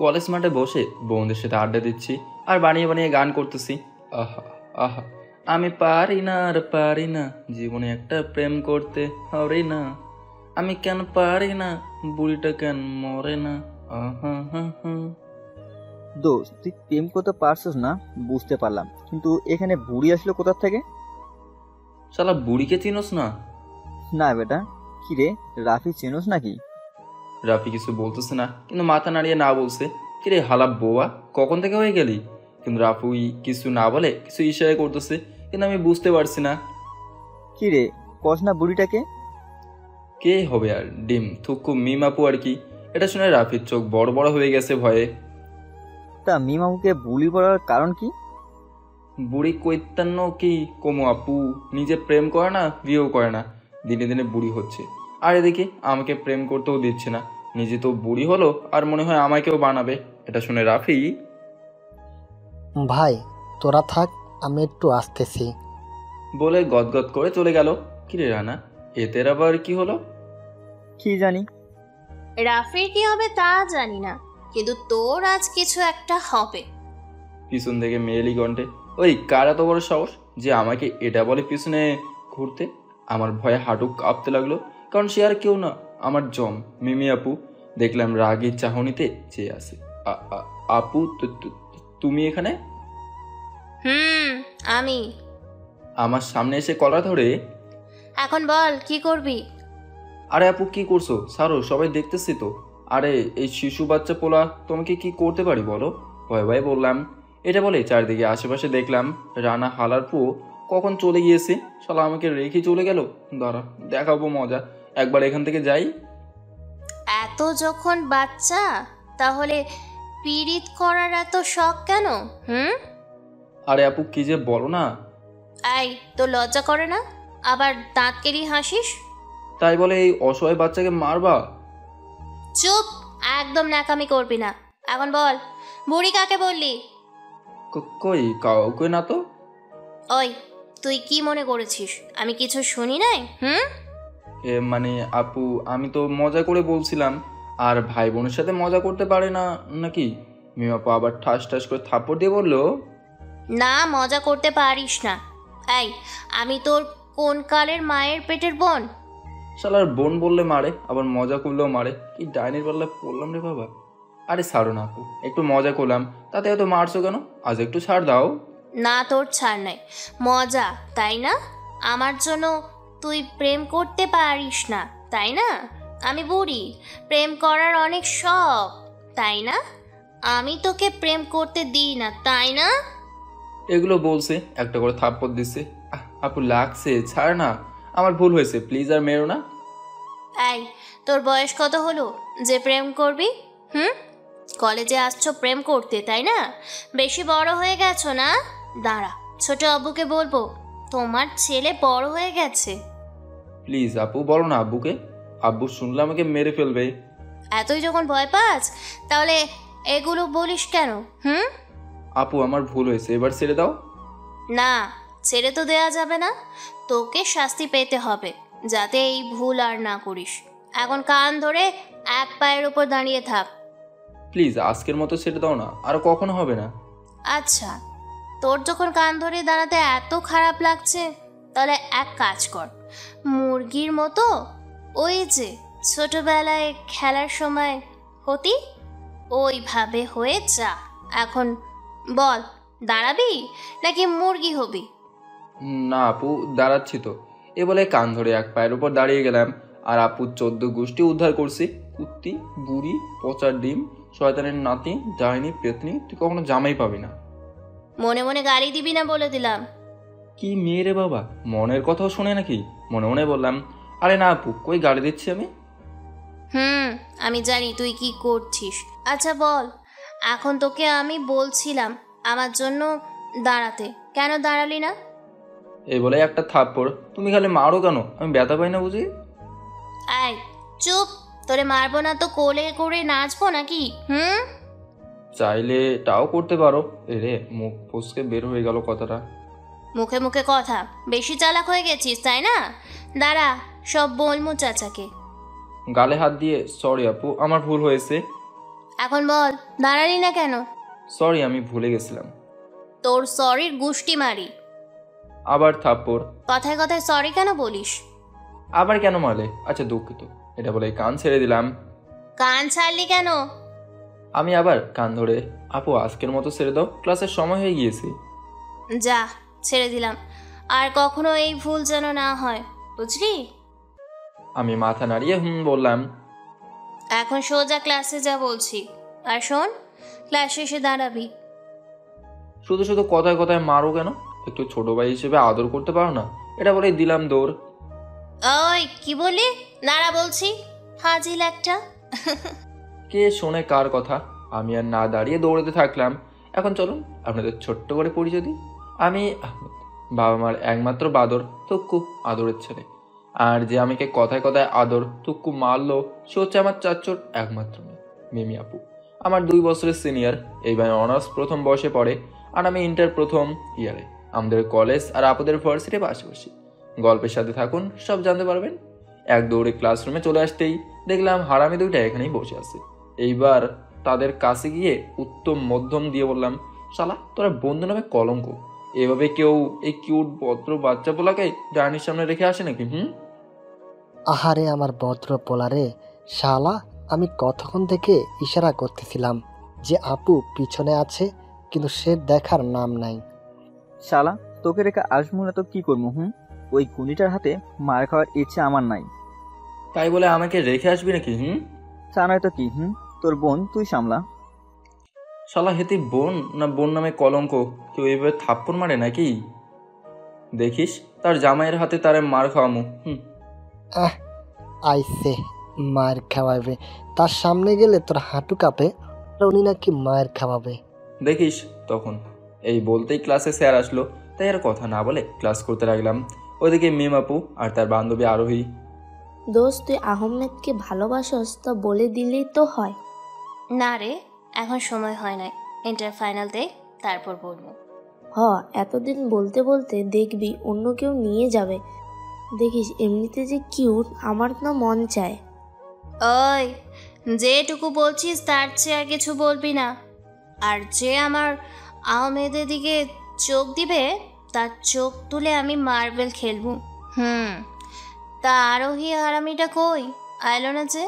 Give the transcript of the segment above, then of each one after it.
College মাঠে বসে বন্ধুদের সাথে আড্ডা দিচ্ছি আর বানিয়ে বানিয়ে গান করতেছি। আহা আহা, আমি পারি না আর পারি না জীবনে একটা প্রেম করতে হবে না। আমি কেন পারি না, বুড়িটা কেন মরে না। আহা হা হা। দোস্ত, তুই প্রেম করতে পারছিস না বুঝতে পারলাম, কিন্তু এখানে বুড়ি আসলো কোথা থেকে? শালা বুড়িকে চিনোস না? না বেটা। কি রে, রাফি চেনোস নাকি? রাফি কিছু বলতেছে না, কিন্তু মাথা নাড়িয়ে না বলছে। কিরে হালা বোয়া, কখন থেকে হয়ে গেলি? কিন্তু রাফুই কিছু না বলে কিছু ইশারা করতেছে, কিন্তু আমি বুঝতে পারছি না কি রে, কস না বুড়িটাকে? কে হবে আর, ডিম থুকু মিমাপু আর কি। এটা শুনে রাফির চোখ বড় বড় হয়ে গেছে ভয়ে। তা মিমাকে বুলি পড়ার কারণ কি? বুড়ি কৈতান্য কি কমু আপু, নিজে প্রেম করে না, বিয়েও করে না, দিনে দিনে বুড়ি হচ্ছে। আর এদিকে আমাকে প্রেম করতেও দিচ্ছে না, নিজে তো বুড়ি হলো আর মনে হয় আমাকেও বানাবে। এটা শুনে রাফি ভাই তোরা থাক, আমি একটু আসতেছি। বলে গদগদ করে চলে গেল। কিরে রানা, এদের আবার কি হলো? কি জানি। রাফির কি হবে তা জানি না, কিন্তু তোর আজ কিছু একটা হবে। পিছন থেকে মেয়েলি কণ্ঠে, ওই কার এত বড় সাহস যে আমাকে এটা বলে পিছনে ঘুরতে। আমার ভয়ে হাঁটু কাঁপতে লাগলো, কারণ সে আর কেউ না, আমার জম মিমি আপু। দেখলাম রাগের চাহনিতে চেয়ে আছে। আপু তুমি এখানে? আমি। আমার সামনে এসে কলা ধরে, এখন বল কি করবি? আরে আপু কি করছো, সারো, সবাই দেখতেছি তো। আরে এই শিশু বাচ্চা পোলা তোমাকে কি করতে পারি বলো? ভয় ভয় বললাম। এটা বলে চারদিকে আশেপাশে দেখলাম রানা হালার পুও কখন চলে গিয়েছে। শালা আমাকে রেখে চলে গেল। দাঁড়া, দেখাবো মজা, একবার এখান থেকে যাই। এত যখন বাচ্চা, তাহলে পীড়িত করার এত শখ কেন? আরে আপু কি যে বলো না। আই, তোর লজ্জা করে না? আবার দাঁত কেলি হাসিস। তাই বলে এই অসহায় বাচ্চাকে মারবা? চুপ, একদম ন্যাকামি করবি না। এখন বল, বুড়ি কাকে বললি? কই কাউকে না তো। ওই, তুই কি মনে করেছিস আমি কিছু শুনি নাই? মানে আপু, আমি তো মজা করে বলছিলাম। আর ভাই বোনের সাথে মজা করতে পারে না নাকি? মিমাপু আবার ঠাস ঠাস করে থাপ্পড় দিয়ে বললো, না, মজা করতে পারিস না। এই, আমি তোর কোন কালের মায়ের পেটের বোন? শালার বোন বললে মারে, আবার মজা করলেও মারে। কি ডাইনির পাল্লায় পড়লাম রে বাবা। আরে ছাড়ো না আপু, একটু মজা করলাম, তাতে এত মারছো কেন? আজ একটু ছাড় দাও। না, তোর ছাড় নাই, মজা, তাই না? আমার জন্য তুই প্রেম করতে পারিস না, তাই না? আমি বুড়ি, প্রেম করার অনেক শখ, তাই না? আমি তোকে প্রেম করতে দিই না, তাই না? এগুলো বলছে, একটা করে থাপ্পড় দিচ্ছে। আপু লাগছে, ছাড় না, আমার ভুল হয়েছে, প্লিজ আর মেরো না। এই, তোর বয়স কত হলো যে প্রেম করবি? কলেজে আসছো প্রেম করতে, তাই না? বেশি বড় হয়ে গেছো না? দাঁড়া, ছোট আব্বুকে বলবো তোমার ছেলে বড় হয়ে গেছে। প্লিজ আপু বলো না আব্বুকে, আব্বু শুনলে আমাকে মেরে ফেলবে। এতই যখন ভয় পাস, তাহলে এগুলো বলিস কেন? আপু আমার ভুল হয়েছে, এবার ছেড়ে দাও। না, ছেড়ে তো দেয়া যাবে না, তোকে শাস্তি পেতে হবে, যাতে এই ভুল আর না করিস। এখন কান ধরে এক পায়ের উপর দাঁড়িয়ে থাক। প্লিজ আজকের মতো ছেড়ে দাও না, আর কখনো হবে না। আচ্ছা, তোর যখন কান ধরে দাঁড়াতে এত খারাপ লাগছে, তাহলে এক কাজ কর, মুরগির মতো ওই যে ছোটবেলায় খেলার সময় হতি, ওইভাবে হয়ে যা। এখন বল, দাঁড়াবি নাকি মুরগি হবি? না আপু, দাঁড়াচ্ছি তো। এ বলে কান ধরে এক পায়ের উপর দাঁড়িয়ে গেলাম। আর আপুর 14 গোষ্ঠী উদ্ধার করছি। কুত্তি, বুড়ি, পচার ডিম, শয়তানের নাতি, ডাইনি, পেতনি, তুই কখনো জামাই পাবি না। মনে মনে গালি দিবি না বলে দিলাম। কি মেয়ে রে বাবা, মনের কথাও শোনে নাকি? মনে মনে বললাম, আরে না আপু, কই গালি দিচ্ছি আমি? আমি জানি তুই কি করছিস। আচ্ছা বল, এখন তোকে আমি বলছিলাম আমার জন্য দাঁড়াতে, কেন দাঁড়ালি না? এই বলে একটা থাপ্পড়। তুমি খালি মারো কেন, আমি ব্যথা পাই না বুঝি? এই চুপ, তোরে মারবো না তো কোলে করে নাচবো নাকি? চাইলে তাও করতে পারো। এরে মুখ ফসকে বের হয়ে গেল কথাটা। মুখে মুখে কথা, বেশি চালাক হয়ে গেছিস তাই না? দাঁড়া, সব বলমু চাচাকে। গালে হাত দিয়ে সরি আপু, আমার ভুল হয়েছে। এখন বল, দাঁড়ালি না কেন? সরি, আমি ভুলে গেছিলাম। তোর সরির গুষ্টি মারি। আবার থাপ্পড়। কথায় কথায় সরি কেন বলিস? আবার কেন মারলে? আচ্ছা দুঃখিত, এটা বলে কান ছেড়ে দিলাম। কান ছাড়লি কেন? আমি আবার কান ধরে, আপু আজকের মতো ছেড়ে দাও, ক্লাসের সময় হয়ে গিয়েছে। যা, ছেড়ে দিলাম। আর কখনো এই ভুল যেন না হয়, বুঝলি? আমি মাথা নাড়িয়ে বললাম। এখন সোজা ক্লাসে যা বলছি। আর শোন, ক্লাস শেষে দাঁড়াবি। শুধু শুধু কথায় কথায় মারো কেন? একটু ছোট ভাই হিসেবে আদর করতে পারো না? এটা বলেই দিলাম দৌড়। ওই কি বলি? দাঁড়া বলছি, হাজিল একটা। কে শোনে কার কথা? আমি আর না দাঁড়িয়ে দৌড়াতে থাকলাম। এখন চলুন আপনাদের ছোট্ট করে পরিচয় দিই। আমি আহমেদ, বাবা মার একমাত্র বাদর, তুক্কু আদরের ছেলে। আর যে আমাকে কথায় কথায় আদর তুক্কু মারলো, সে হচ্ছে আমার চাচুর একমাত্র মেয়ে, মিমি আপু। আমার 2 বছরের সিনিয়র, এইবার অনার্স প্রথম বর্ষে পড়ে, আর আমি ইন্টার প্রথম ইয়ারে। আমাদের কলেজ আর আপুদের ভার্সিটি পাশাপাশি। গল্পের সাথে থাকুন, সব জানতে পারবেন। এক দৌড়ে ক্লাসরুমে চলে আসতেই দেখলাম হারামি দুইটা এখানেই বসে আছে। এইবার তাদের কাছে গিয়ে উত্তম মধ্যম দিয়ে বললাম, শালা তোরা বন্ধু নামে কলঙ্ক। এভাবে কেউ এই কিউট ভদ্র বাচ্চা পোলাকে ডাইনির সামনে রেখে আসে নাকি? আহারে আমার ভদ্র পোলারে, শালা আমি কতক্ষণ থেকে ইশারা করতেছিলাম যে আপু পিছনে আছে, কিন্তু সে দেখার নাম নাই। শালা, তোকে রেখে আসবো না তো কি করবো? ওই গুণিটার হাতে মার খাওয়ার ইচ্ছে আমার নাই। তাই বলে আমাকে রেখে আসবি নাকি? তা নয় তো কি? তোর বোন তুই সামলা। শালা হেতি বোন না বোন নামে কলঙ্ক কেউ এইভাবে থাপ্পড় মারে নাকি? দেখিস তার জামাইয়ের হাতে তারে মার খাওয়ামু। আহ, আইসে মায়ের খাওয়াবে, তার সামনে গেলে তোর হাঁটু কাঁপে, আর উনি নাকি মায়ের খাওয়াবে। দেখিস তখন। এই বলতেই ক্লাসে স্যার আসলো, তাই আর কথা না বলে ক্লাস করতে লাগলাম। ওইদিকে মিম আপু আর তার বান্ধবী আরোহী। দোস্ত, তুই আহমেদকে ভালোবাসস তা বলে দিলেই তো হয়। না রে, এখন সময় হয় নাই। ইন্টার ফাইনাল দে, তারপর বলবো। এতদিন বলতে বলতে দেখবি অন্য কেউ নিয়ে যাবে। দেখিস এমনিতে যে কিউট, আমার না মন চায়। ওই, যেটুকু বলছিস তার চেয়ে আর কিছু বলবি না। আর যে আমার আহমেদের দিকে চোখ দিবে, তার চোখ তুলে আমি মার্বেল খেলবো। তা আরোহী আরামিটা কই? আইলো না যে?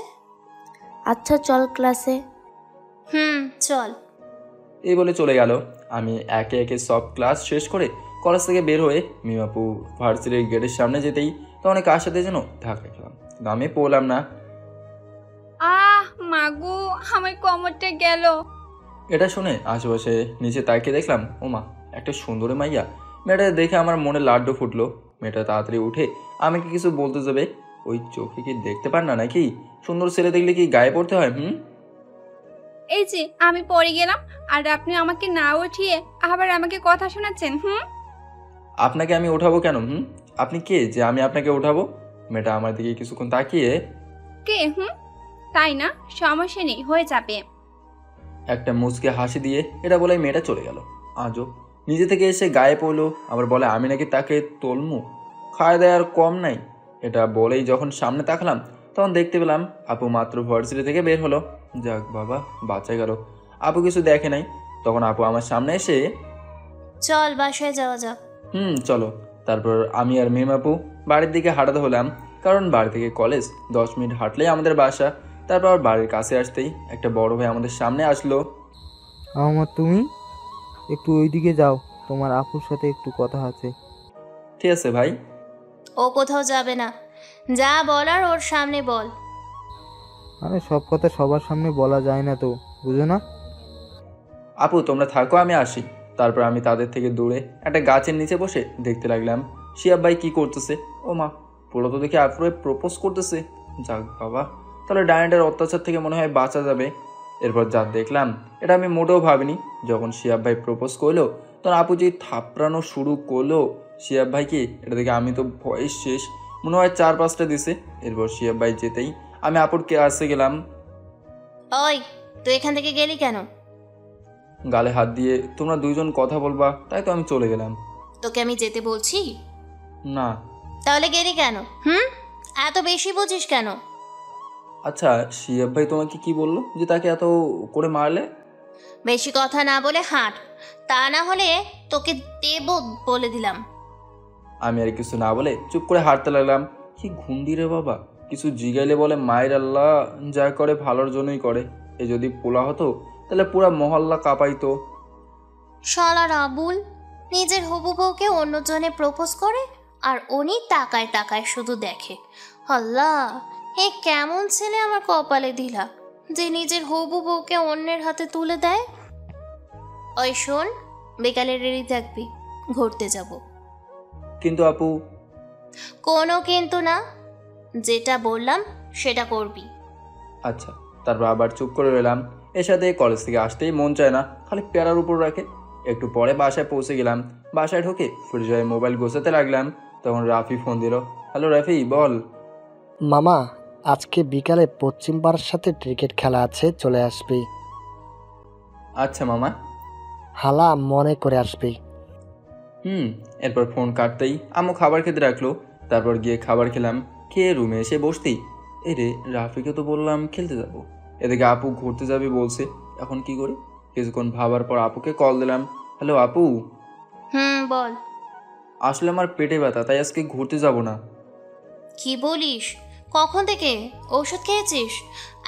আচ্ছা চল ক্লাসে। চল। এই বলে চলে গেল। আমি একে একে সব ক্লাস শেষ করে কলেজ থেকে বের হয়ে মিমাপু ভার্সিটির গেটের সামনে যেতেই তখন কার সাথে যেন ধাক্কা খেলাম। আমি পড়লাম না। মাগো, আমার কোমরটা গেল। এটা শুনে আশেপাশে নিচে তাকিয়ে দেখলাম, ওমা একটা সুন্দরী মাইয়া। মেয়েটা দেখে আমার মনে লাড্ডু ফুটলো। মেয়েটা তাড়াতাড়ি উঠে আমাকে কিছু বলতে যাবে। ওই চোখে কি দেখতে পান না নাকি? সুন্দর ছেলে দেখলে কি গায়ে পড়তে হয়? এই যে আমি পড়ে গেলাম, আর আপনি আমাকে না উঠিয়ে আবার আমাকে কথা শোনাচ্ছেন। আপনাকে আমি ওঠাবো কেন? আপনি কে যে আমি আপনাকে ওঠাবো? মেয়েটা আমার দিকে কিছুক্ষণ তাকিয়ে, কে? তাই না, সমস্যা নেই, হয়ে যাবে। একটা মুচকে হাসি দিয়ে এটা বলে মেয়েটা চলে গেল। আজও নিজে থেকে এসে গায়ে পড়লো, আবার বলে আমি নাকি তাকে তলমু। খাওয়া দেওয়ার কম নাই। এটা বলেই যখন সামনে তাকালাম তখন দেখতে পেলাম আপু মাত্র ভার্সিটি থেকে বের হলো। যাক বাবা, বাঁচা গেল। আপু কিছু দেখে নাই। তখন আপু আমার সামনে এসে, চল বাসায় যাওয়া যাক। চলো। তারপর আমি আর মিম আপু বাড়ির দিকে হাঁটাতে হলাম, কারণ বাড়ি থেকে কলেজ 10 মিনিট হাঁটলেই আমাদের বাসা। তারপর বাড়ির কাছে আসতেই একটা বড় ভাই আমাদের সামনে আসলো। আমার তুমি একটু ওইদিকে যাও, তোমার আপুর সাথে একটু কথা আছে। ঠিক আছে ভাই। ও কোথাও যাবে না, যা বলার ওর সামনে বল। আরে সব কথা সবার সামনে বলা যায় না তো, বুঝো না? আপু তোমরা থাকো, আমি আসি। তারপর আমি তাদের থেকে দূরে একটা গাছের নিচে বসে দেখতে লাগলাম শিয়াব ভাই কি করতেছে। ও মা, পুরো তো দেখে আপুরে প্রপোজ করতেছে। যাক বাবা, তাহলে ডায়নাটার অত্যাচার থেকে মনে হয় বাঁচা যাবে। এরপর যা দেখলাম এটা আমি মোটেও ভাবিনি। যখন শিয়াব ভাই প্রপোজ করলো তখন আপু যে থাপড়ানো শুরু করলো শিয়াব ভাইকে, এটা দেখে আমি তো ভয়েস শেষ। মনে হয় 4-5টা দিছে। এরপর শিয়াব ভাই যেতেই আমি আপুর কাছে গেলাম। ওই, তুই এখান থেকে গেলি কেন? গালে হাত দিয়ে তোমরা দুইজন কথা বলবা, তাই তো আমি চলে গেলাম। তোকে আমি যেতে বলছি না। তাহলে গেলি কেন? এত বেশি বুঝিস কেন? আচ্ছা, শিহাব ভাই তোমাকে কি বললো যে তাকে এত করে মারলে? বেশি কথা না বলে হাঁট, তা না হলে তোকে দেব বলে দিলাম। আমি আর কিছু না বলে চুপ করে হাঁটতে লাগলাম। কি ঘুন্ডি রে বাবা, কিছু জিগাইলে বলে মায়ের আল্লাহ, যা করে ভালোর জন্যই করে। এ যদি পোলা হতো তাহলে পুরা মহল্লা কাঁপাইতো। শালা রাবুল, নিজের হবু বউকে অন্যজনে প্রপোজ করে আর উনি তাকায় তাকায় শুধু দেখে। আল্লাহ, হে কেমন ছেলে আমার কপালে দিলা যে নিজের হবু বউকে অন্যের হাতে তুলে দেয়। ওই শোন, বিকালে রেডি থাকবি, ঘুরতে যাব। কিন্তু আপু। কোনো কিন্তু না, যেটা বললাম সেটা করবি। আচ্ছা, তারপর আবার চুপ করে রইলাম। এর সাথে কলেজ থেকে আসতেই মন চায় না, খালি প্যারার উপর রাখে। একটু পরে বাসায় পৌঁছে গেলাম। বাসায় ঢুকে ফ্রিজে মোবাইল গোছাতে লাগলাম, তখন রাফি ফোন দিল। হ্যালো রাফি, বল। মামা, আজকে বিকালে পশ্চিম পাড়ার সাথে ক্রিকেট খেলা আছে, চলে আসবি। আচ্ছা মামা। হালা মনে করে আসবি। এরপর ফোন কাটতেই আম্মু খাবার খেতে রাখলো। তারপর গিয়ে খাবার খেলাম। খেয়ে রুমে এসে বসতেই, রে রাফিকে তো বললাম খেলতে যাব, এদিকে আপু ঘুরতে যাবে বলছে, এখন কি করি? কিছুক্ষণ ভাবার পর আপুকে কল দিলাম। হ্যালো আপু। বল। আসলে আমার পেটে ব্যথা, তাই আজকে ঘুরতে যাব না। কি বলিস? কখন থেকে? ঔষধ খেয়েছিস?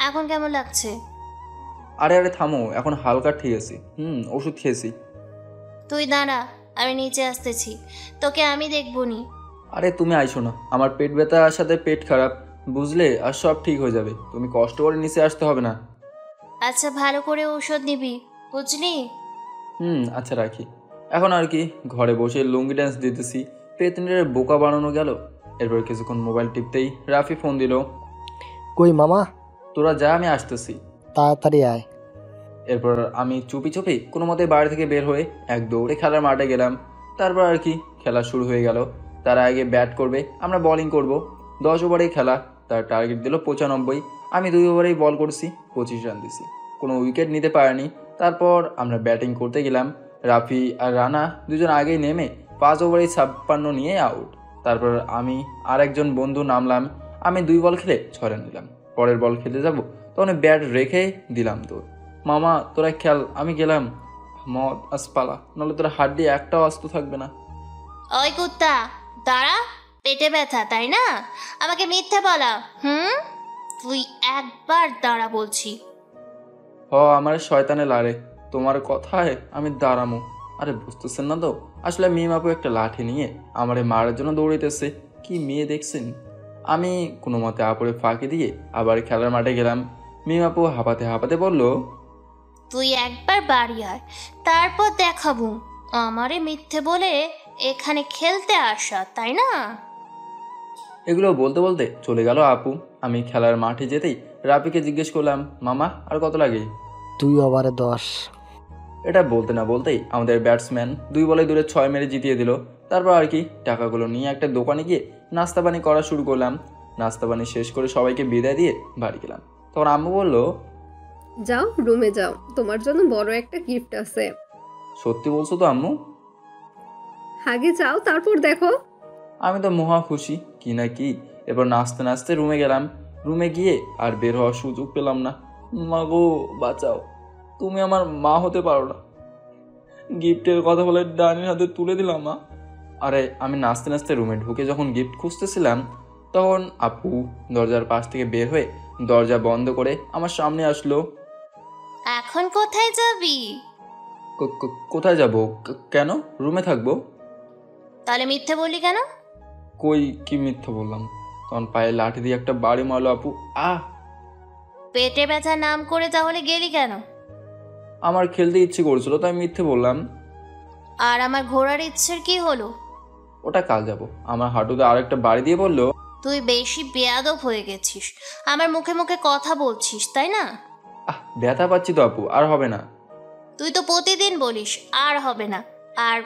এখন কেমন লাগছে? আরে আরে থামো, এখন হালকা ঠিক আছে। ওষুধ খেয়েছি। তুই দাঁড়া, আমি নিচে আসতেছি, তোকে আমি দেখবনি। আরে তুমি আইসো না, আমার পেট ব্যথার সাথে পেট খারাপ, বুঝলে? আর সব ঠিক হয়ে যাবে, তুমি কষ্ট করে নিচে আসতে হবে না। আচ্ছা, ভালো করে ঔষধ নিবি, বুঝলি? আচ্ছা রাখি। এখন আর কি, ঘরে বসে লুঙ্গি ড্যান্স দিতেছি, পেতনির বোকা বানানো গেল। এরপর কিছুক্ষণ মোবাইল টিপতেই রাফি ফোন দিল। কই মামা? তোরা যা, আমি আসতেছি। তাড়াতাড়ি আয়। এরপর আমি চুপি চুপি কোনো মতে বাড়ি থেকে বের হয়ে এক দৌড়ে খেলার মাঠে গেলাম। তারপর আর কি, খেলা শুরু হয়ে গেল। তারা আগে ব্যাট করবে, আমরা বোলিং করব। 10 ওভারেই খেলা, তার টার্গেট দিল 95। আমি 2 ওভারেই বল করছি, 25 রান দিছি, কোনো উইকেট নিতে পারিনি। তারপর আমরা ব্যাটিং করতে গেলাম। রাফি আর রানা দুজন আগেই নেমে 5 ওভারেই 56 নিয়ে আউট। তারপর আমি আর একজন বন্ধু নামলাম। আমি 2 বল খেলে 6 রান দিলাম। পরের বল খেলতে যাব, তখন ব্যাট রেখে দিলাম দৌড়। মামা তোরা খেল, আমি গেলাম। মদ আসপালা, নাহলে তোরা হাড্ডি একটাও আস্ত থাকবে না। ওই কুত্তা, দাঁড়া। পেটে ব্যথা তাই না? আমাকে মিথ্যে বলা। তুই একবার দাঁড়া বলছি। আমার শয়তানে লারে, তোমার কথায় আমি দাঁড়ামো। আরে বুঝতেছেন না তো, আসলে মিম আপু একটা লাঠি নিয়ে আমারে মারার জন্য দৌড়াইতেছে। কি মেয়ে দেখছেন? আমি কোনো মতে আপুরে ফাঁকি দিয়ে আবার খেলার মাঠে গেলাম। মিম আপু হাঁপাতে হাঁপাতে বলল, তুই একবার বাড়ি আয়, তারপর দেখাবো আমারে মিথ্যে বলে এখানে খেলতে আসা, তাই না? এগুলো বলতে বলতে চলে গেল আপু। আমি খেলার মাঠে যেতেই রাফিকে জিজ্ঞেস করলাম, মামা আর কত লাগে? 2 ওভারে 10। এটা বলতে না বলতেই আমাদের ব্যাটসম্যান 2 বলে দূরে 6 মেরে জিতিয়ে দিল। তারপর আর কি, টাকাগুলো নিয়ে একটা দোকানে গিয়ে নাস্তা পানি করা শুরু করলাম। নাস্তা পানি শেষ করে সবাইকে বিদায় দিয়ে বাড়ি গেলাম। তখন আম্মু বলল, যাও রুমে যাও, তোমার জন্য বড় একটা গিফট আছে। সত্যি বলছো তো আম্মু? আগে যাও, তারপর দেখো। আমি তো মহা খুশি, কি না কি। এবার নাচতে নাচতে রুমে গেলাম। রুমে গিয়ে আর বের হওয়ার সুযোগ পেলাম না। মা গো বাঁচাও, তুমি আমার মা হতে পারো না। গিফটের কথা বলে ডানির হাতে তুলে দিলাম মা। আরে আমি নাচতে নাচতে রুমে ঢুকে যখন গিফট খুঁজতেছিলাম, তখন আপু দরজার পাশ থেকে বের হয়ে দরজা বন্ধ করে আমার সামনে আসলো। এখন কোথায় যাবি? কোথায় যাব? কেন, রুমে থাকবো। তাহলে মিথ্যে বললি কেন? কই কি মিথ্যা বললাম? তখন পায়ে লাঠি দিয়ে একটা বাড়ি মারলো আপু। পেটে ব্যথা নাম করে তাহলে গেলি কেন? আমার খেলতে ইচ্ছে করছিল, তাই মিথ্যে বললাম। আর আমার ঘোরার ইচ্ছের কি হলো? ওটা কাল যাব। আমার হাঁটুতে আর একটা বাড়ি দিয়ে বলল, তুই বেশি বেয়াদব হয়ে গেছিস, আমার মুখে মুখে কথা বলছিস তাই না? ব্যথা পাচ্ছি তো আপু, আর হবে না। তুই তো প্রতিদিন বলিস আর হবে না, আর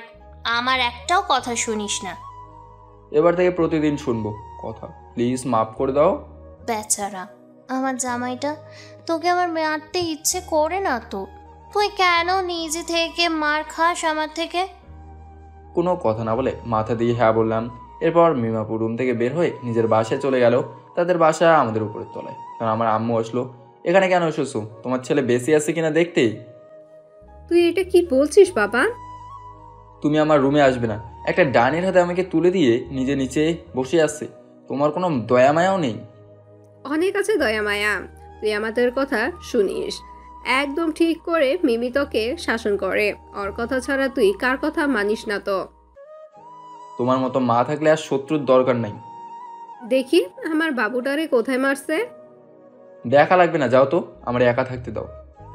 আমার একটাও কথা শুনিস না। এবার থেকে প্রতিদিন শুনবো কথা, প্লিজ মাফ করে দাও। বেচারা আমার জামাইটা, তোকে আমার মারতে ইচ্ছে করে না তো, তুই কেন নিজে থেকে মার খাস আমার থেকে? কোনো কথা না বলে মাথা দিয়ে হ্যাঁ বললাম। এরপর মিমাপুর রুম থেকে বের হয়ে নিজের বাসায় চলে গেল। তাদের বাসা আমাদের উপরের তলায়। কারণ আমার আম্মু আসলো। এখানে কেন এসেছো? তোমার ছেলে বেশি আছে কিনা দেখতে। তুই এটা কি বলছিস বাবা? তুমি আমার রুমে আসবে না। একটা ডাইনির হাতে আমাকে তুলে দিয়ে নিজে নিচে বসে আছে। তোমার কোনো দয়া মায়াও নেই। অনেক আছে দয়া মায়া, তুই আমাদের কথা শুনিস। একদম ঠিক করে মিমি তোকে শাসন করে, ওর কথা ছাড়া তুই কার কথা মানিস না তো। তোমার মতো মা থাকলে আর শত্রুর দরকার নাই। দেখি আমার বাবুটারে কোথায় মারছে। দেখা লাগবে না, যাও তো, আমার একা থাকতে দাও।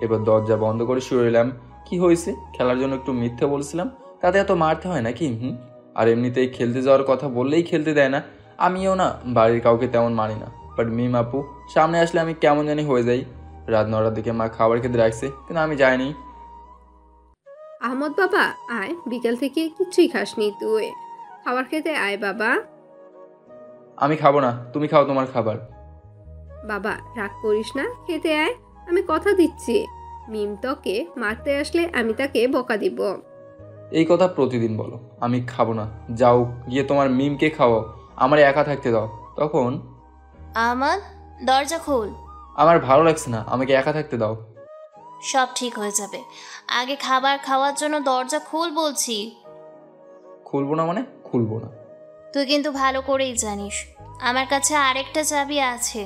এবার দরজা বন্ধ করে শুয়ে রইলাম। কি হয়েছে? খেলার জন্য একটু মিথ্যে বলছিলাম, তাতে এত মারতে হয় নাকি? আর এমনিতেই খেলতে যাওয়ার কথা বললেই খেলতে দেয় না। আমিও না বাড়ির কাউকে তেমন মানি না, বাট মিম আপু সামনে আসলে আমি কেমন জানি হয়ে যাই। রাত 9টার দিকে মা খাবার খেতে রাখছে, কিন্তু আমি যাইনি। আহমদ বাবা আয়, বিকেল থেকে কিচ্ছুই খাসনি তুই, খাবার খেতে আয় বাবা। আমি খাবো না, তুমি খাও তোমার খাবার। বাবা রাগ করিস না, খেতে আয়, আমি কথা দিচ্ছি। মিম তোকে মারতে আসলে আমি তাকে বকা দিব। এই কথা প্রতিদিন বলো। আমি খাবো না, যাও গিয়ে তোমার মিমকে খাওয়াও, আমার একা থাকতে দাও। তখন আহমদ, দরজা খোল। আমার ভালো লাগছে না, আমাকে একা থাকতে দাও। সব ঠিক হয়ে যাবে, আগে খাবার খাওয়ার জন্য দরজা খোল বলছি। খুলবো না মানে? খুলবো না। তুই কিন্তু ভালো করেই জানিস আমার কাছে আরেকটা চাবি আছে,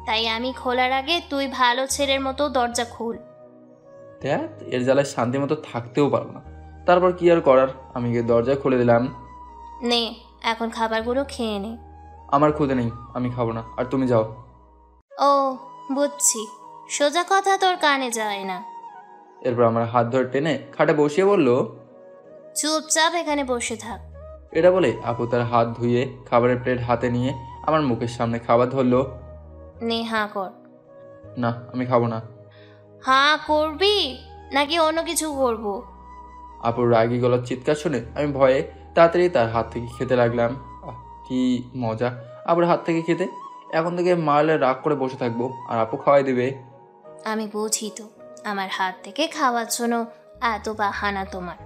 তাই আমি খোলার আগে তুই ভালো ছেলের মতো দরজা খোল। দেখ, এর জ্বালায় শান্তি মতো থাকতেও পারবো না। তারপর কি আর করার, আমি গিয়ে দরজা খুলে দিলাম। নে এখন খাবারগুলো খেয়ে নে। আমার ক্ষুধে নেই, আমি খাবো না, আর তুমি যাও। ও বুঝছি, সোজা কথা তোর কানে যায় না। এরপর আমার হাত ধরে টেনে খাটে বসিয়ে বললো, চুপচাপ এখানে বসে থাক। এটা বলে আপু তার হাত ধুয়ে খাবারের প্লেট হাতে নিয়ে আমার মুখের সামনে খাবার ধরলো। নে হাঁ কর। না, আমি খাবো না। হাঁ করবি নাকি অন্য কিছু করব? আপুর রাগি গলার চিৎকার শুনে আমি ভয়ে তাড়াতাড়ি তার হাত থেকে খেতে লাগলাম। কি মজা আপুর হাত থেকে খেতে। এখন থেকে মারলে রাগ করে বসে থাকবো আর আপু খাওয়াই দেবে। আমি বুঝি তো আমার হাত থেকে খাওয়ার জন্য এত বাহানা তোমার।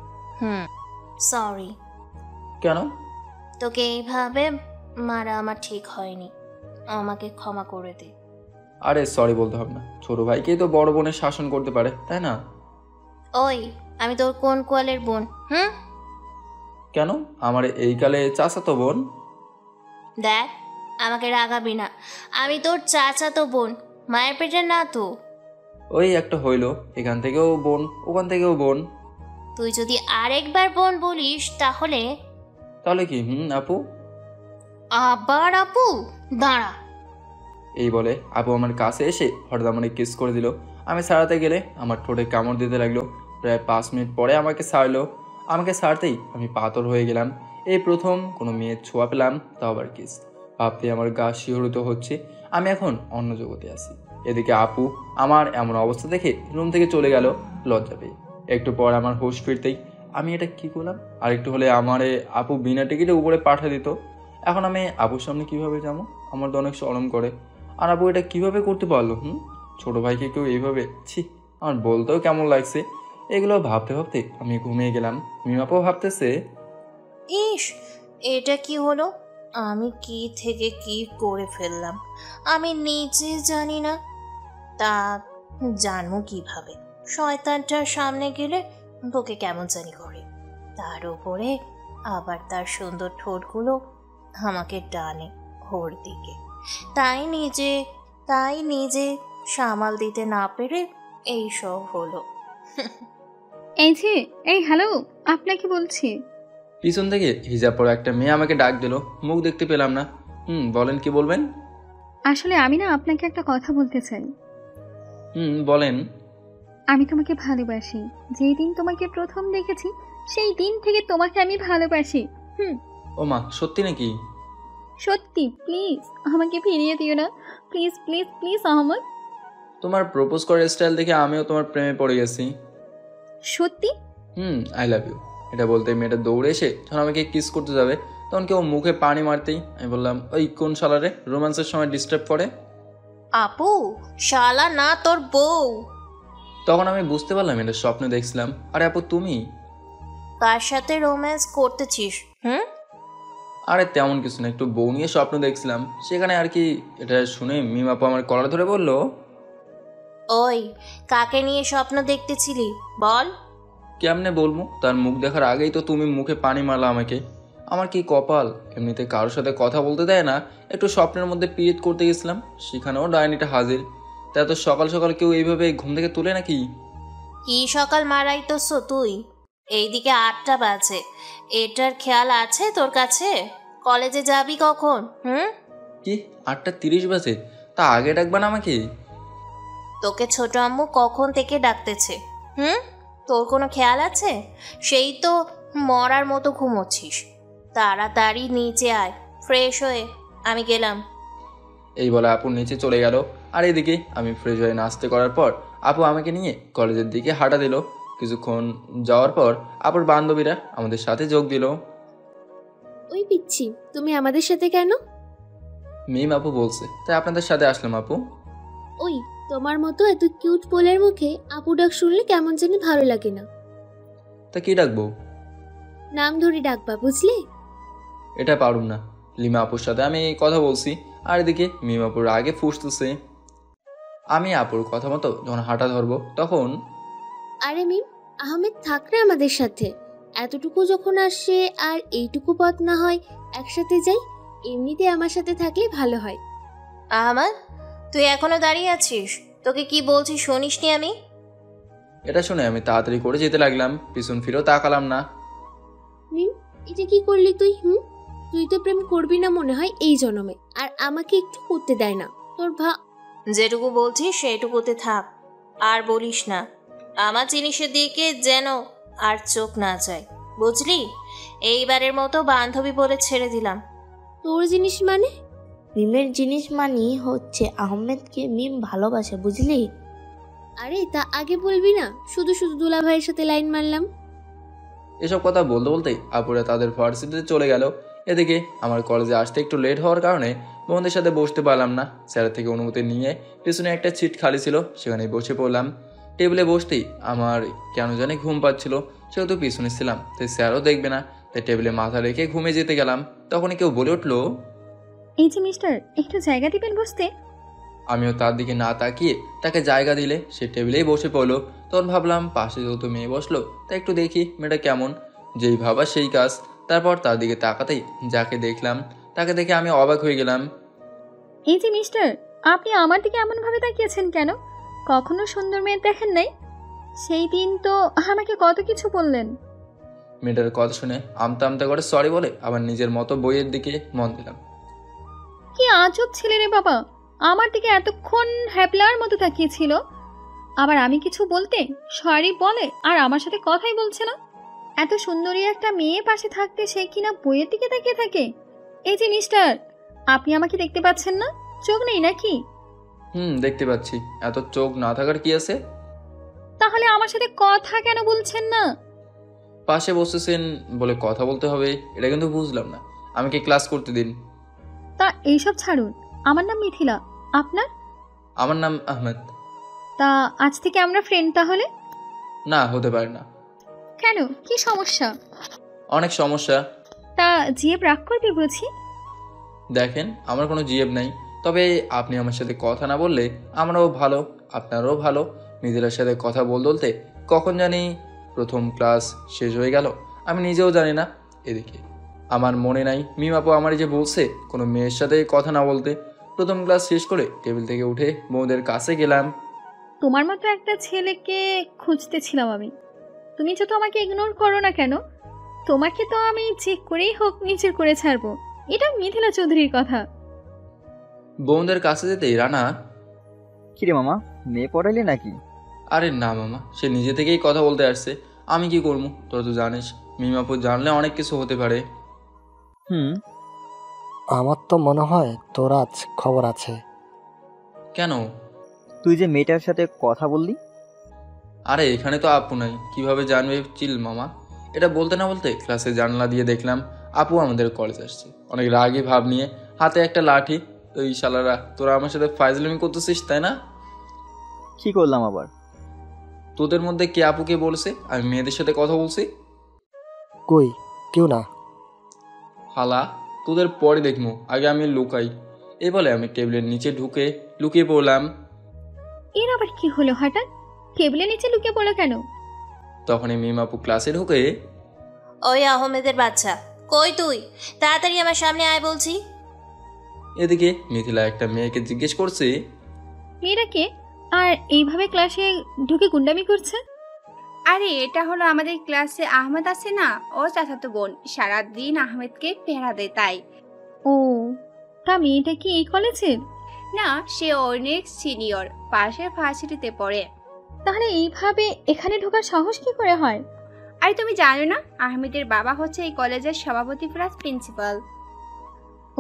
সরি। কেন? তোকে এইভাবে মারা আমার ঠিক হয়নি, আমাকে ক্ষমা করে দে। আরে সরি বলতে হবে না, ছোট ভাইকেই তো বড় বোনের শাসন করতে পারে, তাই না? ওই আমি তোর কোন কোয়ালের বোন? কেন, আমার এই কালে চাচাতো বোন। দেখ আমাকে রাগাবি না, আমি তোর চাচাতো বোন, মায়ের পেটের না তো। ওই একটা হইলো, এখান থেকেও বোন ওখান থেকেও বোন। তুই যদি আরেকবার বোন বলিস তাহলে কি? আপু। আবার আপু? দাঁড়া। এই বলে আপু আমার কাছে এসে হঠাৎ আমাকে কিস করে দিল। আমি ছাড়াতে গেলে আমার ঠোঁটে কামড় দিতে লাগলো। প্রায় 5 মিনিট পরে আমাকে ছাড়লো। আমাকে ছাড়তেই আমি পাথর হয়ে গেলাম। এই প্রথম কোনো মেয়ের ছোঁয়া পেলাম, তাও আবার কিস। ভাবতে আমার গা শিহরিত হচ্ছে, আমি এখন অন্য জগতে আছি। এদিকে আপু আমার এমন অবস্থা দেখে রুম থেকে চলে গেল লজ্জা পেয়ে। একটু পর আমার হুঁশ ফিরতেই আমি এটা কি করলাম, আর একটু হলে আমারে আপু বিনা টিকিটে উপরে পাঠিয়ে দিত। এখন আমি আপুর সামনে কিভাবে যাবো? আমার তো অনেক শরম করে। আর আপু এটা কিভাবে করতে পারলো? ছোট ভাইকে কেউ এইভাবে? ছি, আমার বলতেও কেমন লাগছে। এগুলো ভাবতে ভাবতে আমি ঘুমিয়ে গেলাম। মিমাপাও ভাবতেছে, ইস এটা কি হলো, আমি কি থেকে কি করে ফেললাম আমি নিজে জানি না। তা জানবো কিভাবে? শয়তানটার সামনে গেলে তোকে কেমন জানি করে, তার উপরে আবার তার সুন্দর ঠোঁটগুলো আমাকে টানে ওর দিকে। তাই নিজে সামাল দিতে না পেরে এইসব হলো। এই যে, এই হ্যালো, আপনাকে বলছি। পিছন থেকে হিজাব পরা একটা মেয়ে আমাকে ডাক দিল। মুখ দেখতে পেলাম না। বলেন, কি বলবেন? আসলে আমি না আপনাকে একটা কথা বলতে চাই। বলেন। আমি তোমাকে ভালোবাসি। যেই দিন তোমাকে প্রথম দেখেছি সেই দিন থেকে তোমাকে আমি ভালোবাসি। ও মা, সত্যি নাকি? সত্যি। প্লিজ আমাকে ফিরিয়ে দিও না, প্লিজ প্লিজ প্লিজ আহমদ। তোমার প্রপোজ করার স্টাইল দেখে আমিও তোমার প্রেমে পড়ে গেছি। সত্যি? I love you. এটা বলতে মেয়েটা দৌড়ে এসে যখন আমাকে কিস করতে যাবে তখন কেউ মুখে পানি মারতেই আমি বললাম, ওই কোন শালারে রোম্যান্সের সময় ডিস্টার্ব করে? আপু, শালা না, তোর বউ। তখন আমি বুঝতে পারলাম এটা স্বপ্নে দেখছিলাম। আরে আপু, তুমি কার সাথে রোম্যান্স করতেছিস? আরে তেমন কিছু না, একটু বউ নিয়ে স্বপ্ন দেখছিলাম সেখানে আর কি। এটা শুনে মিম আপু আমার কলার ধরে বলল, ওই কাকে নিয়ে স্বপ্ন দেখতেছিলি বল। কেমনে বলবো, তার মুখ দেখার আগেই তো তুমি মুখে পানি মারলা আমাকে। আমার কি কপাল, এমনিতে কারোর সাথে কথা বলতে দেয় না, একটু স্বপ্নের মধ্যে পিরিয়ড করতে গেছিলাম, সেখানেও ডাইনিটা হাজির। তা এত সকাল সকাল কেউ এইভাবে ঘুম থেকে তুলে নাকি? কি সকাল মারাইতস তুই? এইদিকে 8টা বাজে, এটার খেয়াল আছে তোর কাছে? কলেজে যাবি কখন? কি 8:30 বাজে? তা আগে ডাকবা না আমাকে? তোকে ছোট আম্মু কখন থেকে ডাকতেছে? তোর কোনো খেয়াল আছে? সেই তো মরার মতো ঘুমোচ্ছিস। তাড়াতাড়ি নিচে আয়, ফ্রেশ হয়ে। আমি গেলাম। এই বলে আপু নিচে চলে গেল। আর এদিকে আমি ফ্রেশ হয়ে নাস্তে করার পর আপু আমাকে নিয়ে কলেজের দিকে হাঁটা দিল। কিছুক্ষণ যাওয়ার পর আপুর বান্ধবীরা আমাদের সাথে যোগ দিল। ওই পিচ্ছি, তুমি আমাদের সাথে কেন? মিম আপু বলছে, তাই আপনাদের সাথে আসলাম আপু। ওই তোমার মতো এত কিউট পোলের মুখে আপু ডাক শুনলে কেমন জানি ভালো লাগে না। তা কি ডাকবো? নাম ধরে ডাকবা, বুঝলে? এটা পারুম না। লিমা আপুর সাথে আমি কথা বলছি, আর এদিকে মিম আপুর আগে ফুসতেছে। আমি আপুর কথা মতো যখন হাঁটা ধরবো তখন, আরে মিম, আহমেদ থাক না আমাদের সাথে। এতটুকু যখন আসে আর এইটুকু পথ না হয় একসাথে যাই। এমনিতে আমার সাথে থাকলে ভালো হয়। আহমদ, তুই এখনো দাঁড়িয়ে আছিস? তোকে কি বলছি শুনিসনি আমি? এটা শুনে আমি তাড়াতাড়ি করে যেতে লাগলাম, পিছন ফিরেও তাকালাম না। মিম, এটা কি করলি তুই? তুই তো প্রেম করবি না মনে হয় এই জন্মে, আর আমাকে একটু করতে দেয় না তোর যেটুকু বলছিস সেইটুকুতে থাক, আর বলিস না। আমার জিনিসের দিকে যেন আর চোখ না যায়, বুঝলি? এইবারের মতো বান্ধবী বলে ছেড়ে দিলাম। তোর জিনিস মানে? মিমের জিনিস মানি হচ্ছে আহমেদকে মিম ভালোবাসে, বুঝলি? আরে তা আগে বলবি না, শুধু শুধু দুলা ভাইয়ের সাথে লাইন মারলাম। এসব কথা বলতে বলতেই আপুরা তাদের ভার্সিটিতে চলে গেল। এদিকে আমার কলেজে আসতে একটু লেট হওয়ার কারণে বন্ধুদের সাথে বসতে পারলাম না। স্যারের থেকে অনুমতি নিয়ে পিছনে একটা সিট খালি ছিল, সেখানে বসে পড়লাম। টেবিলে বসতেই আমার কেন জানি ঘুম পাচ্ছিল, সেহেতু পিছনে ছিলাম, তাই স্যারও দেখবে না, তাই টেবিলে মাথা রেখে ঘুমিয়ে যেতে গেলাম। তখনই কেউ বলে উঠলো, এই যে মিস্টার, একটু জায়গা দিবেন বসতে? আমিও তার দিকে না তাকিয়ে তাকে জায়গা দিলে সে টেবিলেই বসে পড়লো। তখন ভাবলাম পাশে যেহেতু মেয়ে বসলো, তাই একটু দেখি মেয়েটা কেমন। যেই ভাবা সেই কাজ। তারপর তার দিকে তাকাতেই যাকে দেখলাম তাকে দেখে আমি অবাক হয়ে গেলাম। এই যে মিস্টার, আপনি আমার দিকে এমনভাবে তাকিয়েছেন কেন? কখনো সুন্দর মেয়ে দেখেন নাই? সেই দিন তো আমাকে কত কিছু বললেন। মেয়েটার কথা শুনে আমতা আমতা করে সরি বলে আবার নিজের মতো বইয়ের দিকে মন দিলাম। কি আজব ছেলে রে বাবা, আমার দিকে এতক্ষণ হ্যাপলার মতো তাকিয়েছিল, আবার আমি কিছু বলতে সরি বলে আর আমার সাথে কথাই বলছে না। এত সুন্দরী একটা মেয়ে পাশে থাকতে সে কিনা বইয়ের দিকে তাকিয়ে থাকে। এই যে মিস্টার, আপনি আমাকে দেখতে পাচ্ছেন না? চোখ নেই নাকি? দেখতে পাচ্ছি, এত চোখ না থাকার কি আছে? তাহলে আমার সাথে কথা কেন বলছেন না? পাশে বসেছেন বলে কথা বলতে হবে, এটা কিন্তু বুঝলাম না। আমাকে ক্লাস করতে দিন। তা এইসব ছাড়ুন, আমার নাম মিথিলা, আপনার? আমার নাম আহমেদ। তা আজ থেকে আমরা ফ্রেন্ড তাহলে? না, হতে পারে না। কেন, কি সমস্যা? অনেক সমস্যা। তা জিএব রাগ করবি বুঝি? দেখেন, আমার কোনো জিএব নাই, তবে আপনি আমার সাথে কথা না বললে আমারও ভালো, আপনারও ভালো। নিজের সাথে কথা বলতে কখন জানি প্রথম ক্লাস শেষ হয়ে গেল, আমি নিজেও জানি না। এদিকে আমার মনে নাই মিম আপু আমার যে বলছে কোনো মেয়ের সাথে কথা না বলতে। প্রথম ক্লাস শেষ করে টেবিল থেকে উঠে বউদের কাছে গেলাম। তোমার মতো একটা ছেলেকে খুঁজতেছিলাম আমি। তুমি যত আমাকে ইগনোর করো না কেন, তোমাকে তো আমি যে করেই হোক নিচের করে ছাড়বো। এটা মিথিলা চৌধুরীর কথা। বউদের কাছে যেতেই রানা, কিরে মামা, মেয়ে পড়াইলে নাকি? আরে না মামা, সে নিজে থেকেই কথা বলতে আসছে, আমি কি করবো? তোরা তো জানিস মিম আপু জানলে অনেক কিছু হতে পারে। আমার তো মনে হয় তোর আজ খবর আছে। কেন? তুই যে মেয়েটার সাথে কথা বললি। আরে এখানে তো আপু নাই, কিভাবে জানবে? চিল মামা। এটা বলতে না বলতে ক্লাসে জানলা দিয়ে দেখলাম আপু আমাদের কলেজ আসছে, অনেক রাগী ভাব নিয়ে, হাতে একটা লাঠি। তো এই শালারা তোরা আমার সাথে ফাইজলামি করতেছিস তাই না? কি করলাম আবার? তোদের মধ্যে কে আপুকে বলছে আমি মেয়েদের সাথে কথা বলছি? কই, কেউ না। হালা, তোদের পরে দেখবো, আগে আমি লুকাই। এই বলে আমি টেবিলের নিচে ঢুকে লুকিয়ে পড়লাম। এর আবার কি হলো হঠাৎ? টেবিলের নিচে লুকিয়ে পড়লো কেন? তখনই মিম আপু ক্লাসে ঢুকে, ওই আহমেদের বাচ্চা, কই তুই? তাড়াতাড়ি আমার সামনে আয় বলছি। এদিকে মিথিলা একটা মেয়েকে জিজ্ঞেস করছে, মেয়েরা কে? আর এইভাবে ক্লাসে ঢুকে গুন্ডামি করছে? আরে এটা হলো আমাদের ক্লাসে আহমেদ আছে না, ও চাচাতো বোন, সারাদিন আহমেদকে পেহারা দেয় তাই। ও, তা মেয়েটা কি এই কলেজের? না, সে অনেক সিনিয়র, পাশের ভার্সিটিতে পড়ে। তাহলে এইভাবে এখানে ঢোকার সাহস কি করে হয়? আরে তুমি জানো না, আহমেদের বাবা হচ্ছে এই কলেজের সভাপতি প্লাস প্রিন্সিপাল।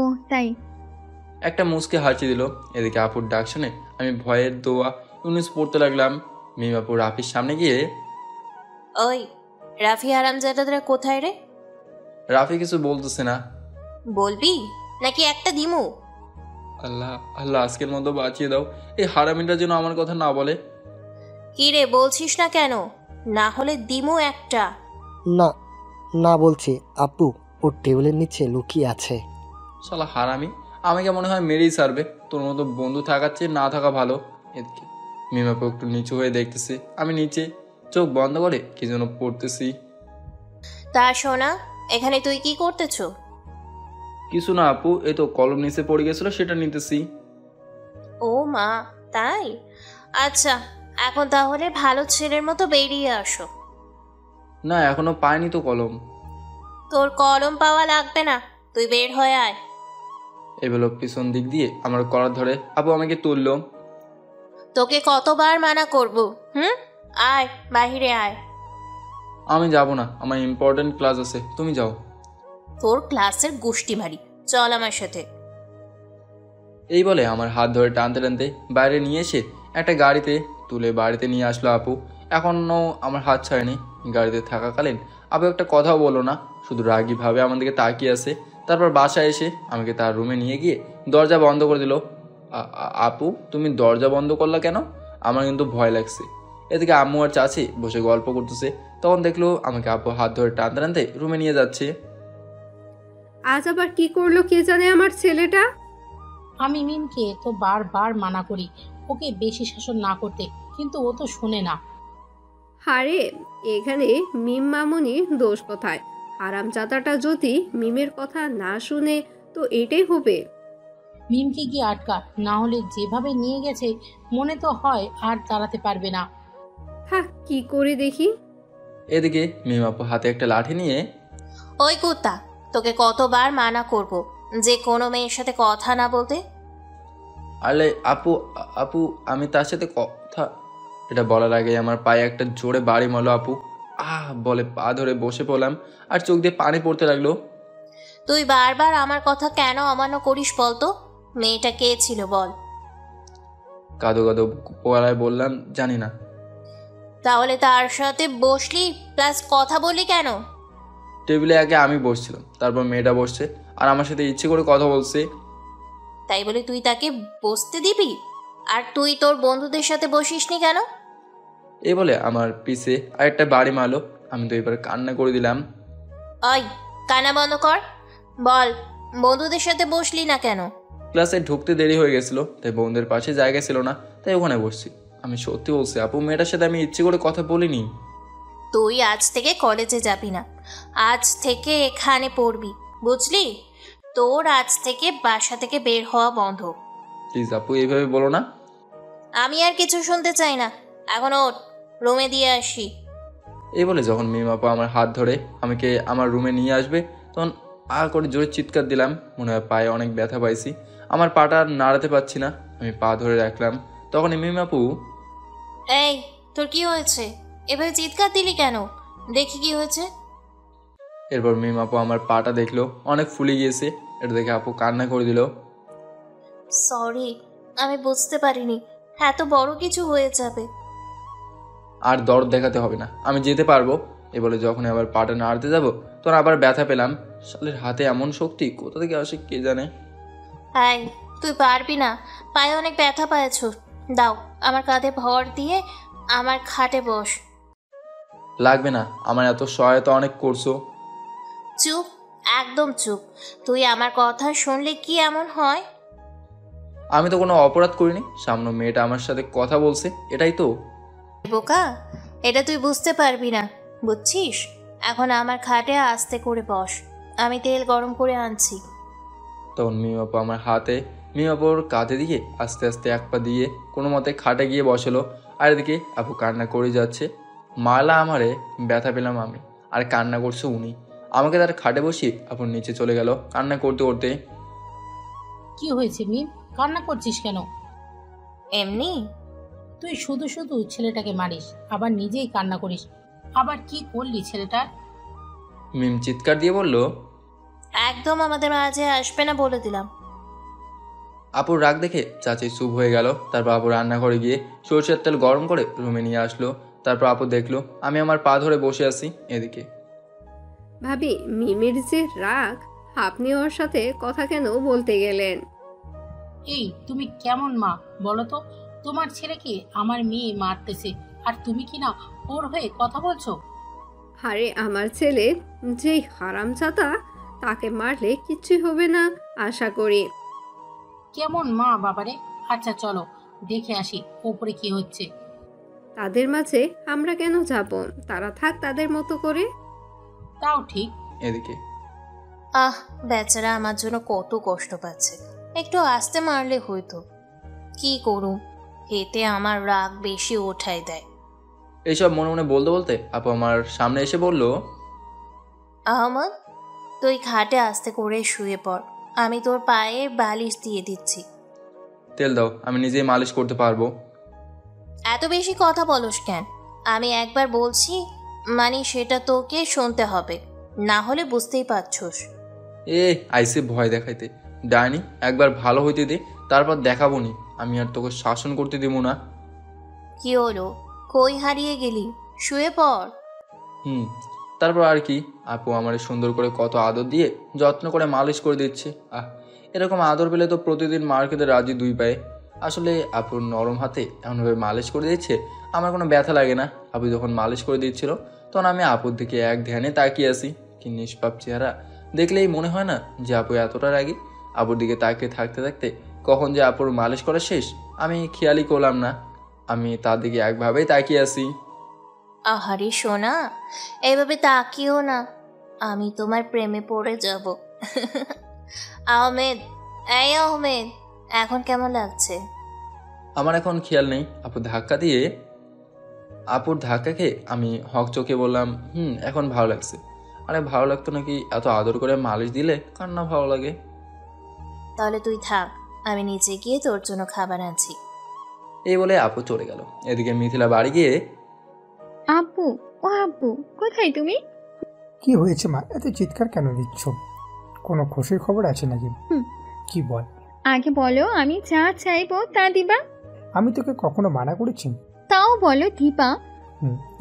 ও তাই। একটা মুচকে হাসি দিল। এদিকে আপুর ডাক শুনে আমি ভয়ের দোয়া ইউনুস পড়তে লাগলাম। মিম আপু রাফির সামনে গিয়ে, ওই রাফি হারামজাদারা কোথায় রে? রাফি কিছু বলতেছে না। বলবি নাকি একটা দিমু? আল্লাহ আল্লাহ, আজকের মতো বাঁচিয়ে দাও, এই হারামিটা যেন আমার কথা না বলে। কি রে, বলছিস না কেন? না হলে দিমু একটা। না না বলছি, আপু ওর টেবিলের নিচে লুকিয়ে আছে। শালা হারামি, আমাকে মনে হয় মেরেই সারবে। তোর মতো বন্ধু থাকার চেয়ে না থাকা ভালো। এদিকে মিম আপু একটু নিচু হয়ে দেখতেছে, আমি নিচে চোখ বন্ধ করে কি যেন পড়তেছি। তা শোনা, এখানে তুই কি করতেছ? কিছু না আপু, এই তো কলম নিচে পড়ে গেছিল, সেটা নিতেছি। ও মা, তাই? আচ্ছা, এখন তাহলে ভালো ছেলের মতো বেরিয়ে আসো। না, এখনো পাইনি তো কলম। তোর কলম পাওয়া লাগবে না, তুই বের হয়ে আয়। এগুলো পিছন দিক দিয়ে আমার কলার ধরে আপু আমাকে তুললো। তোকে কতবার মানা করব? আয়, বাহিরে আয়। আমি যাব না, আমার ইম্পর্টেন্ট ক্লাস আছে, তুমি যাও। তোর ক্লাসের গোষ্ঠী মারি, চল আমার সাথে। এই বলে আমার হাত ধরে টানতে টানতে বাইরে নিয়ে এসে একটা গাড়িতে তুলে বাড়িতে নিয়ে আসলো আপু। এখনও আমার হাত ছাড়েনি। গাড়িতে থাকাকালীন আপু একটা কথাও বলো না, শুধু রাগীভাবে আমার দিকে তাকিয়ে আছে। তারপর বাসায় এসে আমাকে তার রুমে নিয়ে গিয়ে দরজা বন্ধ করে দিল। আপু তুমি দরজা বন্ধ করলা কেন? আমার কিন্তু ভয় লাগছে। এদিকে আম্মু আর চাচি বসে গল্প করতেছে। তখন দেখলো আমাকে আপু হাত ধরে টানতে টানতে রুমে নিয়ে যাচ্ছে। আজ আবার কি করলো কে জানে আমার ছেলেটা। আমি মিমকে তো বারবার মানা করি ওকে বেশি শাসন না করতে, কিন্তু ও তো শোনে না। আরে এখানে মিম মামুনির দোষ কোথায়? হারামজাদাটা যদি মিমের কথা না শুনে তো এটাই হবে। মিমকে গিয়ে আটকা, না হলে যেভাবে নিয়ে গেছে মনে তো হয় আর দাঁড়াতে পারবে না। হ্যাঁ, কি করে দেখি। এদিকে মিম আপু হাতে একটা লাঠি নিয়ে, ওই কুত্তা, তোকে কতবার মানা করব যে কোনো মেয়ের সাথে কথা না বলতে? আরে আপু আপু আমি তার সাথে কথা, এটা বলার আগে আমার পায়ে একটা জোরে বাড়ি মারলো আপু। বলে পা ধরে বসে পড়লাম আর চোখ দিয়ে পানি পড়তে লাগলো। তুই বারবার আমার কথা কেন অমান্য করিস বলতো? মেয়েটা কে ছিল বল? কাঁদো কাঁদো গলায় বললাম, জানি না। তাহলে তার সাথে বসলি প্লাস কথা বললি কেন? টেবিলে আগে আমি বসছিলাম, তারপর মেয়েটা বসছে আর আমার সাথে ইচ্ছে করে কথা বলছে। তাই বলে তুই তাকে বসতে দিবি? আর তুই তোর বন্ধুদের সাথে বসিসনি কেন? এই বলে আমার পিছে আরেকটা বাড়ি মারলো। আমি তো এবার কান্না করে দিলাম। ওই কান্না বন্ধ কর, বল বন্ধুদের সাথে বসলি না কেন? ক্লাসে ঢুকতে দেরি হয়ে গেছিলো, তাই বন্ধুদের পাশে জায়গা ছিল না, তাই ওখানে বসছি। আমি সত্যি বলছি আপু, মেয়েটার সাথে আমি ইচ্ছে করে কথা বলিনি। তুই আজ থেকে কলেজে যাবি না, আজ থেকে এখানে পড়বি, বুঝলি? তোর আজ থেকে বাসা থেকে বের হওয়া বন্ধ। প্লিজ আপু এইভাবে বলো না। আমি আর কিছু শুনতে চাই না, এখন ওঠ, রুমে দিয়ে আসি। এই বলে যখন মিম আপু আমার হাত ধরে আমাকে আমার রুমে নিয়ে আসবে, তখন করে জোরে চিৎকার দিলাম। মনে হয় পায়ে অনেক ব্যথা পাইছি, আমার পাটা নাড়াতে পারছি না। আমি পা ধরে রাখলাম। তখন মিম আপু, এই তোর কি হয়েছে? এভাবে চিৎকার দিলি কেন? দেখি কি হয়েছে। এরপর মিম আপু আমার পাটা দেখলো অনেক ফুলে গিয়েছে। এটা দেখে আপু কান্না করে দিল। সরি, আমি বুঝতে পারিনি এত বড় কিছু হয়ে যাবে। আর দরদ দেখাতে হবে না, আমি যেতে পারবো। এ বলে যখন আবার পাটা নাড়তে যাবো, তখন আবার ব্যথা পেলাম। শালের হাতে এমন শক্তি কোথা থেকে আসে কে জানে। হ্যাঁ, তুই পারবি না, পায়ে অনেক ব্যথা পায়েছ। দাও, আমার কাঁধে ভর দিয়ে আমার খাটে বস। লাগবে না, আমার এত সহায়তা অনেক করছো। চুপ, একদম চুপ। তুই আমার কথা শুনলে কি এমন হয়? আমি তো কোনো অপরাধ করিনি, সামনে মেয়েটা আমার সাথে কথা বলছে, এটাই তো। বোকা, এটা তুই বুঝতে পারবি না, বুঝছিস? এখন আমার খাটে আস্তে করে বস, আমি তেল গরম করে আনছি। তখন মিমাপু আমার হাতে মিমাপুর কাঁধে দিয়ে আস্তে আস্তে এক পা দিয়ে কোনো মতে খাটে গিয়ে বসেলো। আর এদিকে আপু কান্না করে যাচ্ছে। মালা আমারে ব্যথা পেলাম আমি, আর কান্না করছে উনি। আমাকে তার খাটে বসিয়ে আপুর নিচে চলে গেল কান্না করতে করতে। কি হয়েছে মিম, কান্না করছিস কেন? এমনি। তুই শুধু শুধু ছেলেটাকে মারিস, আবার নিজেই কান্না করিস। আবার কি করলি ছেলেটার? মিম চিৎকার দিয়ে বলল, একদম আমাদের মাঝে আসবে না বলে দিলাম। আপুর রাগ দেখে চাচি চুপ হয়ে গেল। তারপর আপু রান্নাঘরে গিয়ে সরষের তেল গরম করে রুমে নিয়ে আসলো। তারপর আপু দেখলো আমি আমার পা ধরে বসে আছি। এদিকে ভাবি, মিমির যে রাগ, আপনি ওর সাথে কথা কেন বলতে গেলেন? এই তুমি কেমন মা বলো তো? তোমার ছেলেকে আমার মেয়ে মারতেছে, আর তুমি কি না ওর হয়ে কথা বলছো? আরে আমার ছেলে যেই হারামজাদা, তাকে মারলে কিচ্ছুই হবে না আশা করি। কেমন মা বাবারে। আচ্ছা চলো দেখে আসি ওপরে কি হচ্ছে। তাদের মাঝে আমরা কেন যাব? তারা থাক তাদের মতো করে। তাও ঠিক। এদিকে বেচারা আমার জন্য কত কষ্ট পাচ্ছে, একটু আস্তে মারলে হইতো। কি করুম, এতে আমার রাগ বেশি ওঠাই দেয়। এইসব মনে মনে বলতে বলতে আপু আমার সামনে এসে বলল, আহমদ, তুই খাটে আস্তে করে শুয়ে পড়, আমি তোর পায়ে বালিশ দিয়ে দিচ্ছি। তেল দাও, আমি নিজেই মালিশ করতে পারবো। এত বেশি কথা বলস কেন? আমি একবার বলছি মানে সেটা তোকে শুনতে হবে, না হলে বুঝতেই পারছস। আইসে ভয় দেখাইতে। ডাইনি, একবার ভালো হইতে দে, তারপর দেখাবো নি। আমি আর তোকে শাসন করতে দিব না। কি হলো, কই হারিয়ে গেলি? শুয়ে পড়। তারপর আর কি, আপু আমার সুন্দর করে কত আদর দিয়ে যত্ন করে মালিশ করে দিচ্ছে। এরকম আদর পেলে তো প্রতিদিন মার খেতে রাজি দুই পায়ে। আসলে আপুর নরম হাতে এমনভাবে মালিশ করে দিচ্ছে আমার কোনো ব্যথা লাগে না। আপু যখন মালিশ করে দিচ্ছিল তখন আমি আপুর দিকে এক ধ্যানে তাকিয়ে আছি। কি নিষ্পাপ চেহারা, দেখলেই মনে হয় না যে আপু এতটা রাগী। আপুর দিকে তাকিয়ে থাকতে থাকতে কখন যে আপুর মালিশ করা শেষ আমি খেয়ালই করলাম না। আমি তার দিকে একভাবেই তাকিয়ে আছি। আহারে সোনা, এভাবে তাকিও না, আমি তোমার প্রেমে পড়ে যাব। আহমেদ, এই আহমেদ, এখন কেমন লাগছে? আমার এখন খেয়াল নেই। আপুর ধাক্কা খেয়ে আমি হক চোখে বললাম, এখন ভালো লাগছে। আরে ভালো লাগতো নাকি এত আদর করে মালিশ দিলে কার না ভালো লাগে? তাহলে তুই থাক, আমি নিচে গিয়ে তোর জন্য খাবার আনছি। এই বলে আপু চলে গেল। এদিকে মিথিলা বাড়ি গিয়ে, আব্বু, ও আব্বু, কোথায় তুমি? কি হয়েছে মা, এত চিৎকার কেন দিচ্ছ? কোনো খুশির খবর আছে নাকি? কি বল? আগে বলো, আমি যা চাইবো তা দিবা। আমি তোকে কখনো মানা করেছি? তাও বলো দিবা।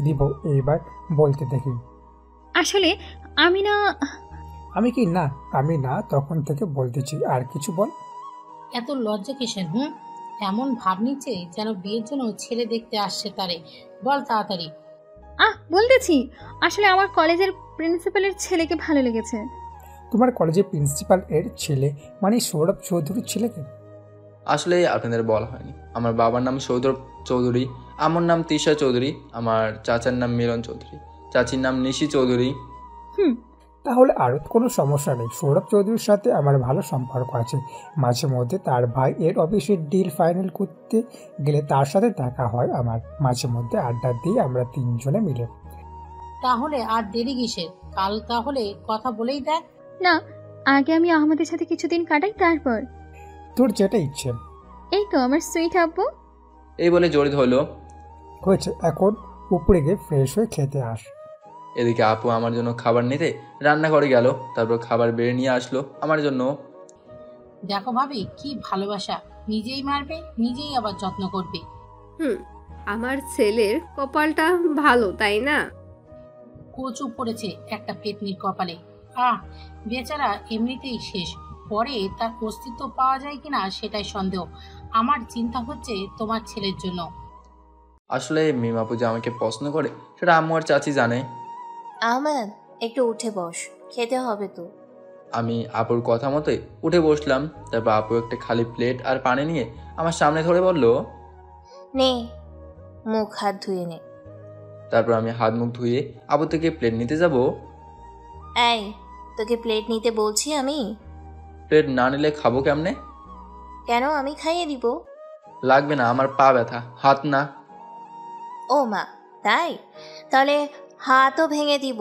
দিব, এবার বলতে দেখি। আসলে আমি না তখন থেকে বলতেছি, আর কিছু বল। এত লজ্জা কিসের? এমন ভাব নিচ্ছে যেন বিয়ের জন্য ছেলে দেখতে আসছে তারে। বল তাড়াতাড়ি। বলতেছি, আসলে আমার কলেজের প্রিন্সিপালের ছেলেকে ভালো লেগেছে। তোমার কলেজের প্রিন্সিপাল এর ছেলে মানে সৌরভ চৌধুরীর ছেলেকে? আসলে আপনাদের বলা হয়নি, আমার বাবার নাম সৌরভ চৌধুরী, আমার নাম তিশা চৌধুরী, আমার চাচার নাম মিলন চৌধুরী, চাচির নাম নিশি চৌধুরী। তাহলে আর কোনো সমস্যা নেই। সৌরভ চৌধুরীর সাথে আমার ভালো সম্পর্ক আছে। মাঝে মধ্যে তার ভাই এর অফিসের ডিল ফাইনাল করতে গেলে তার সাথে দেখা হয় আমার। মাঝে মধ্যে আড্ডা দিই আমরা তিনজনে মিলে। তাহলে আর দেরি কিসের? কাল তাহলে কথা বলেই দেখ। না, আগে আমি আহমেদের সাথে কিছুদিন কাটাই, তারপর। তোর যেটা ইচ্ছে। এই তো আমার সুইট আব্বু। এই বলে জড়িত হলো। হয়েছে, এখন উপরে গিয়ে ফ্রেশ হয়ে খেতে আস। এদিকে আপু আমার জন্য খাবার নিতে রান্নাঘরে গেল। তারপর খাবার বেড়ে নিয়ে আসলো আমার জন্য। দেখো ভাবি, কি ভালোবাসা, নিজেই মারবে নিজেই আবার যত্ন করবে। আমার ছেলের কপালটা ভালো, তাই না? কচু পড়েছে একটা পেতনির কপালে। বেচারা এমনিতেই শেষ, পরে তার অস্তিত্ব পাওয়া যায় কিনা সেটাই সন্দেহ। আমার চিন্তা হচ্ছে তোমার ছেলের জন্য। আসলে মিমাপু যে আমাকে পছন্দ করে সেটা আম্মু আর চাচি জানে। আহমেদ, একটু উঠে বস, খেতে হবে তো। আমি আপুর কথা মতোই উঠে বসলাম। তারপর আপু একটা খালি প্লেট আর পানি নিয়ে আমার সামনে ধরে বলল, নে মুখ হাত ধুয়ে নে। তারপর আমি হাত মুখ ধুয়ে আপু থেকে প্লেট নিতে যাব। এই তোকে প্লেট নিতে বলছি আমি। প্লেট না নিলে খাবো কেমনে? কেন, আমি খাইয়ে দিব। লাগবে না, আমার পা ব্যথা, হাত না। ও মা, তাই? তাহলে হাতও ভেঙে দিব।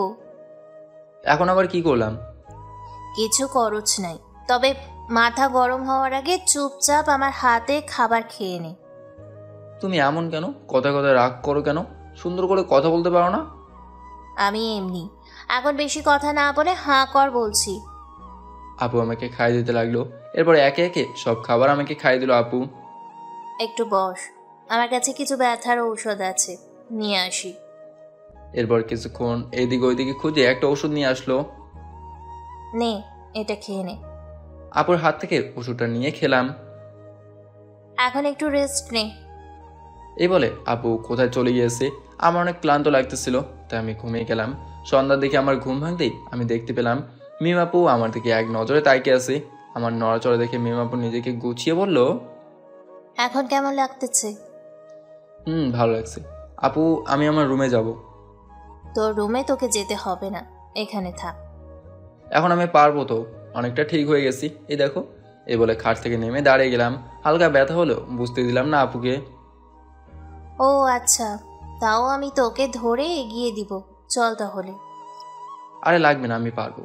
এখন আবার কি করলাম? কিছু খরচ নাই, তবে মাথা গরম হওয়ার আগে চুপচাপ আমার হাতে খাবার খেয়ে নে। তুমি এমন কেন? কথায় কথায় রাগ করো কেন? সুন্দর করে কথা বলতে পারো না? আমি এমনি, এখন বেশি কথা না বলে হাঁ কর বলছি। আপু আমাকে খাইয়ে দিতে লাগলো। এরপর একে একে সব খাবার আমাকে খাইয়ে দিল আপু। একটু বস, আমার কাছে কিছু ব্যথার ঔষধ আছে, নিয়ে আসি। এরপর কিছুক্ষণ এইদিকে ওইদিকে খুঁজে একটা ওষুধ নিয়ে আসলো। নে এটা খেয়ে নে। আপুর হাত থেকে ওষুধটা নিয়ে খেলাম। এখন একটু রেস্ট নে। এই বলে আপু কোথায় চলে গিয়েছে। আমার অনেক ক্লান্ত লাগতেছিল, তাই আমি ঘুমিয়ে গেলাম। সন্ধ্যার দিকে আমার ঘুম ভাঙতেই আমি দেখতে পেলাম মিম আপু আমার দিকে এক নজরে তাকিয়ে আছে। আমার নড়াচড়া দেখে মিম আপু নিজেকে গুছিয়ে বলল, এখন কেমন লাগতেছে? ভালো লাগছে আপু, আমি আমার রুমে যাব। তোর রুমে তোকে যেতে হবে না, এখানে থাক। এখন আমি পারবো তো, অনেকটা ঠিক হয়ে গেছি, এই দেখো। এই বলে খাট থেকে নেমে দাঁড়িয়ে গেলাম। হালকা ব্যথা হলো, বুঝতে দিলাম না আপুকে। ও আচ্ছা, তাও আমি তোকে ধরে এগিয়ে দিব, চল তাহলে। আরে লাগবে না, আমি পারবো।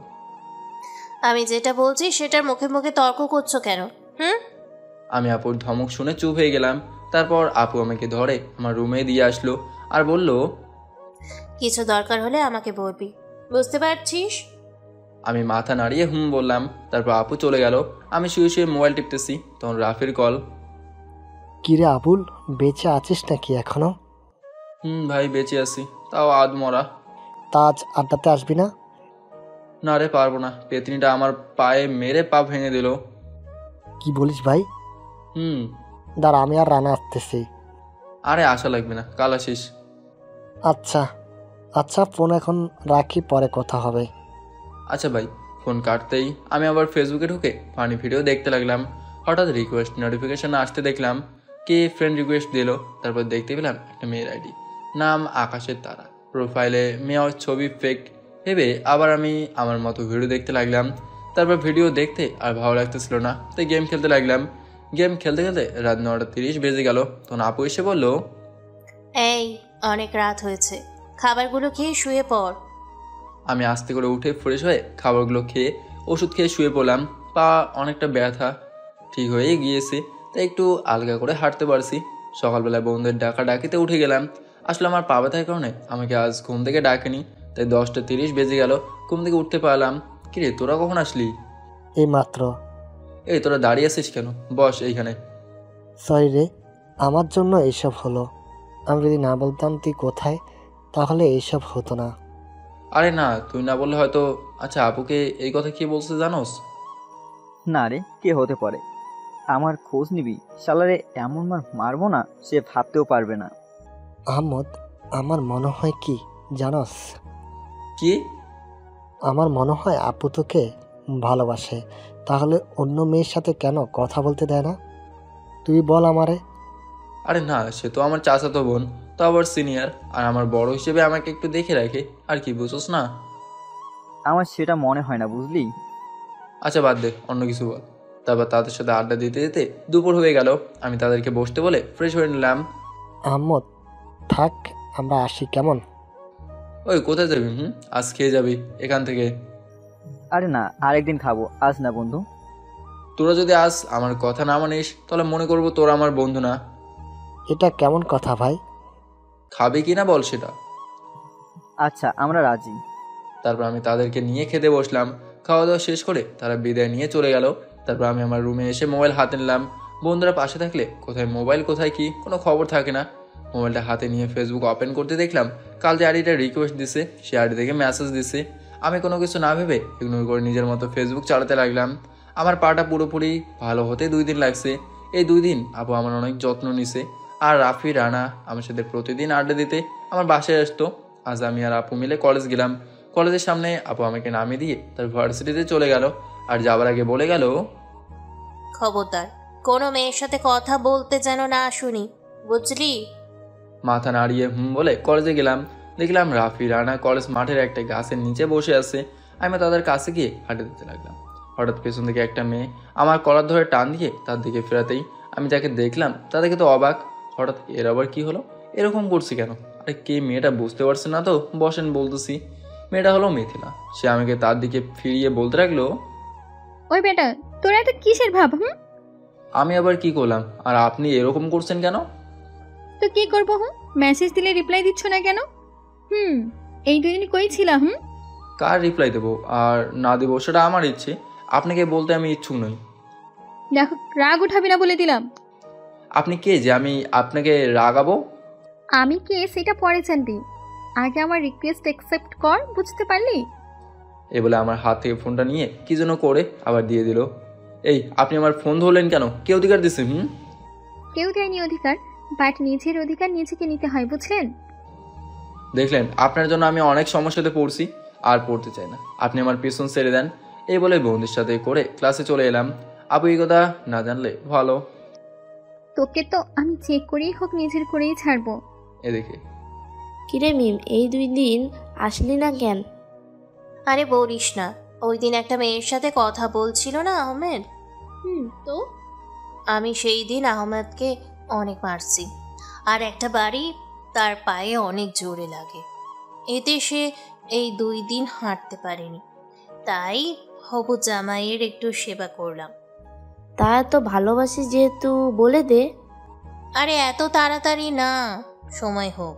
আমি যেটা বলছি সেটার মুখে মুখে তর্ক করছো কেন? আমি আপুর ধমক শুনে চুপ হয়ে গেলাম। তারপর আপু আমাকে ধরে আমার রুমে দিয়ে আসলো আর বলল, কিছু দরকার হলে আমাকে বলবি, বুঝতে পারছিস? আমি মাথা নাড়িয়ে বললাম। তারপর আপু চলে গেল। আমি শুয়ে শুয়ে মোবাইল টিপতেছি, তখন রাফির কল। কিরে আবুল, বেঁচে আছিস নাকি এখনো? ভাই বেঁচে আছি, তাও আধ মরা। তা আজ আড্ডাতে আসবি না? না রে, পারবো না। পেতনিটা আমার পায়ে মেরে পা ভেঙে দিল। কি বলিস ভাই? দাঁড়া, আমি আর রানা আসতেছি। আরে আসা লাগবে না, কাল আসিস। আচ্ছা আচ্ছা, ফোন এখন রাখি, পরে কথা হবে। আচ্ছা ভাই। ফোন কাটতেই আমি আবার ফেসবুকে ঢুকে ফানি ভিডিও দেখতে লাগলাম। হঠাৎ রিকোয়েস্ট নোটিফিকেশন আসতে দেখলাম কে ফ্রেন্ড রিকোয়েস্ট দিল। তারপর দেখতে পেলাম একটা মেয়ের আইডি, নাম আকাশের তারা। প্রোফাইলে মেয়ের ছবি ফেক ভেবে আবার আমি আমার মতো ভিডিও দেখতে লাগলাম। তারপর ভিডিও দেখতে আর ভালো লাগতেছিল না, তাই গেম খেলতে লাগলাম। গেম খেলতে খেলতে রাত 9:30 বেজে গেল। তখন আপু এসে বলল, এই অনেক রাত হয়েছে, খাবারগুলো খেয়ে শুয়ে পড়। আমি আস্তে করে উঠে ফ্রেশ হয়ে খাবারগুলো খেয়ে ওষুধ খেয়ে শুয়ে পড়লাম। পা অনেকটা ব্যথা ঠিক হয়ে গিয়েছে, তাই একটু আলগা করে হাঁটতে পারছি। সকালবেলা বন্ধুদের ডাকিতে উঠে গেলাম। আসলে আমার পা ব্যথার কারণে আমাকে আজ ঘুম থেকে ডাকেনি, তাই 10:30 বেজে গেল, ঘুম থেকে উঠতে পারলাম। কিরে, তোরা কখন আসলি? এই মাত্র। এই তোরা দাঁড়িয়ে আছিস কেন? বস এইখানে। সরি রে, আমার জন্য এইসব হলো। আমি যদি না বলতাম তুই কোথায়, তাহলে এইসব হতো না। আরে না, তুই না বললে হয়তো। আচ্ছা, আপুকে এই কথা কি বলছে জানোস? না রে, কে হতে পারে? আমার খোঁজ নিবি? শালারে এমন মার মারবো না, সে ভাবতেও পারবে না। আহমদ, আমার মনে হয় কি জানোস? কি? আমার মনে হয় আপু তোকে ভালোবাসে, তাহলে অন্য মেয়ের সাথে কেন কথা বলতে দেয় না? তুই বল আমারে। আরে না, সে তো আমার চাচাতো বোন, তো আবার সিনিয়র, আর আমার বড় হিসেবে আমাকে একটু দেখে রাখে, আর কি বুঝোস না? আমার সেটা মনে হয় না, বুঝলি? আচ্ছা বাদ দে, অন্য কিছু বল। তারপর তাদের সাথে আড্ডা দিতে দিতে দুপুর হয়ে গেল। আমি তাদেরকে বসতে বলে ফ্রেশ হয়ে নিলাম। আহমদ থাক, আমরা আসি কেমন? ওই কোথায় যাবি? আজ খেয়ে যাবি এখান থেকে? আরে না, আরেকদিন খাবো, আজ না বন্ধু। তোরা যদি আজ আমার কথা না মানিস তাহলে মনে করবো তোরা আমার বন্ধু না। এটা কেমন কথা ভাই? খাবি কি না বল সেটা। আচ্ছা, আমরা রাজি। তারপর আমি তাদেরকে নিয়ে খেতে বসলাম। খাওয়া দাওয়া শেষ করে তারা বিদায় নিয়ে চলে গেল। তারপর আমি আমার রুমে এসে মোবাইল হাতে নিলাম। বন্ধুরা পাশে থাকলে কোথায় মোবাইল কোথায় কি কোনো খবর থাকে না। মোবাইলটা হাতে নিয়ে ফেসবুক ওপেন করতে দেখলাম কাল যে আইডিটা রিকোয়েস্ট দিছে সে আইডি থেকে মেসেজ দিছে। আমি কোনো কিছু না ভেবে ইগনোর করে নিজের মতো ফেসবুক চালাতে লাগলাম। আমার পাটা পুরোপুরি ভালো হতে 2 দিন লাগছে। এই 2 দিন আপু আমার অনেক যত্ন নিছে। আর রাফি, রানা আমার সাথে প্রতিদিন আড্ডা দিতে আমার বাসায় আসতো। আজ আমি আর আপু মিলে কলেজ গেলাম। কলেজের সামনে আপু আমাকে নামিয়ে দিয়ে তার ভার্সিটিতে চলে গেল। আর যাবার আগে বলে গেল, খবরদার কোনো মেয়ের সাথে কথা বলতে যেন না শুনি, বুঝলি? মাথা নাড়িয়ে বলে কলেজে গেলাম। দেখলাম রাফি রানা কলেজ মাঠের একটা গাছের নিচে বসে আছে। আমি তাদের কাছে গিয়ে হাঁটে দিতে লাগলাম। হঠাৎ পেছন থেকে একটা মেয়ে আমার কলার ধরে টান দিয়ে তার দিকে ফেরাতেই আমি যাকে দেখলাম তা দেখে তো অবাক। হঠাৎ এর আবার কি হলো, এরকম করছি কেন? আরে কে মেয়েটা বুঝতে পারছে না তো? বসেন বলতেছি। মেয়েটা হলো মিথিলা। সে আমাকে তার দিকে ফিরিয়ে বলতে লাগলো, ওই বেটা, তোরা এত কিসের ভাব? আমি আবার কি করলাম? আর আপনি এরকম করছেন কেন? তো কি করবো? মেসেজ দিলে রিপ্লাই দিচ্ছ না কেন? এই দুদিন কই ছিলাম? কার রিপ্লাই দেবো আর না দেবো সেটা আমার ইচ্ছে, আপনাকে বলতে আমি ইচ্ছুক নই। দেখো, রাগ উঠাবি না বলে দিলাম। আপনি কে যে আমি আপনাকে রাগাবো? আমি কে সেটা পরে জানবি, আগে আমার রিকোয়েস্ট অ্যাকসেপ্ট কর, বুঝতে পারলি? এ বলে আমার হাত থেকে ফোনটা নিয়ে কি যেন করে আবার দিয়ে দিল। এই আপনি আমার ফোন ধরলেন কেন? কে অধিকার দিছে? কেউ দেয়নি অধিকার, বাট নিজের অধিকার নিজেকে নিতে হয়, বুঝলেন? দেখলেন, আপনার জন্য আমি অনেক সমস্যাতে পড়ছি, আর পড়তে চাই না। আপনি আমার পিছন ছেড়ে দেন। এই বলে বন্ধুর সাথে করে ক্লাসে চলে এলাম। আপু এই কথা না জানলে ভালো। তোকে তো আমি চেক করেই হোক নিজের করেই ছাড়বো। এদিকে কিরে মিম, এই 2 দিন আসলি না কেন? আরে বলিস না, ওই দিন একটা মেয়ের সাথে কথা বলছিল না আহমেদ। তো আমি সেই দিন আহমেদকে অনেক মারছি, আর একটা বাড়ি তার পায়ে অনেক জোরে লাগে। এতে সে এই 2 দিন হাঁটতে পারেনি, তাই হবু জামাইয়ের একটু সেবা করলাম। তা তো ভালোবাসি যেহেতু বলে দে। আরে এত তাড়াতাড়ি না, সময় হোক।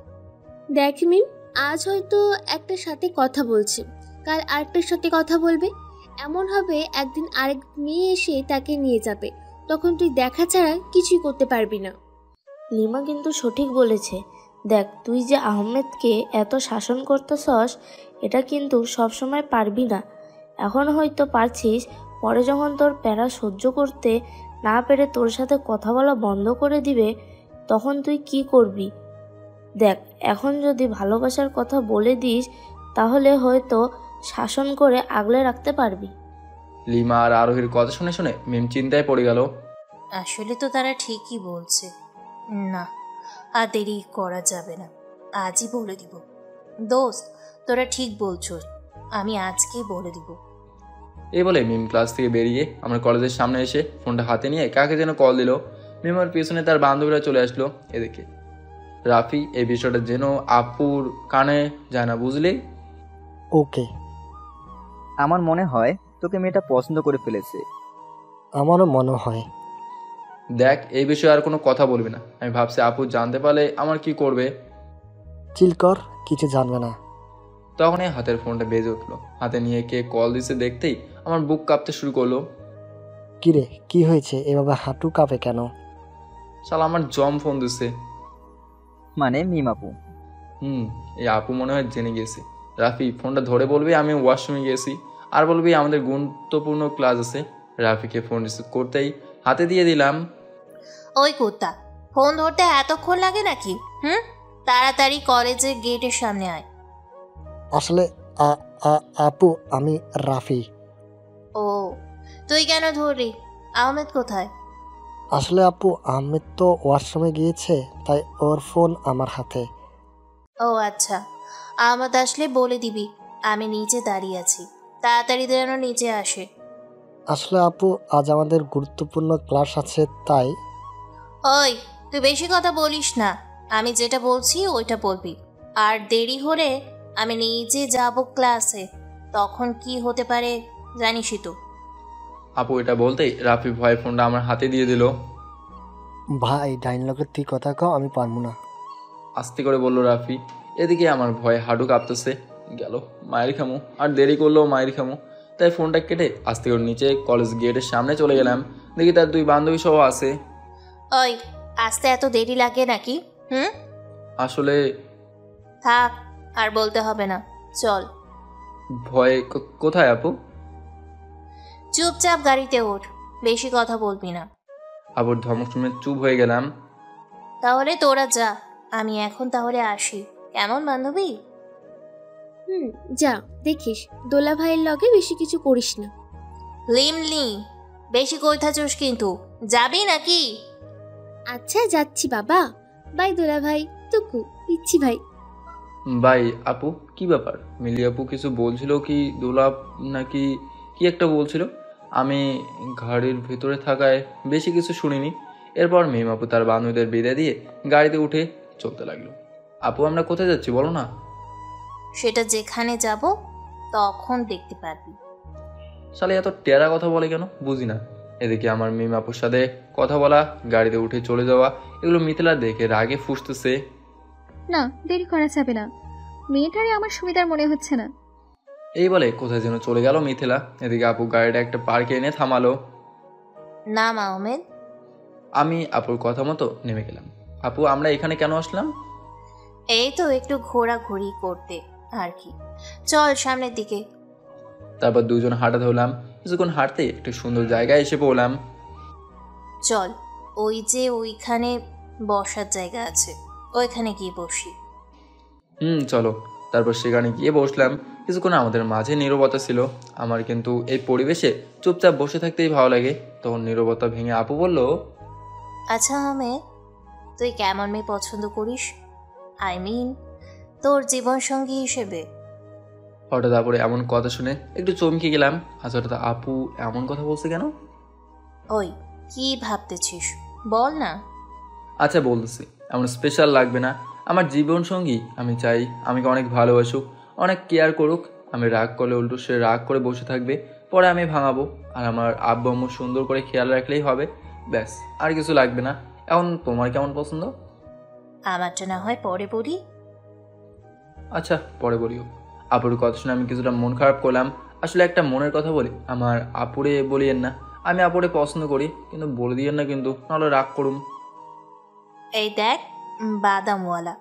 দেখ মিম, আজ হয়তো একটার সাথে কথা বলছে, কাল আরেকটার সাথে কথা বলবে। এমন হবে একদিন আরেক মেয়ে এসে তাকে নিয়ে যাবে, তখন তুই দেখা ছাড়া কিছুই করতে পারবি না। লিমা কিন্তু সঠিক বলেছে। দেখ, তুই যে আহমেদকে এত শাসন করতেছস, এটা কিন্তু সবসময় পারবি না। এখন হয়তো পারছিস, পরে যখন তোর প্যারা সহ্য করতে না পেরে তোর সাথে কথা বলা বন্ধ করে দিবে, তখন তুই কি করবি? দেখ, এখন যদি ভালোবাসার কথা বলে দিস, তাহলে হয়তো শাসন করে আগলে রাখতে পারবি। লিমা আর আরোহীর কথা শুনে শুনে মিম চিন্তায় পড়ে গেল। আসলে তো তারা ঠিকই বলছে, না আর দেরি করা যাবে না, আজই বলে দিব। দোস্ত, তোরা ঠিক বলছো, আমি আজকেই বলে দিব। এই বলে মিম ক্লাস থেকে বেরিয়ে আমার কলেজের সামনে এসে ফোনটা হাতে নিয়ে কাকে যেন কল দিল। মিমের পিছনে তার বান্ধবীরা চলে আসলো। এদিকে রাফি এই বিষয়টা যেন আপুর কানে যায় না, বুঝলি? ওকে। আমার মনে হয় তোকে মেয়েটা পছন্দ করে ফেলেছে। আমারও মনে হয়। দেখ, এই বিষয়ে আর কোনো কথা বলবি না। আমি ভাবছি আপু জানতে পারলে আমার কি করবে। চিল কর, কিছু জানবে না। তখনই হাতের ফোনটা বেজে উঠলো। হাতে নিয়ে কে কল দিছে দেখতেই আমার বুক কাঁপতে শুরু করলো। কিরে, কি হয়েছে? এভাবে হাঁটু কাঁপে কেন? শালা আমার জম ফোন দিছে। মানে মিম আপু? এই আপু মনে হয় জেনে গেছে। রাফি ফোনটা ধরে বলবি আমি ওয়াশরুমে গেছি, আর বলবি আমাদের গুরুত্বপূর্ণ ক্লাস আছে। রাফিকে ফোন রিসিভ করতেই হাতে দিয়ে দিলাম। ওই কুত্তা, ফোন ধরতে এতক্ষণ লাগে নাকি? তাড়াতাড়ি কলেজের গেটের সামনে আয়। আসলে আপু, আমি রাফি। ও, তুই কেন ধরলি? আহমেদ কোথায়? আসলে আপু, আহমেদ তো ওয়াশরুমে গিয়েছে, তাই ওর ফোন আমার হাতে। ও আচ্ছা, আহমেদ আসলে বলে দিবি আমি নিচে দাঁড়িয়ে আছি, তাড়াতাড়ি যেন নিচে আসে। আসলে আপু, আজ আমাদের গুরুত্বপূর্ণ ক্লাস আছে, তাই। ওই, তুই বেশি কথা বলিস না, আমি যেটা বলছি ওইটা বলবি। আর দেরি হলে আমি নিজে যাব ক্লাসে, তখন কি হতে পারে জানিসই তো। আপু এটা বলতেই রাফি ভয়ে ফোনটা আমার হাতে দিয়ে দিল। ভাই, ডাইনলকের তুই কথা কও, আমি পারবো না। আস্তে করে বলল রাফি। এদিকে আমার ভয়ে হাঁটু কাঁপতেছে। গেল মায়ের খামু, আর দেরি করলেও মায়ের খামু। তাই ফোনটা কেটে আস্তে করে নিচে কলেজ গেটের সামনে চলে গেলাম। দেখি তার 2 বান্ধবী সহ আছে। ওই, আসতে এত দেরি লাগে নাকি? আসলে থাক, আর বলতে হবে না, চল। ভয়ে কোথায় আপু? চুপচাপ গাড়িতে ওঠ, বেশি কথা বলবি না। আপুর ধমক শুনে চুপ হয়ে গেলাম। তাহলে তোরা যা, আমি এখন তাহলে আসি, কেমন বান্ধবী? যা, দেখিস দোলা ভাইয়ের লগে বেশি কিছু করিস না। লিমলি, বেশি কইতাছস কিন্তু, যাবি নাকি? আচ্ছা যাচ্ছি বাবা। বাই দোলা ভাই, টুকু পিচ্ছি ভাই। ভাই আপু, কি ব্যাপার? মিলি আপু কিছু বলছিল কি দোলাপ নাকি কি একটা বলছিল, আমি গাড়ির ভেতরে থাকায় বেশি কিছু শুনিনি। এরপর মিম আপু তার বান্ধবীদের বিদায় দিয়ে গাড়িতে উঠে চলতে লাগলো। আপু আমরা কোথায় যাচ্ছি বলো না? সেটা যেখানে যাব তখন দেখতে পারবি। শালে এত টেরা কথা বলে কেন বুঝি না। এদিকে আমার মিম আপুর সাথে কথা বলা, গাড়িতে উঠে চলে যাওয়া, এগুলো মিথিলা দেখে রাগে ফুঁসতেছে। না, দেরি করা যাবে না, মেয়েটারে আমার সুবিধার মনে হচ্ছে না। এই বলে কোথায় যেন চলে গেল মিথিলা। এদিকে আপু গাড়িটা একটা পার্কে এনে থামালো। নাম আহমেদ। আমি আপুর কথা মতো নেমে গেলাম। আপু আমরা এখানে কেন আসলাম? এই তো একটু ঘোরাঘুরি করতে আর কি, চল সামনের দিকে। তারপর দুজন হাঁটা ধরলাম। কিছুক্ষণ হাঁটতে একটু সুন্দর জায়গায় এসে পড়লাম। চল, ওই যে ওইখানে বসার জায়গা আছে, ওইখানে গিয়ে বসি। চলো। তারপর সেখানে গিয়ে বসলাম। কিছুক্ষণ আমাদের মাঝে নীরবতা ছিল। আমার কিন্তু এই পরিবেশে চুপচাপ বসে থাকতেই ভালো লাগে। তখন নীরবতা ভেঙে আপু বলল, আচ্ছা আহমেদ, তুই কেমন মেয়ে পছন্দ করিস? আই মিন তোর জীবনসঙ্গী হিসেবে। হঠাৎ আপুরে এমন কথা শুনে একটু চমকে গেলাম। হঠাৎ আপু এমন কথা বলছে কেন? ওই কি ভাবতেছিস বল না। আচ্ছা বলতেছি, এমন স্পেশাল লাগবে না। আমার জীবন সঙ্গী আমি চাই আমাকে অনেক ভালোবাসুক, অনেক কেয়ার করুক। আমি রাগ করলে উল্টো সে রাগ করে বসে থাকবে, পরে আমি ভাঙাবো। আর আমার আব্বু আম্মু সুন্দর করে খেয়াল রাখলেই হবে, ব্যাস, আর কিছু লাগবে না। এখন তোমার কেমন পছন্দ? আমারটা না হয় পরে বলি। আচ্ছা পরে বলিও। আপুর কথা শুনে আমি কিছুটা মন খারাপ করলাম। আসলে একটা মনের কথা বলি, আমার আপুরে বলিয়েন না। আমি আপুরে পছন্দ করি, কিন্তু বলে দিয়েন না কিন্তু, নাহলে রাগ করুম। এই দেখ বাদামওয়ালা,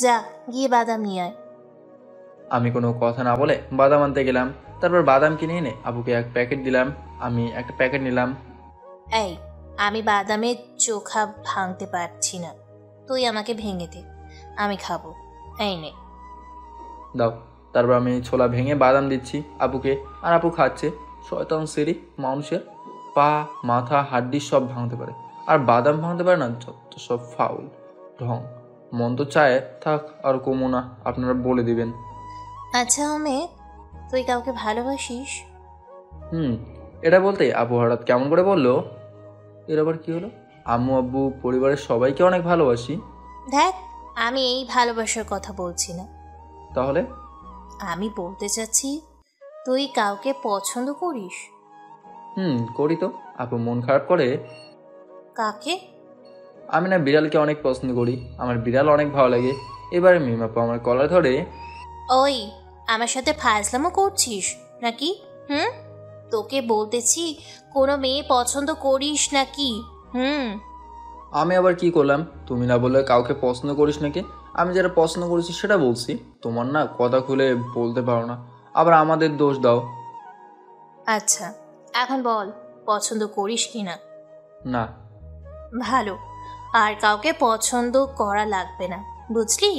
যা গিয়ে বাদাম নিয়ে আয়। আমি কোনো কথা না বলে বাদাম আনতে গেলাম। তারপর বাদাম কিনে এনে আপুকে এক প্যাকেট দিলাম। আমি একটা প্যাকেট নিলাম। এই, আমি বাদামের চোখা ভাঙতে পারছি না, তুই আমাকে ভেঙে দে, আমি খাবো। এই নে। দাও। তারপর আমি ছোলা ভেঙে বাদাম দিচ্ছি আপুকে, আর আপু খাচ্ছে। শয়তান সেরি, মানুষের পা মাথা হাড্ডি সব ভাঙতে পারে, আর বাদাম ভাঙতে পারে না, যত সব ফাউল ঢং। মন তো চায় থাক, আর কমো না, আপনারা বলে দিবেন। আচ্ছা আহমেদ, তুই কাউকে ভালোবাসিস? এটা বলতে আপু হঠাৎ কেমন করে বললো। এর আবার কি হলো? আম্মু আব্বু পরিবারের সবাইকে অনেক ভালোবাসি। দেখ, আমি এই ভালোবাসার কথা বলছি না। তাহলে? আমি বলতে চাচ্ছি তুই কাউকে পছন্দ করিস। করি তো। আপু মন খারাপ করে। কাকে? আমি না বিড়ালকে অনেক পছন্দ করি, আমার বিড়াল অনেক ভালো লাগে। এবারে মিমাপু আমার কলার ধরে, ওই আমার সাথে ফাজলামো করছিস নাকি? তোকে বলতেছি কোনো মেয়ে পছন্দ করিস নাকি? আমি আবার কি করলাম? তুমি না বললে কাউকে পছন্দ করিস নাকি? আমি যেটা পছন্দ করেছি সেটা বলছি। তোমার না কথা খুলে বলতে পারো না, আবার আমাদের দোষ দাও। আচ্ছা এখন বল, পছন্দ করিস কি না? না। ভালো, আর কাউকে পছন্দ করা লাগবে না, বুঝলি?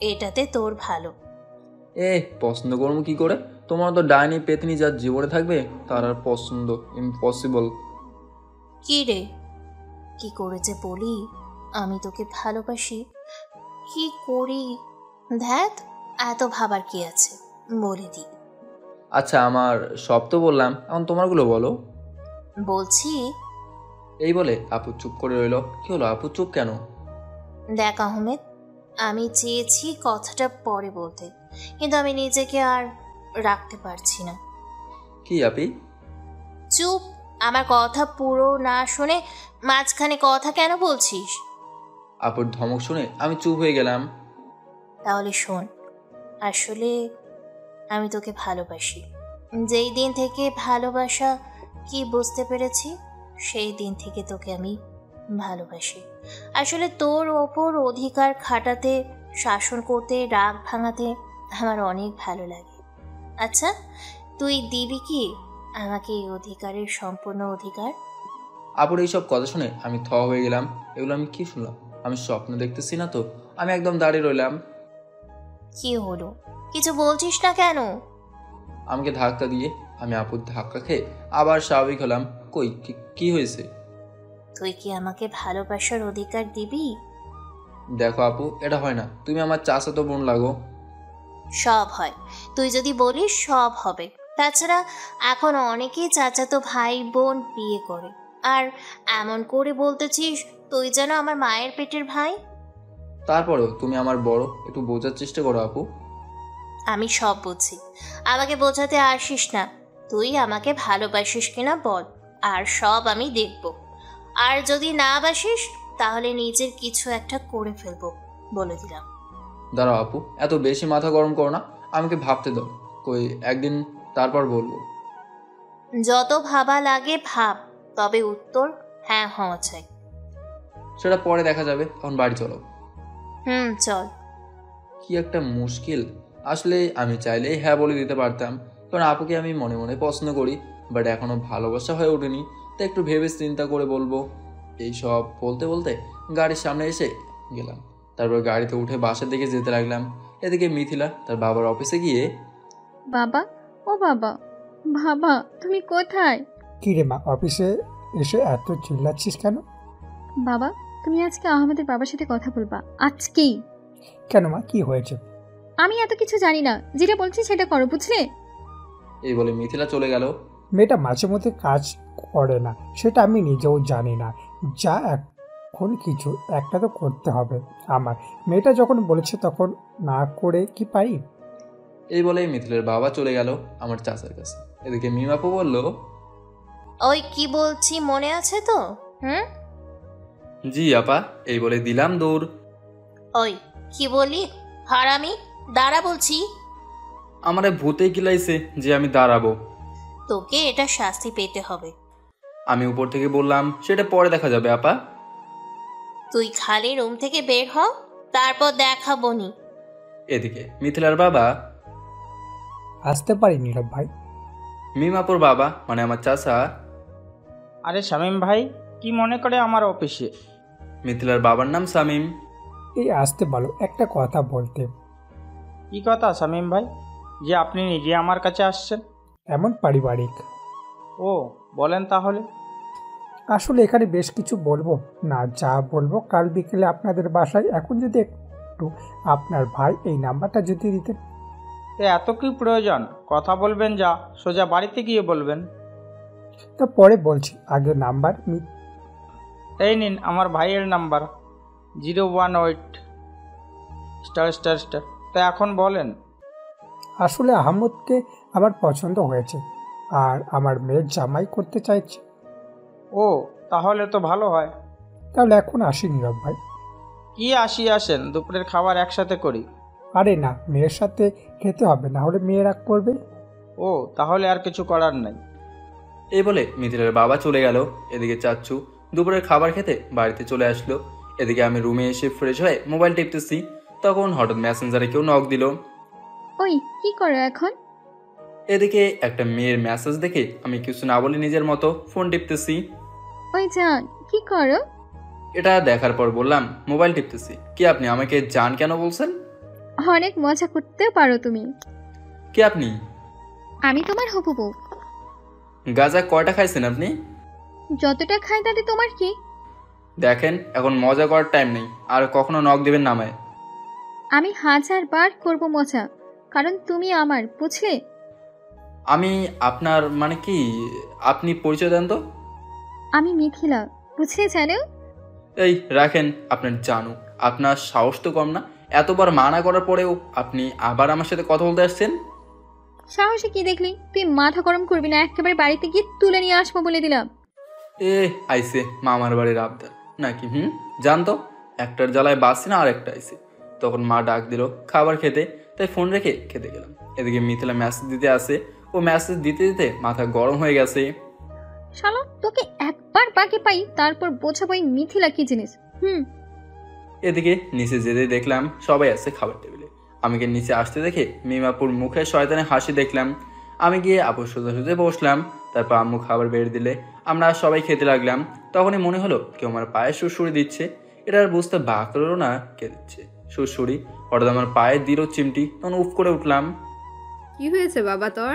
এটাতে তোর ভালো। পছন্দ করবো কি করে? তোমার তো ডাইনি পেতনি যার জীবনে থাকবে তার আর পছন্দ ইম্পসিবল। কি রে, কি করে যে বলি আমি তোকে ভালোবাসি, কি করি? ধ্যাত, এত ভাবার কি আছে, বলে দি। আচ্ছা আমার সব তো বললাম, এখন তোমারগুলো বলো। বলছি। এই বলে আপু চুপ করে রইলো। কি হলো আপু চুপ কেন? দেখ আহমেদ, আমি চেয়েছি কথাটা পরে বলতে, কিন্তু আমি নিজেকে আর রাখতে পারছি না। কি আপি? চুপ, আমার কথা পুরো না শুনে মাঝখানে কথা কেন বলছিস? আপুর ধমক শুনে আমি চুপ হয়ে গেলাম। তাহলে শোন, আসলে আমি তোকে ভালোবাসি। যেই দিন থেকে ভালোবাসা কি বুঝতে পেরেছি, সেই দিন থেকে তোকে আমি ভালোবাসি। আসলে তোর ওপর অধিকার খাটাতে, শাসন করতে, রাগ ভাঙাতে আমার অনেক ভালো লাগে। আচ্ছা তুই দিবি কি আমাকে এই অধিকারের সম্পূর্ণ অধিকার? আপুর এইসব কথা শুনে আমি থ হয়ে গেলাম। এগুলো আমি কি শুনলাম? আমি স্বপ্ন দেখতেছি না তো? আমি একদম দাঁড়িয়ে রইলাম। কি হলো, কিছু বলছিস না কেন? আমাকে ধাক্কা দিয়ে আমি আপুর ধাক্কা খেয়ে আবার স্বাভাবিক হলাম। কই কি হয়েছে? তুই কি আমাকে ভালোবাসার অধিকার দিবি? দেখো আপু, এটা হয় না। তুমি আমার চাচাতো বোন লাগো। সব হয়, তুই যদি বলিস সব হবে। তাছাড়া এখন অনেকেই চাচাতো ভাই বোন বিয়ে করে, আর এমন করে বলতেছিস তুই যেন আমার মায়ের পেটের ভাই। তারপরেও তুমি আমার বড়, একটু বোঝার চেষ্টা করো আপু। আমি সব বুঝি, আমাকে বোঝাতে আসিস না। তুই আমাকে ভালোবাসিস কিনা বল, আর সব আমি দেখব। আর যদি না বাসিস তাহলে নিজের কিছু একটা করে ফেলবো, বলে দিলাম। দাঁড়াও আপু, এত বেশি মাথা গরম করো না, আমাকে ভাবতে দাও। কই একদিন তারপর বলবো। যত ভাবা লাগে ভাব, তবে উত্তর হ্যাঁ হওয়া চাই। সেটা পরে দেখা যাবে, এখন বাড়ি চলো। চল। কি একটা মুশকিল। আসলে আমি চাইলেই হ্যাঁ বলে দিতে পারতাম, কারণ আপুকে আমি মনে মনে পছন্দ করি, বাট এখনো ভালোবাসা হয়ে ওঠেনি। তো একটু ভেবে চিন্তা করে বলবো। এই সব বলতে বলতে গাড়ির সামনে এসে গেলাম। তারপর গাড়িতে উঠে বাসার দিকে যেতে লাগলাম। এদিকে মিথিলা তার বাবার অফিসে গিয়ে, বাবা, ও বাবা, বাবা তুমি কোথায়? কি রে মা, অফিসে এসে এত চিল্লাচ্ছিস কেন? বাবা, তুমি আজকে আহমেদের বাবার সাথে কথা বলবা, আজকেই। কেন মা, কি হয়েছে? আমি এত কিছু জানি না, যেটা বলছি সেটা করো, বুঝলে? এই বলে মিথিলা চলে গেল। মেয়েটা মাঝে মধ্যে কাজ করে না, সেটা আমি নিজেও জানি না। যা এখন কিছু একটা তো করতে হবে আমার। মেয়েটা যখন বলেছে তখন না করে কি পারি? এই বলে মিথিলার বাবা চলে গেল আমার চাচার কাছে। এদিকে মিমাপু বলল, ওই কি বলছি মনে আছে তো? জি আপা। এই বলে দিলাম দৌড়। ওই কি বলি হারামি, দাঁড়া বলছি। আমারে ভূতে কিলাইছে যে আমি দাঁড়াবো। তোকে এটা শাস্তি পেতে হবে। আমি উপর থেকে বললাম, সেটা পরে দেখা যাবে আপা। তুই খালি রুম থেকে বের হ, তারপর দেখাবো নি। এদিকে মিথিলার বাবা, আসতে পারি নীরব ভাই? মিমাপুর বাবা মানে আমার চাচা। আরে শামীম ভাই, কি মনে করে আমার অফিসে? মিথিলার বাবার নাম শামীম। এই আসতে বলো, একটা কথা বলতে। কি কথা শামীম ভাই, যে আপনি নিজে আমার কাছে আসছেন? এমন পারিবারিক। ও বলেন তাহলে। আসলে এখানে বেশ কিছু বলবো না, যা বলবো কাল বিকেলে আপনাদের বাসায়। এখন যদি একটু আপনার ভাই এই নাম্বারটা যদি দিতে। এত কি প্রয়োজন? কথা বলবেন যা, সোজা বাড়িতে গিয়ে বলবেন। তা পরে বলছি, আগে নাম্বার। এই নিন আমার ভাইয়ের নাম্বার, 018 ****। তা এখন বলেন। আসলে আহমদকে আমার পছন্দ হয়েছে, আর আমার মেয়ের জামাই করতে চাইছে। ও তাহলে তো ভালো হয়। তাহলে এখন আসি নীরব ভাই। কি আসেন, দুপুরের খাবার একসাথে করি। আরে না, মেয়ের সাথে খেতে হবে, না হলে মেয়ে রাগ করবে। ও তাহলে আর কিছু করার নাই। এই বলে মিথিলার বাবা চলে গেল। এদিকে চাচ্চু দুপুরের খাবার খেতে বাড়িতে চলে আসলো। এদিকে আমি রুমে এসে ফ্রেশ হয়ে মোবাইল টিপতেছি, তখন হঠাৎ মেসেঞ্জারে কেউ নক দিল। ওই কি করো এখন? এদিকে একটা মেয়ের মেসেজ দেখে আমি কিছু না বলে নিজের মতো ফোন টিপতেছি। ওই জান, কি করো? এটা দেখার পর বললাম, মোবাইল টিপতেছি। কি আপনি আমাকে জান কেন বলছেন? অনেক মজা করতে পারো তুমি। কে আপনি? আমি তোমার হবু বউ। গাঁজা কয়টা খাইছেন আপনি? যতটা খাই তাতে তোমার কি? দেখেন, এখন মজা করার টাইম নেই, আর কখনো নক দিবেন নামায়। আমি 1000 বার করব মজা, কারণ তুমি আমার, বুঝলে? আমি আপনার মানে কি? আপনি পরিচয় দেন তো। আমি মিথিলা, বুঝলে জানো? এই রাখেন আপনার জানু। আপনার সাহস তো কম না, এতবার মানা করার পরেও আপনি আবার আমার সাথে কথা বলতে আসছেন। সাহসে কি দেখলি? তুই মাথা গরম করবি না, একেবারে বাড়িতে গিয়ে তুলে নিয়ে আসবো বলে দিলাম। আইসে মামার বাড়ির আবদার নাকি? জানতো একটার জ্বালায় বাঁচছি না, আর একটা আইসে। তখন মা ডাক দিল খাবার খেতে, তাই ফোন রেখে খেতে গেলাম। এদিকে মিথিলা মেসেজ দিতে আসে। ও মেসেজ দিতে দিতে মাথা গরম হয়ে গেছে। শালা, তোকে একবার বাকি পাই, তারপর বোঝাবো এই মিথিলা কি জিনিস। এদিকে নিচে যেতে দেখলাম সবাই আছে খাবার টেবিলে। আমাকে নিচে আসতে দেখে মিমাপুর মুখে শয়তানে হাসি দেখলাম। আমি গিয়ে আপুর সোজাসুজে বসলাম। তারপর আম্মু খাবার বেড়ে দিলে আমরা সবাই খেতে লাগলাম। তখনই মনে হলো কেউ আমার পায়ে সুড়সুড়ি দিচ্ছে। এটা আর বুঝতে বাকি রইল না কে দিচ্ছে। সুরসুরি। হঠাৎ আমার পায়ে দিল চিমটি, তখন উফ করে উঠলাম। কি হয়েছে বাবা তোর?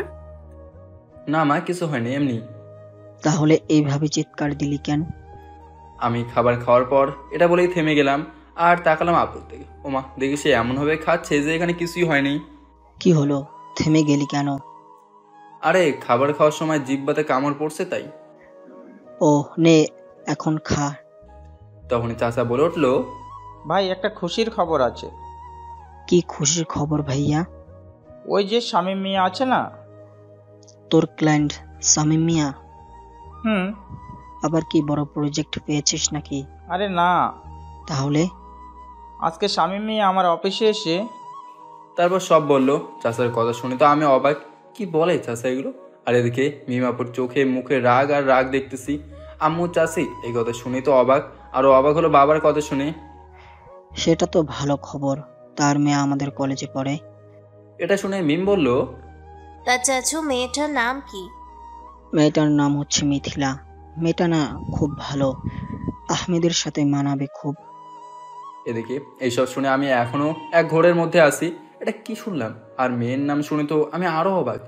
না মা, কিছু হয়নি, এমনি। তাহলে এইভাবে চিৎকার দিলি কেন? আমি খাবার খাওয়ার পর এটা বলেই থেমে গেলাম আর তাকালাম আপুর দিকে। ওমা, দেখি সে এমনভাবে খাচ্ছে যে এখানে কিছুই হয়নি। কি হলো, থেমে গেলি কেন? আরে খাবার খাওয়ার সময় জিহ্বাতে কামড় পড়ছে তাই। ও নে, এখন খা। তখনই চাচা বলে উঠলো, ভাই একটা খুশির খবর আছে। কি খুশির খবর ভাইয়া? ওই যে শামীম মিয়া আছে না, তোর ক্লায়েন্ট শামীম মিয়া? হুম। আবার কি বড় প্রজেক্ট পেয়েছিস নাকি? আরে না। তাহলে? আজকে শামীম মিয়া আমার অফিসে এসে তারপর সব বললো। চাচার কথা শুনে তো আমি অবাক, কি বলে চাচা এগুলো? আর এদিকে মিমাপুর চোখে মুখে রাগ আর রাগ দেখতেছি। আম্মু চাচি এই কথা শুনে তো অবাক, আরো অবাক হলো বাবার কথা শুনে। সেটা তো ভালো খবর, তার মেয়ে আমাদের কলেজে পড়ে। এটা শুনে মিম বলল, তা চাচু মেয়েটার নাম কি? মেয়েটার নাম হচ্ছে মিথিলা। মেয়েটা না খুব ভালো, আহমেদের সাথে মানাবে খুব। এদিকে এইসব শুনে আমি এখনো এক ঘোরের মধ্যে আছি। এটা কি শুনলাম? আর মেয়ের নাম শুনে তো আমি আরো অবাক।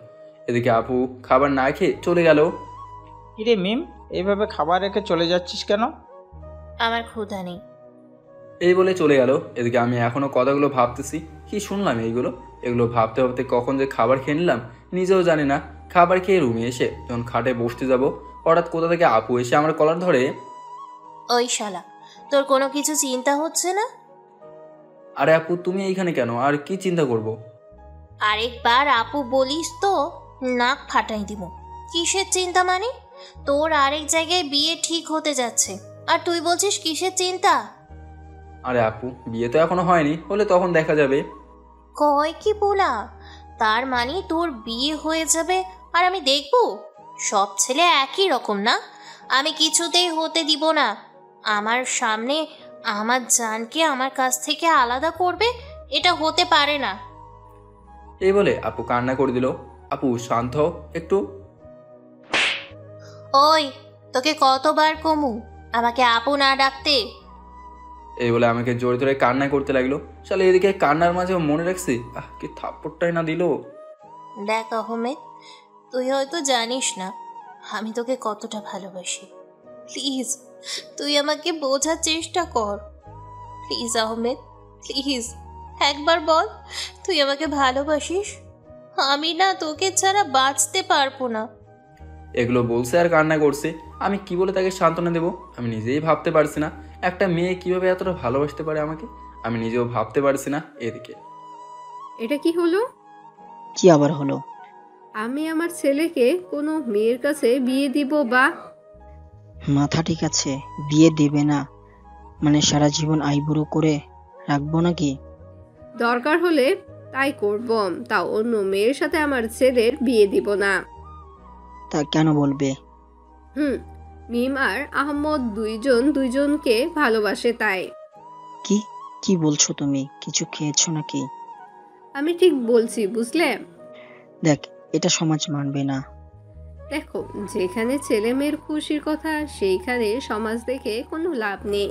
এদিকে আপু খাবার না খেয়ে চলে গেল। কিরে মিম, এইভাবে খাবার রেখে চলে যাচ্ছিস কেন? আমার ক্ষুধা নেই। এই বলে চলে গেল। এদিকে আমি এখনো কথাগুলো ভাবতেছি, কি শুনলাম এইগুলো। এগুলো ভাবতে ভাবতে কখন যে খাবার খেয়ে নিলাম নিজেও জানি না। খাবার খেয়ে রুমে এসে যখন খাটে বসতে যাব, হঠাৎ কোথা থেকে আপু এসে আমার কলার ধরে, ওই শালা, তোর কোনো কিছু চিন্তা হচ্ছে না? আরে আপু তুমি এইখানে কেন? আর কি চিন্তা করব? আরেকবার আপু বলিস তো নাক ফাটাই দিব। কিসের চিন্তা মানে? তোর আরেক জায়গায় বিয়ে ঠিক হতে যাচ্ছে আর তুই বলছিস কিসের চিন্তা? আরে আপু বিয়ে তো এখনো হয়নি, হলে তখন দেখা যাবে। কয় কি বলা? তার মানে তোর বিয়ে হয়ে যাবে আর আমি দেখব? সব ছেলে একই রকম না? আমি কিছুতেই হতে দিব না। আমার সামনে আমার জানকে আমার কাছ থেকে আলাদা করবে, এটা হতে পারে না। এই বলে আপু কান্না করে দিল। আপু শান্ত হও একটু। ওই, তোকে কতবার কমু আমাকে আপু না ডাকতে? এই বলে আমাকে জোরে ধরে কান্না করতে লাগলো। শালা এদিকে কান্নার মাঝে মনে রাখছি, কি থাপ্পড়টাই না দিল। দেখ আহমেদ, তুই হয়তো জানিস না আমি তোকে কতটা ভালোবাসি। প্লিজ তুই আমাকে বোঝার চেষ্টা কর। প্লিজ আহমেদ, প্লিজ একবার বল তুই আমাকে ভালোবাসিস। আমি না তোকে ছাড়া বাঁচতে পারবো না। এগুলো বলছে আর কান্না করছে। আমি কি বলে তাকে সান্ত্বনা দেবো আমি নিজেই ভাবতে পারছি না। একটা মেয়ে কিভাবে এতটা ভালোবাসতে পারে আমাকে, আমি নিজেও ভাবতে পারছি না। এদিকে এটা কি হলো? কি আবার হলো? আমি আমার ছেলেকে কোনো মেয়ের কাছে বিয়ে দিব বা? মাথা ঠিক আছে? বিয়ে দেবে না মানে সারা জীবন আইবুড়ো করে রাখবো নাকি? দরকার হলে তাই করব, তা অন্য মেয়ের সাথে আমার ছেলের বিয়ে দিব না। তা কেন বলবে? মিম আর আহমদ দুইজনকে ভালোবাসে তাই। কি কি বলছো তুমি? কিছু খেয়েছো নাকি? আমি ঠিক বলছি, বুঝলে? দেখ, এটা সমাজ মানবে না। দেখো, যেখানে ছেলে মেয়ের খুশির কথা সেইখানে সমাজ দেখে কোনো লাভ নেই।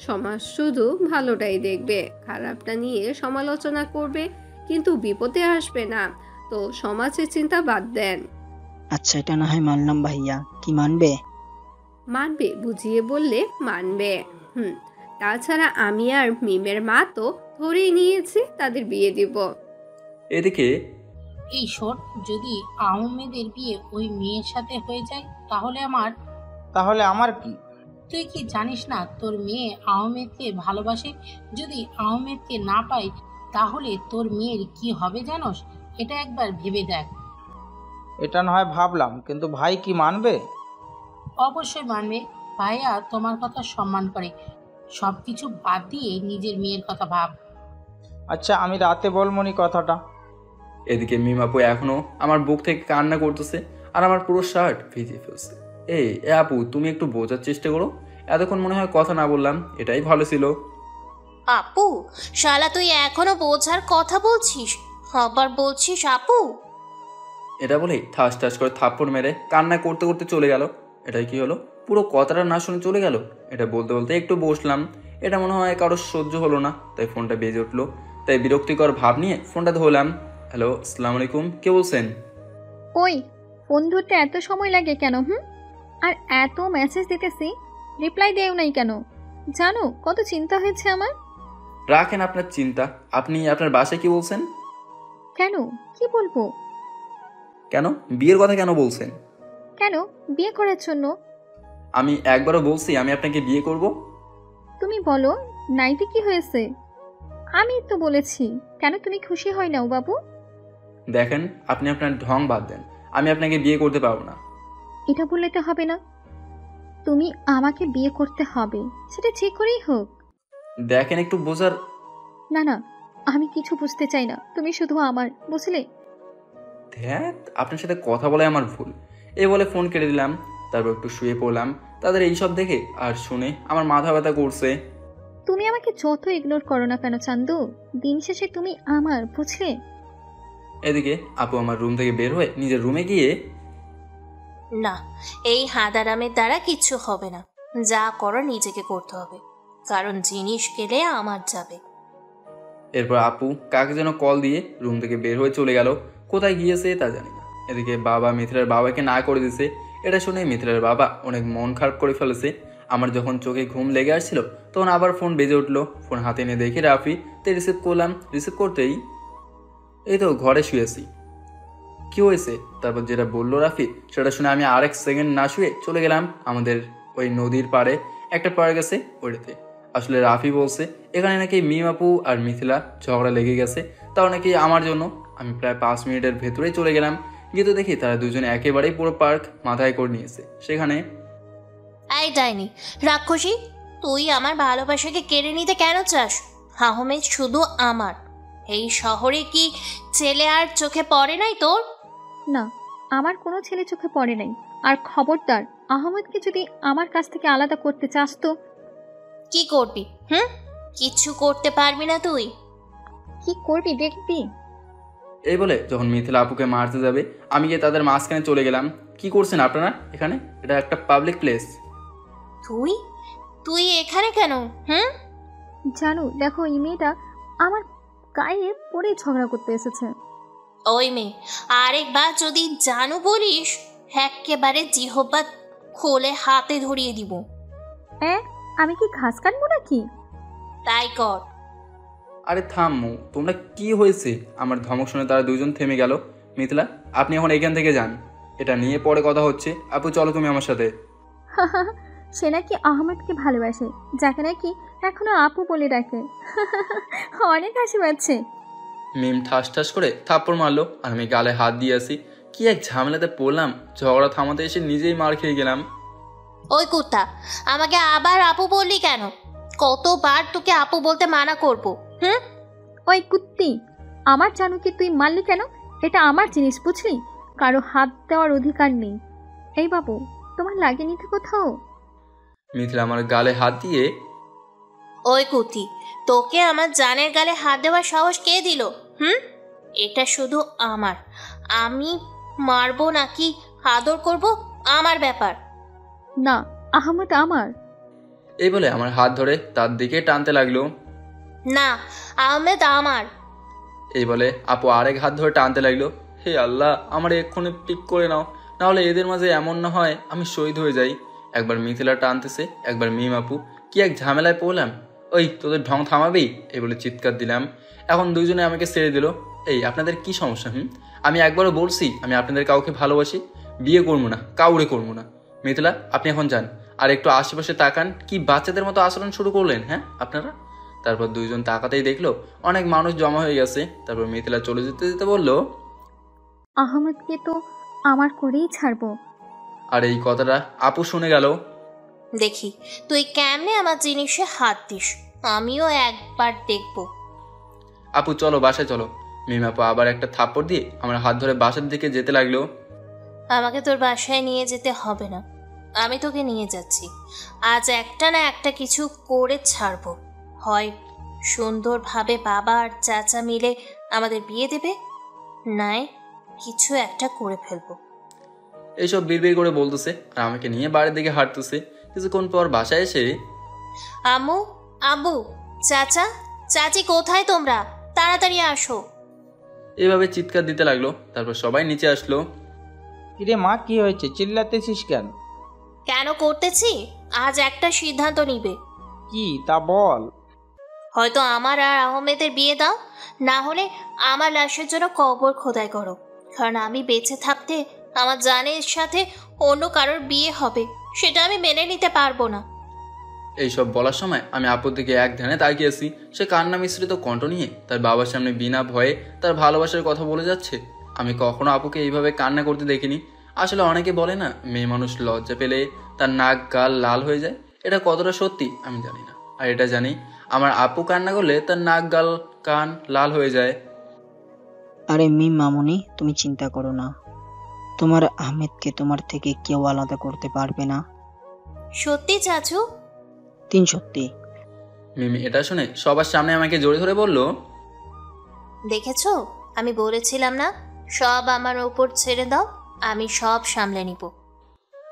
সমাজ শুধু ভালোটাই দেখবে, খারাপটা নিয়ে সমালোচনা করবে, কিন্তু বিপদে আসবে না। তো সমাজের চিন্তা বাদ দেন। আচ্ছা, এটা না হয় মানলাম ভাইয়া, কি মানবে? মানবে, বুঝিয়ে বললে মানবে। তাছাড়া আমি আর মিমের মা তো ধরেই নিয়েছি তাদের বিয়ে দিব। এদিকে এই শোন, যদি আহমেদের বিয়ে ওই মেয়ের সাথে হয়ে যায় তাহলে আমার কি? তুই কি জানিস না তোর মেয়ে আহমেদকে ভালোবাসে? যদি আহমেদকে না পাই তাহলে তোর মেয়ের কি হবে জানোস? এটা একবার ভেবে দেখ। এটা না হয় ভাবলাম, কিন্তু ভাই কি মানবে? অবশ্যই মানবে। ভাইয়া তোমার কথা সম্মান করে। সবকিছু বাদ দিয়ে নিজের মেয়ের কথা ভাব। আচ্ছা, আমি রাতে বলমনি কথাটা। এদিকে মিমাপু এখনো আমার বুক থেকে কান্না করতেছে আর আমার পুরো শার্ট ভিজিয়ে ফেলছে। এই আপু তুমি একটু বোঝার চেষ্টা করো, এতক্ষণ মনে হয় কথা না বললাম, এটাই ভালো ছিল। আপু শালা, তুই এখনো বোঝার কথা বলছিস, আবার বলছিস আপু। এটা বলেই ঠাস ঠাস করে থাপ্পড় মেরে কান্না করতে করতে চলে গেল। এটাই কি হলো? পুরো কথাটা না শুনে চলে গেল। এটা বলতে বলতে একটু বসলাম। এটা মনে হয় কারোর সহ্য হলো না, তাই ফোনটা বেজে উঠলো। তাই বিরক্তিকর ভাব নিয়ে ফোনটা ধরলাম। হ্যালো, আসসালামু আলাইকুম, কে বলছেন? ওই ফোন ধরতে এত সময় লাগে কেন? আর এত মেসেজ দিতেছি, রিপ্লাই দেও নাই কেন? জানো কত চিন্তা হয়েছে আমার। রাখেন আপনার চিন্তা, আপনি আপনার বাসায় কি বলছেন? কেন, কি বলবো? কেন বিয়ের কথা কেন বলছেন? কেন বিয়ে করার জন্য? আমি একবারও বলছি আমি আপনাকে বিয়ে করব? তুমি বলো, নাইতে কি হয়েছে? আমি তো বলেছি, কেন তুমি খুশি হয় নাও বাবু? দেখেন, আপনি আপনার ঢং বাদ দেন, আমি আপনাকে বিয়ে করতে পারবো না। এটা বললে তো হবে না, তুমি আমাকে বিয়ে করতে হবে, সেটা যে করেই হোক। দেখেন একটু বোঝার। না না, আমি কিছু বুঝতে চাই না, তুমি শুধু আমার, বুঝলে? ধ্যাত, আপনার সাথে কথা বলে আমার ভুল, এই বলে ফোন কেটে দিলাম। তারপর একটু শুয়ে পড়লাম। তাদের এইসব দেখে আর শুনে আমার মাথা ব্যথা করছে। তুমি আমাকে যত ইগনোর করো না কেন চান্দু, দিন শেষে তুমি আমার, বুঝলে? এদিকে আপু আমার রুম থেকে বের হয়ে নিজের রুমে গিয়ে, না, এই হাঁদারামের দ্বারা কিচ্ছু হবে না, যা করো নিজেকে করতে হবে, কারণ জিনিস গেলে আমার যাবে। এরপর আপু কাকে যেন কল দিয়ে রুম থেকে বের হয়ে চলে গেল। কোথায় গিয়েছে তা জানি না। এদিকে বাবা মিথিলার বাবাকে না করে দিছে। এটা শুনে মিথিলার বাবা অনেক মন খারাপ করে ফেলেছে। আমার যখন চোখে ঘুম লেগে আসছিল তখন আবার ফোন বেজে উঠলো। ফোন হাতে নিয়ে দেখি রাফি, তাই রিসিভ করলাম। রিসিভ করতেই এই তো ঘরে শুয়েছি। কি হয়েছে? তারপর যেটা বললো রাফি সেটা শুনে আমি আরেক সেকেন্ড না শুয়ে চলে গেলাম আমাদের ওই নদীর পাড়ে একটা পাড়ে গেছে ওইটাতে। আসলে রাফি বলছে এখানে নাকি মিম আপু আর মিথিলা ঝগড়া লেগে গেছে, তাও নাকি আমার জন্য। আমি প্রায় 5 মিনিটের ভেতরেই চলে গেলাম। গিয়ে তো দেখি তারা দুজনে একেবারেই পুরো পার্ক মাথায় করে নিয়েছে। সেখানে এই ডাইনি রাক্ষসী, তুই আমার ভালোবাসাকে কেড়ে নিতে কেন চাস? আহমেদ শুধু আমার। এই শহরে কি ছেলে আর চোখে পড়ে নাই তোর? না, আমার কোনো ছেলে চোখে পড়ে নাই। আর খবরদার, আহমেদকে যদি আমার কাছ থেকে আলাদা করতে চাস তো কি করবি? কিচ্ছু করতে পারবি না তুই। কি করবি দেখবি। এই বলে যখন মিথিলা আপুকে মারতে যাবে আমি গিয়ে তাদের মাঝখানে চলে গেলাম। কি করছেন আপনারা এখানে? এটা একটা পাবলিক প্লেস। তুই তুই এখানে কেন? জানু, দেখো এই মেয়েটা আমার গায়ে পড়ে ঝগড়া করতে এসেছে। ওই মেয়ে আরেকবার যদি জানু বলিস, একেবারে জিহ্বা খোলে হাতে ধরিয়ে দিব। আমি কি ঘাস কাটবো নাকি? তাই কর। আরে থামো, তোমরা কি হয়েছে? আমার ধমক শুনে তারা দুজন থেমে গেল। মিথিলা, আপনি এখন এখান থেকে যান, এটা নিয়ে পরে কথা হচ্ছে। আপু চলো তুমি আমার সাথে। সে নাকি আহমেদকে ভালোবাসে, যাকে নাকি এখনো আপু বলে ডাকে। অনেক হাসি পাচ্ছে। মিম ঠাস ঠাস করে থাপ্পড় মারলো আর আমি গালে হাত দিয়ে আসি। কি এক ঝামেলাতে পড়লাম, ঝগড়া থামাতে এসে নিজেই মার খেয়ে গেলাম। ওই কুত্তা, আমাকে আবার আপু বললি কেন? কতবার তোকে আপু বলতে মানা করবো? ওই কুত্তি, আমার জানুকে তুই মারলি কেন? এটা আমার জিনিস, বুঝলি? কারো হাত দেওয়ার অধিকার নেই। এই বাবু, তোমার লাগেনি তো কোথাও? মিথিলা আমার গালে হাত দিয়ে, ওই কুত্তি, তোকে আমার জানের গালে হাত দেওয়ার সাহস কে দিল? এটা শুধু আমার। আমি মারবো নাকি আদর করব আমার ব্যাপার। না, আহমেদ আমার। এই বলে আমার হাত ধরে তার দিকে টানতে লাগলো। না, আহমেদ আমার। এই বলে আপু আরেক হাত ধরে টানতে লাগলো। হে আল্লাহ, আমার এক্ষুনি পিক করে নাও, নাহলে এদের মাঝে এমন না হয় আমি শহীদ হয়ে যাই। একবার মিথিলা টানতেছে, একবার মিম আপু। কি এক ঝামেলায় পড়লাম। ওই তোদের ঢং থামাবি, এই বলে চিৎকার দিলাম। এখন দুইজনে আমাকে ছেড়ে দিল। এই আপনাদের কি সমস্যা? আমি একবারও বলছি আমি আপনাদের কাউকে ভালোবাসি, বিয়ে করবো না, কাউরে করবো না। মিথিলা, আপনি এখন যান, আর একটু আশেপাশে তাকান। কি বাচ্চাদের মতো আচরণ শুরু করলেন আপনারা? তারপর দুইজন তাকাতেই দেখলো অনেক মানুষ জমা হয়ে গেছে। তারপর মিথিলা চলে যেতে যেতে বলল, আহমেদকে তো আমার করেই ছাড়বো। আর এই কথাটা আপু শুনে গেল। দেখি তুই কেমনে আমার জিনিসে হাত দিস, আমিও একবার দেখবো। আপু চলো বাসায় চলো। মিম আপু আবার একটা থাপ্পড় দিয়ে আমার হাত ধরে বাসার দিকে যেতে লাগলো। আমাকে তোর বাসায় নিয়ে যেতে হবে না, আমি তোকে নিয়ে যাচ্ছি। আজ একটা না একটা কিছু করে ছাড়বো। হয় সুন্দরভাবে বাবা আর চাচা মিলে আমাদের বিয়ে দেবে, নাই কিছু একটা করে ফেলবো। এইসব বিড়বিড় করে বলতেছে আর আমাকে নিয়ে বাড়ির দিকে হাঁটতেছে। কিছুক্ষণ পর বাসায় এসে, আম্মু আব্বু, চাচা, চাচি কোথায় তোমরা? তাড়াতাড়ি আসো। এভাবে চিৎকার দিতে লাগলো। তারপর সবাই নিচে আসলো। কিরে মা, কি হয়েছে? চিল্লাতেছিস কেন? কেন করতেছি? আজ একটা সিদ্ধান্ত নিবে। কি তা বল। হয়তো আমার আর আহমেদের বিয়ে দাও, না হলে আমার লাশের জন্য কবর খোদাই করো। কারণ আমি বেঁচে থাকতে আমার জানের সাথে অন্য কারোর বিয়ে হবে, সেটা আমি মেনে নিতে পারবো না। এইসব বলার সময় আমি আপুর দিকে এক ধ্যানে তাকিয়েছি। সে কান্না মিশ্রিত কণ্ঠ নিয়ে তার বাবার সামনে বিনা ভয়ে তার ভালোবাসার কথা বলে যাচ্ছে। আমি কখনো আপুকে এইভাবে কান্না করতে দেখিনি। আসলে অনেকে বলে না, মেয়ে মানুষ লজ্জা পেলে তার নাক গাল লাল হয়ে যায়। এটা কতটা সত্যি আমি জানি না, আর এটা জানি আমার আপু কান্না করলে তার নাক গাল কান লাল হয়ে যায়। আরে মিম মামুনি, তুমি চিন্তা করো না, তোমার আহমেদকে তোমার থেকে কেউ আলাদা করতে পারবে না। সত্যি চাচু? সত্যি। মিমি এটা শুনে সবার সামনে আমাকে জড়িয়ে ধরে বলল, দেখেছো, আমি বলেছিলাম না, সব আমার উপর ছেড়ে দাও, আমি সব সামলে নিব।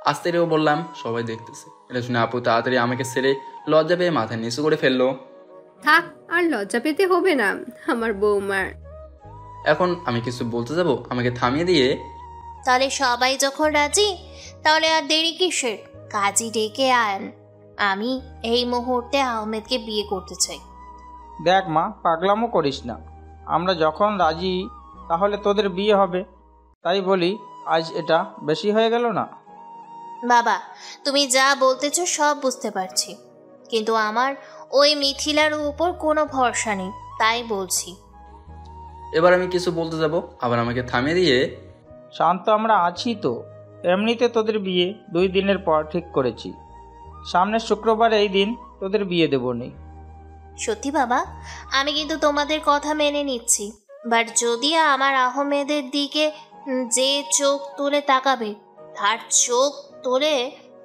আস্তেও বললাম, সবাই দেখতেছে। এটা শুনে আপু তাড়াতাড়ি আমাকে ছেড়ে লজ্জা পেয়ে মাথা নিচু করে ফেললো। থাক, আর লজ্জা পেতে হবে না আমার বৌমার। এখন আমি কিছু বলতে যাব, আমাকে থামিয়ে দিয়ে, তাহলে সবাই যখন রাজি, তাহলে আর দেরি কিসের? কাজী ডেকে আন। আমি এই মুহূর্তে আহমেদকে বিয়ে করতে চাই। দেখ মা, পাগলামো করিস না। আমরা যখন রাজি তাহলে তোদের বিয়ে হবে। তাই বলি, আজ এটা বেশি হয়ে গেল না? বাবা, তুমি যা বলতেছো সব বুঝতে পারছি, কিন্তু আমার ওই মিথিলার উপর কোনো ভরসা নেই, তাই বলছি। এবার আমি কিছু বলতে যাব, আবার আমাকে থামিয়ে দিয়ে, শান্ত, আমরা আছি তো। এমনিতে তোদের বিয়ে 2 দিনের পর ঠিক করেছি। সামনের শুক্রবার এই দিন তোদের বিয়ে দেব নি। সত্যি বাবা, আমি কিন্তু তোমাদের কথা মেনে নিচ্ছি। বাট যদি আমার আহমেদের দিকে যে চোখ তুলে তাকাবে, তার চোখ তুলে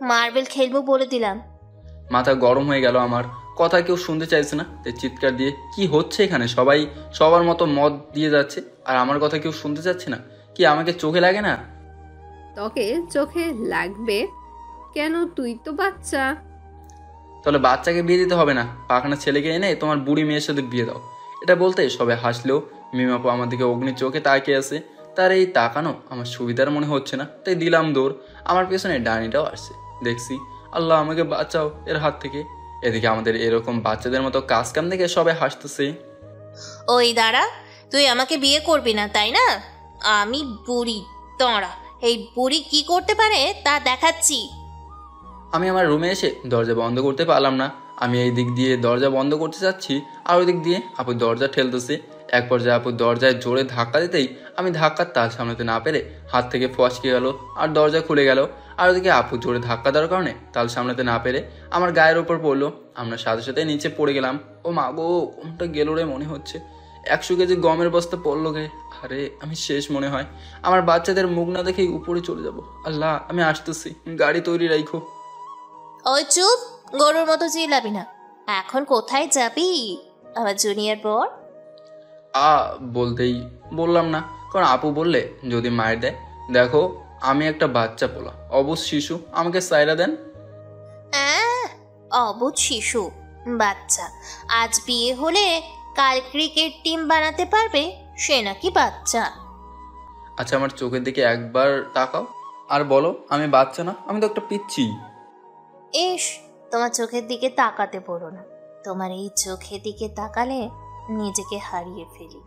মার্বেল খেলবো বলে দিলাম। মাথা গরম হয়ে গেল আমার। কথা কেউ শুনতে চাইছে না, তাই চিৎকার দিয়ে, কি হচ্ছে এখানে? সবাই সবার মতো মত দিয়ে যাচ্ছে, আর আমার কথা কেউ শুনতে চাচ্ছে না। কি আমাকে চোখে লাগে না? তোকে চোখে লাগবে কেন? তুই তো বাচ্চা। তাহলে বাচ্চাকে বিয়ে দিতে হবে না, পাখানা ছেলেকে এনে তোমার বুড়ি মেয়ের সাথে বিয়ে দাও। এটা বলতে সবাই হাসলেও মিমাপু আমার দিকে অগ্নি চোখে তাকিয়ে আছে। তার এই তাকানো আমার সুবিধার মনে হচ্ছে না, তাই দিলাম দৌড়। আমার পেছনে ডানিটাও আসছে। দেখছি, আল্লাহ আমাকে বাঁচাও এর হাত থেকে। এদিকে আমাদের এরকম বাচ্চাদের মতো কাজ কাম দেখে সবাই হাসতেছে। ওই দাঁড়া, তুই আমাকে বিয়ে করবি না তাই না? আমি বুড়ি, দাঁড়া, এই বুড়ি কি করতে পারে তা দেখাচ্ছি। আমি আমার রুমে এসে দরজা বন্ধ করতে পারলাম না। আমি এই দিক দিয়ে দরজা বন্ধ করতে যাচ্ছি, আর ওই দিক দিয়ে আপু দরজা ঠেলতেছে। এক পর্যায়ে আপু দরজায় জোরে ধাক্কা দিতেই আমি ধাক্কার তাল সামলাতে না পেরে হাত থেকে ফসকে গেল, আর দরজা খুলে গেল। আর ওদিকে আপু জোরে ধাক্কা দেওয়ার কারণে তাল সামলাতে না পেরে আমার গায়ের ওপর পড়লো। আমরা সাথে সাথে নিচে পড়ে গেলাম। ও মা গো, কোনটা গেল রে মনে হচ্ছে। 100 কেজি গমের বস্তা পড়লো গে। আরে আমি শেষ মনে হয়। আমার বাচ্চাদের মুখ না দেখেই উপরে চলে যাব। আল্লাহ, আমি আসতেছি, গাড়ি তৈরি রাখো। ওই চুপ, গরুর মতো চিল্লাবি না। এখন কোথায় যাবি আমার জুনিয়র বর? বলতেই বললাম না, কারণ আপু বললে যদি মায়ের দেয়। দেখো, আমি একটা বাচ্চা পোলা, অবুঝ শিশু, আমাকে সাইরা দেন। অবুঝ শিশু বাচ্চা? আজ বিয়ে হলে কাল ক্রিকেট টিম বানাতে পারবে, সে নাকি বাচ্চা? আচ্ছা, আমার চোখের দিকে একবার তাকাও আর বলো আমি বাচ্চা না, আমি তো একটা পিচ্ছি। ইস, তোমার চোখের দিকে তাকাতে বলো না। তোমার এই চোখের দিকে তাকালে নিজেকে হারিয়ে ফেলি।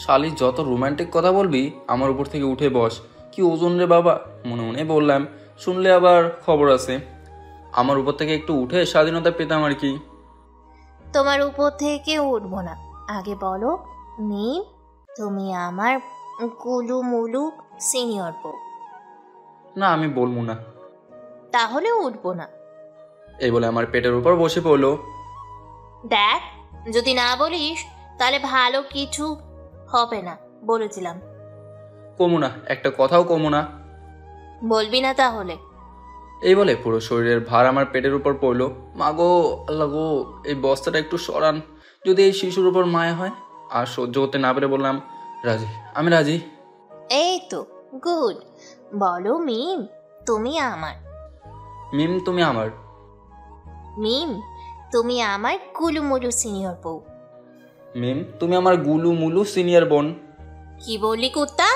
শালি, যত রোমান্টিক কথা বলবি আমার উপর থেকে উঠে বস। কি ওজন রে বাবা, মনে মনে বললাম। শুনলে আবার খবর আছে। আমার উপর থেকে একটু উঠে স্বাধীনতা পেতাম আর কি। তোমার উপর থেকে উঠবো না। আগে বলো মিম, তুমি আমার গুলু মুলু সিনিয়র বউ? না, আমি বলবো না। তাহলে উঠবো না। এই বলে আমার পেটের উপর বসে পড়লো। দেখ, যদি না বলিস তাহলে ভালো কিছু হবে না, বলে দিলাম। কমু না, একটা কথাও কমু না। বলবি না তাহলে? এই বলে পুরো শরীরের ভার আমার পেটের উপর পড়লো। মা গো, আল্লাহ গো, এই বস্তাটা একটু সরান, যদি এই শিশুর উপর মায়া হয়। আর সহ্য করতে না পেরে বললাম, রাজি, আমি রাজি। এই তো গুড। বলো মিম, তুমি আমার? মিম, তুমি আমার? মিম, তুমি আমার গুলুমুলু সিনিয়র বউ। মিম, তুমি আমার গুলু মুলু সিনিয়র বোন। কি বললি কুত্তা?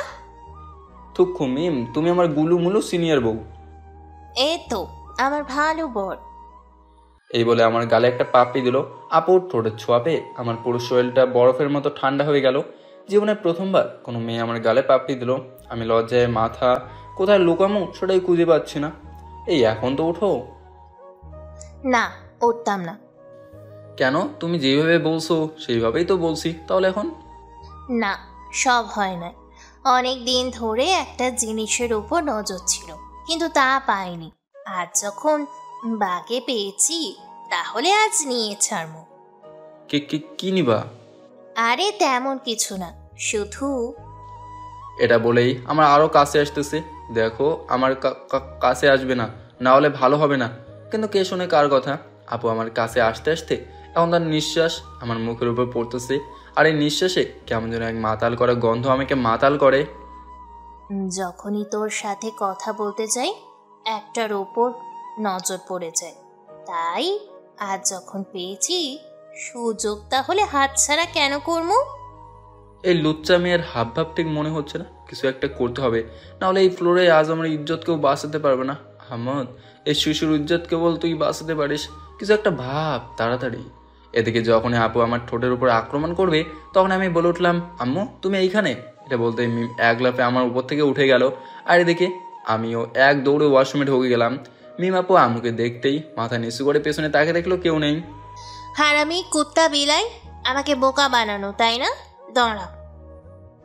থুক্ষু মিম, তুমি আমার গুলু মুলু সিনিয়র বউ। এ তো আমার ভালো বর। এই বলে আমার গালে একটা পাপ্পি দিল। আপুর ঠোঁটের ছোঁয়া পেয়ে আমার পুরো শরীরটা বরফের মতো ঠান্ডা হয়ে গেল। জীবনে প্রথমবার কোনো মেয়ে আমার গালে পাপ্পি দিল। আমি লজ্জায় মাথা কোথায় লুকামো সেটাই খুঁজে পাচ্ছি না। এই এখন তো উঠো। না, উঠতাম না। কেন? তুমি যেভাবে বলছো সেইভাবেই তো বলছি, তাহলে এখন? না, সব হয় না। অনেক দিন ধরে একটা জিনিসের উপর নজর ছিল, কিন্তু তা পাইনি। আজ যখন বাগে পেয়েছি তাহলে আজ নিয়ে ছাড়বো। কি নিবা? আরে তেমন কিছু না, শুধু এটা বলেই আমার আরো কাছে আসতেছে। দেখো, আমার কাছে আসবে না, না হলে ভালো হবে না। কিন্তু কে শোনে কার কথা? আপু আমার কাছে আসতে আসতে এখন তার নিঃশ্বাস আমার মুখের উপর পড়তেছে, আর এই নিঃশ্বাসে কেমন যেন এক মাতাল করা গন্ধ আমাকে মাতাল করে। যখনই তোর সাথে কথা বলতে যাই একটার ওপর নজর পড়ে যায়। তাই আজ যখন পেয়েছি সুযোগ, তাহলে হাতছাড়া কেন করবো? এই লুচ্চা মেয়ের হাব ভাব ঠিক মনে হচ্ছে না। কিছু একটা করতে হবে, নাহলে এই ফ্লোরে আজ আমার ইজ্জত কেউ বাঁচাতে পারবে না। আহমদ, এই শিশুর ইজ্জত কেবল তুই বাঁচাতে পারিস। কিছু একটা ভাব তাড়াতাড়ি। এদিকে যখনই আপু আমার ঠোঁটের উপর আক্রমণ করবে তখন আমি বলে উঠলাম, আম্মু তুমি এইখানে? এটা বলতে মিম এক লাফে আমার উপর থেকে উঠে গেল। আর এদিকে আমিও এক দৌড়ে ওয়াশরুমে ঢুকে গেলাম। মিম আপু আম্মুকে দেখতেই মাথা নিচু করে পেছনে তাকে দেখলো কেউ নেই। হারামি কুত্তা বিলাই, আমাকে বোকা বানানো তাই না? দাঁড়া।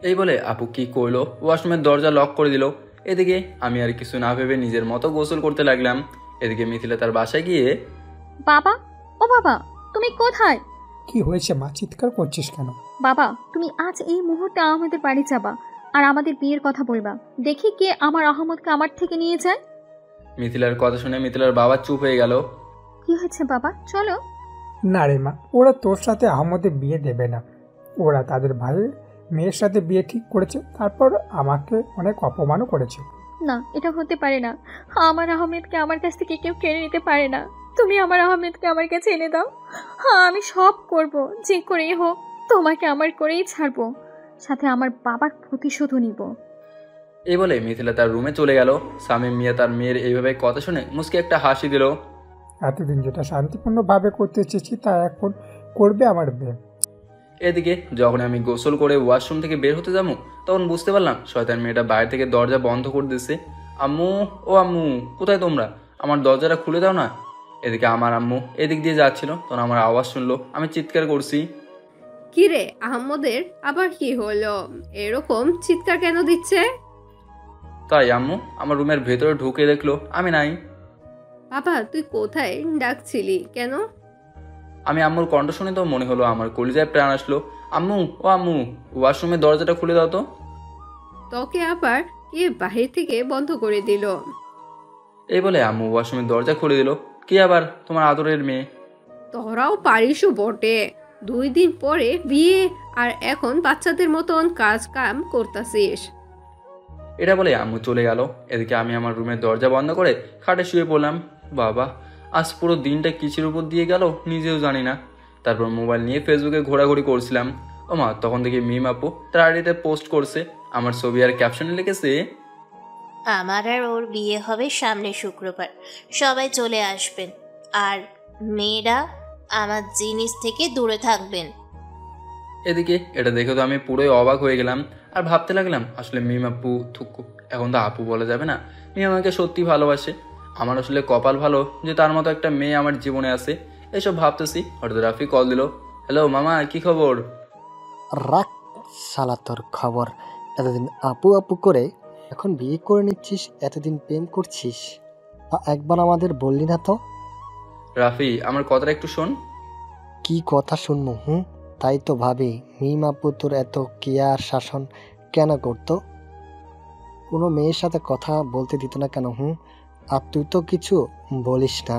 এই বলে আপু কি করলো, ওয়াশরুমের দরজা লক করে দিল। এদিকে আমি আর কিছু না ভেবে নিজের মতো গোসল করতে লাগলাম। এদিকে মিথিলা তার বাসায় গিয়ে, বাবা, ও বাবা, তুমি কোথায়? কি হয়েছে মা, চিৎকার করছিস কেন? বাবা, তুমি আজ এই মুহূর্তে আমাদের বাড়ি যাবা আর আমাদের বিয়ের কথা বলবা। দেখি কে আমার আহমদকে আমার থেকে নিয়ে যায়। মিথিলার কথা শুনে মিথিলার বাবা চুপ হয়ে গেল। কি হয়েছে বাবা, চলো। না রে মা, ওরা তোর সাথে আহমদের বিয়ে দেবে না। ওরা তাদের ভাইয়ের মেয়ের সাথে বিয়ে ঠিক করেছে, তারপর আমাকে অনেক অপমানও করেছে। না, এটা হতে পারে না। আমার আহমেদকে আমার কাছ থেকে কেউ কেড়ে নিতে পারে না। তুমি আমার আহমেদকে আমার কাছে এনে দাও। হ্যাঁ, আমি সব করব, যে করেই হোক তোমাকে আমার করেই ছাড়বো, সাথে আমার বাবার প্রতিশোধও নিব। এই বলে মিথিলা তার রুমে চলে গেল। শামীম মিয়া তার মেয়ের এইভাবে কথা শুনে মুস্কি একটা হাসি দিল। এতদিন যেটা শান্তিপূর্ণভাবে করতে চেয়েছি তা এখন করবে আমার মেয়ে। এদিকে যখন আমি গোসল করে ওয়াশরুম থেকে বের হতে যাবো তখন বুঝতে পারলাম শয়তান মেয়েটা বাইরে থেকে দরজা বন্ধ করে দিচ্ছে। আম্মু, ও আম্মু, কোথায় তোমরা? আমার দরজাটা খুলে দাও না। এদিকে আমার আম্মু এদিক দিয়ে যাচ্ছিল, তখন আমার আওয়াজ শুনলো। আমি চিৎকার করছি, কিরে আহমদের আবার কি হলো? এরকম চিৎকার কেন দিচ্ছে? তাই আম্মু আমার রুমের ভেতরে ঢুকে দেখলো আমি নাই। বাবা, তুই কোথায়? ডাকছিলি কেন? আমি আম্মুর কণ্ঠ শুনে তো মনে হলো আমার কলিজায় প্রাণ আসলো। আম্মু, ও আম্মু, ওয়াশরুমের দরজাটা খুলে দাও তো। তোকে আবার কে বাহির থেকে বন্ধ করে দিল? এই বলে আম্মু ওয়াশরুমের দরজা খুলে দিল। কি আবার? তোমার আদরের মেয়ে। তোরাও পারিসও বটে, 2 দিন পরে বিয়ে আর এখন বাচ্চাদের মতন কাজ কাম করতাছিস। এটা বলে আম্মু চলে গেল। এদিকে আমি আমার রুমের দরজা বন্ধ করে খাটে শুয়ে পড়লাম। বাবা, আজ পুরো দিনটা কিসের উপর দিয়ে গেল নিজেও জানি না। তারপর মোবাইল নিয়ে ফেসবুকে ঘোরাঘুরি করছিলাম। ও মা, তখন দেখি মিম আপু তার আইডিতে পোস্ট করছে আমার ছবি, আর ক্যাপশনে লিখেছে, আমার আর ওর বিয়ে হবে সামনে শুক্রবার, সবাই চলে আসবেন, আর মেয়েরা আমার জিনিস থেকে দূরে থাকবেন। এদিকে এটা দেখে তো আমি পুরোই অবাক হয়ে গেলাম আর ভাবতে লাগলাম আসলে মিম আপু থুকু, এখন তো আপু বলা যাবে না, মিম আমাকে সত্যি ভালোবাসে। আমার আসলে কপাল ভালো যে তার মতো একটা মেয়ে আমার জীবনে আছে। এসব ভাবতেছি, হঠাৎ রাফি কল দিল। হ্যালো মামা, কি খবর? রাখ শালা তোর খবর। এতদিন আপু আপু করে এখন বিয়ে করে নিচ্ছিস, এতদিন প্রেম করছিস, একবার আমাদের বললি না তো? রাফি, আমার কথাটা একটু শোন। কি কথা শুনবো? তাই তো ভাবি, মিম আপু তোর এত কেয়ার শাসন কেন করতো? কোনো মেয়ের সাথে কথা বলতে দিত না কেন? আর তুই তো কিছু বলিস না।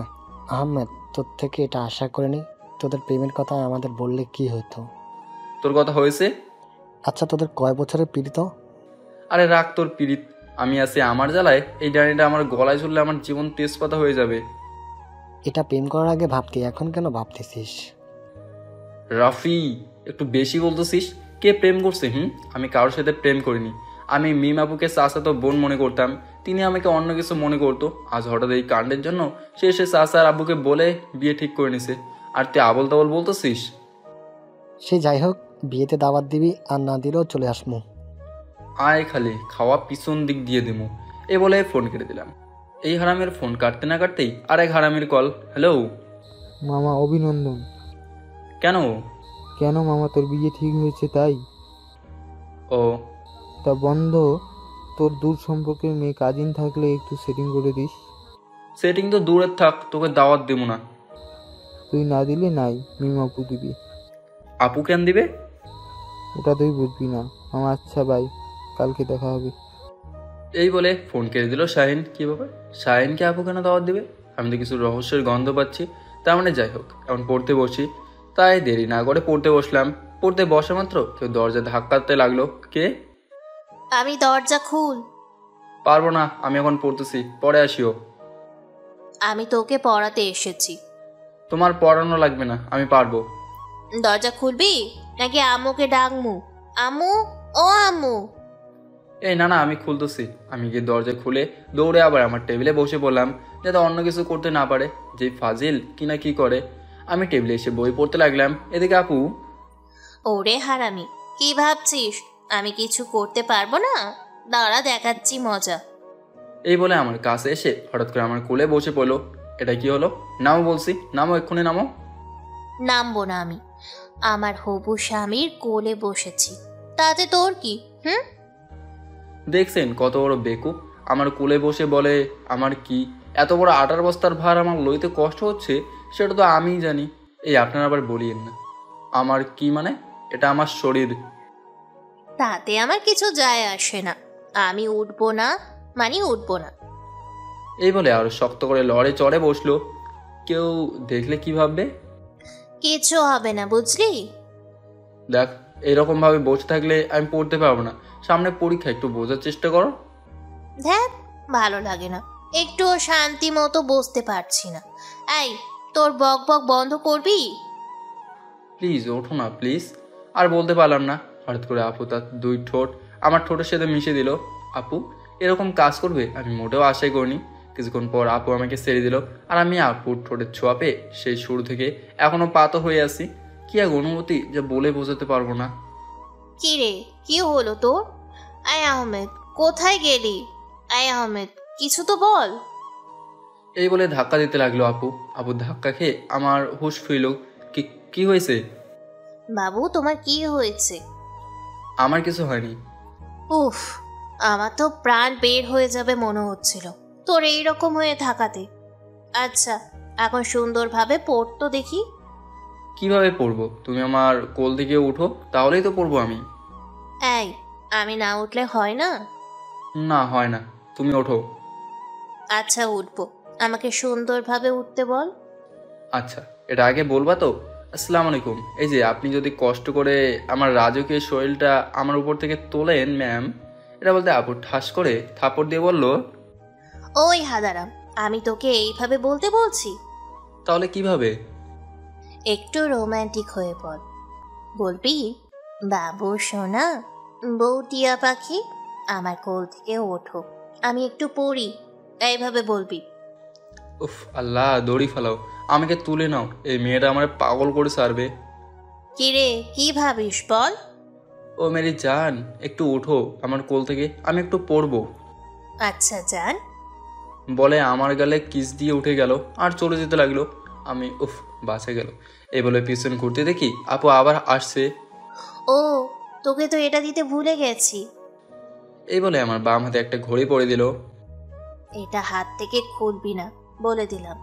আহমেদ, তোর থেকে এটা আশা করিনি। তোদের প্রেমের কথা আমাদের বললে কি হতো? তোর কথা হয়েছে? আচ্ছা, তোদের কয় বছরের পীড়িত? আরে রাখ তোর পীড়িত, আমি আছি আমার জ্বালায়। এই ডানিটা আমার গলায় ঝুললে আমার জীবন তেজপাতা হয়ে যাবে। এটা প্রেম করার আগে ভাবতি, এখন কেন ভাবতেছিস? রাফি, একটু বেশি বলতেছিস। কে প্রেম করছে? আমি কারোর সাথে প্রেম করিনি। আমি মিম আপুকে চাচাতো বোন মনে করতাম, তিনি আমাকে অন্য কিছু মনে করতো। আজ হঠাৎ এই কাণ্ডের জন্য সে এসে চাচা আর আব্বুকে বলে বিয়ে ঠিক করে নিছে, আর তুই আবল তাবল বলতেছিস। সে যাই হোক, বিয়েতে দাওয়াত দিবি, আর না দিলেও চলে আসমু। আয়, খালি খাওয়া পিছন দিক দিয়ে দিমু। এ বলে ফোন কেটে দিলাম। এই হারামের ফোন কাটতে না কাটতেই আরেক হারামের কল। হ্যালো মামা, অভিনন্দন। কেন? কেন মামা, তোর বিয়ে ঠিক হয়েছে তাই? ও তা বন্ধ, তোর দূর সম্পর্কের মেয়ে কাজিন থাকলে একটু সেটিং করে দিস। সেটিং তো দূরের থাক, তোকে দাওয়াত দেব না। তুই না দিলে নাই, মিম আপু দিবি। আপু কেন দিবে? ওটা তুই বুঝবি না মামা। আচ্ছা বাই, কালকে দেখা হবে। এই বলে ফোন কেটে দিল শাহিন। কি ব্যাপার, শাহিনকে আপু কেন দাওয়াত দিবে? আমি তো কিছু রহস্যের গন্ধ পাচ্ছি। তার মানে যাই হোক, এখন পড়তে বসি। তাই দেরি না করে পড়তে বসলাম। পড়তে বসা মাত্র কেউ দরজা ধাক্কাতে লাগলো। কে? আমি, দরজা খুল। পারবো না, আমি এখন পড়তেছি, পরে আসিও। আমি তোকে পড়াতে এসেছি। তোমার পড়ানো লাগবে না, আমি পারবো। দরজা খুলবি নাকি আম্মুকে ডাকমু? আম্মু, ও আম্মু। এই না, আমি খুলতেছি। আমি গিয়ে দরজা খুলে দৌড়ে আবার আমার টেবিলে বসে পড়লাম, যাতে অন্য কিছু করতে না পারে। যে ফাজিল কিনা কি করে। আমি টেবিলে এসে বই পড়তে লাগলাম। এদিকে আপু। ওরে হারামি, কি ভাবছিস আমি কিছু করতে পারবো না? দাঁড়া, দেখাচ্ছি মজা। এই বলে আমার কাছে এসে হঠাৎ করে আমার কোলে বসে পড়লো। এটা কি হলো? নামো বলছি, নামো, এক্ষুনি নামো। নামবো না আমি। আমার হবু স্বামীর কোলে বসেছি, তাতে তোর কি? দেখছেন কত বড় বেকুব। আমার কোলে বসে বলে আমার কি? এত বড় আটার বস্তার ভার আমার লইতে কষ্ট হচ্ছে, সেটা তো আমিই জানি। এই আপনারা আবার বলিয়েন না। আমার কি মানে? এটা আমার শরীর। তাতে আমার কিছু যায় আসে না। আমি উঠবো না মানে উঠবো না। এই বলে আরো শক্ত করে লড়ে চড়ে বসলো। কেউ দেখলে কি ভাববে? কিছু হবে না, বুঝলি? দেখ, এরকম ভাবে বসে থাকলে আমি পড়তে পারবো না। সামনে পরীক্ষা, একটু বোঝার চেষ্টা করো। দেখ, ভালো লাগে না, একটুও শান্তি মতো বসতে পারছি না। এই, তোর বক বক বন্ধ করবি? প্লিজ ওঠো না, প্লিজ। আর বলতে পারলাম না। হঠাৎ করে আপু তার দুই ঠোঁট আমার ঠোঁটের সাথে মিশে দিল। আপু এরকম কাজ করবে আমি মোটেও আশাই করিনি। কিছুক্ষণ পর আপু আমাকে ছেড়ে দিল, আর আমি আপুর ঠোঁটের ছোঁয়া পেয়ে সেই শুরু থেকে এখনো পাতো হয়ে আছি। কি এক অনুভূতি যা বলে বোঝাতে পারবো না। কি রে, কি হলো তোর? আয় আহমেদ, কোথায় গেলি? আয় আহমেদ, কিছু তো বল। এই বলে ধাক্কা দিতে লাগলো আপু। আপু ধাক্কা খেয়ে আমার হুঁশ ফিরল। কি হয়েছে? বাবু, তোমার কি হয়েছে? আমার কিছু হয়নি। উফ, আমার তো প্রাণ বের হয়ে যাবে মনে হচ্ছিল তোর এইরকম হয়ে থাকাতে। আচ্ছা, এখন সুন্দরভাবে পড়তো দেখি। কিভাবে পড়বো? তুমি আমার কোল থেকে উঠো, তাহলেই তো পড়বো আমি। এই, আমি না উঠলে হয় না? না, হয় না, তুমি ওঠো। আচ্ছা, উঠবো, আমাকে সুন্দরভাবে উঠতে বল। আচ্ছা, এটা আগে বলবা তো? আসসালামু আলাইকুম। এই যে আপনি যদি কষ্ট করে আমার রাজকীয় শরীরটা আমার উপর থেকে তোলেন ম্যাম। এটা বলতে আপু ঠাস করে থাপড় দিয়ে বলল, ওই হাদারাম, আমি তোকে এইভাবে বলতে বলছি? তাহলে কিভাবে? একটু রোমান্টিক হয়ে বল। বলবি, বাবু সোনা, বউ টিয়া পাখি, আমার কোল থেকে ওঠো, আমি একটু পড়ি, এইভাবে বলবি। উফ আল্লাহ, দড়ি ফেলাও, আমাকে তুলে নাও। এই মেয়েটা আমার পাগল করে ছাড়বে। কিরে, কি ভাবিস বল? ও মেরি জান, একটু উঠো আমার কোল থেকে, আমি একটু পড়বো। আচ্ছা জান। বলে আমার গালে কিস দিয়ে উঠে গেল আর চলে যেতে লাগলো। আমি উফ, বাঁচে গেল। এই বলে পিছন ঘুরতে দেখি আপু আবার আসছে। ও, তোকে তো এটা দিতে ভুলে গেছি। এই বলে আমার বাম হাতে একটা ঘড়ি পরে দিল। এটা হাত থেকে খুলবি না, বলে দিলাম।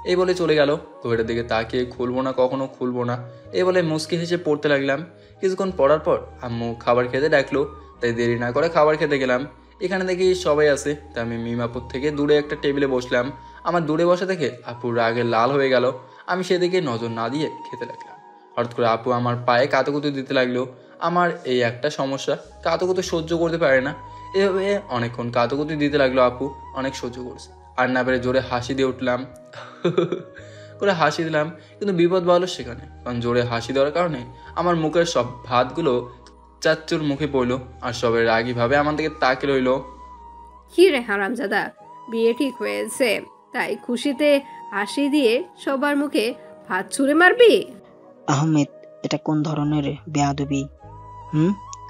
এই বলে চলে গেল। ঘড়িটার দিকে তাকিয়ে খুলবো না, কখনো খুলবো না, এই বলে মুচকি হেসে পড়তে লাগলাম। কিছুক্ষণ পড়ার পর আম্মু খাবার খেতে ডাকলো, তাই দেরি না করে খাবার খেতে গেলাম। এখানে দেখি সবাই আছে, তাই আমি মিমাপুর থেকে দূরে একটা টেবিলে বসলাম। আমার দূরে বসে দেখে আপুর রাগে লাল হয়ে গেল। আমি সেদিকে নজর না দিয়ে খেতে লাগলাম। হঠাৎ করে আপু আমার পায়ে কাতুকুতু দিতে লাগলো। আমার এই একটা সমস্যা, কাতুকুতু সহ্য করতে পারে না। এভাবে অনেকক্ষণ কাতুকুতু দিতে লাগলো আপু, অনেক সহ্য করছে। আর না পেরে জোরে হাসি দিয়ে উঠলাম করে হাসি দিলাম, কিন্তু বিপদ বাড়লো সেখানে, কারণ জোরে হাসি দেওয়ার কারণে আমার মুখের সব ভাতগুলো চাচ্চুর মুখে পড়লো আর সবাই রাগিভাবে আমার দিকে তাকে রইল। কি রে হারামজাদা, বিয়ে ঠিক হয়েছে তাই খুশিতে হাসি দিয়ে সবার মুখে ভাত ছুঁড়ে মারবি? আহমেদ, এটা কোন ধরনের বেয়াদবি?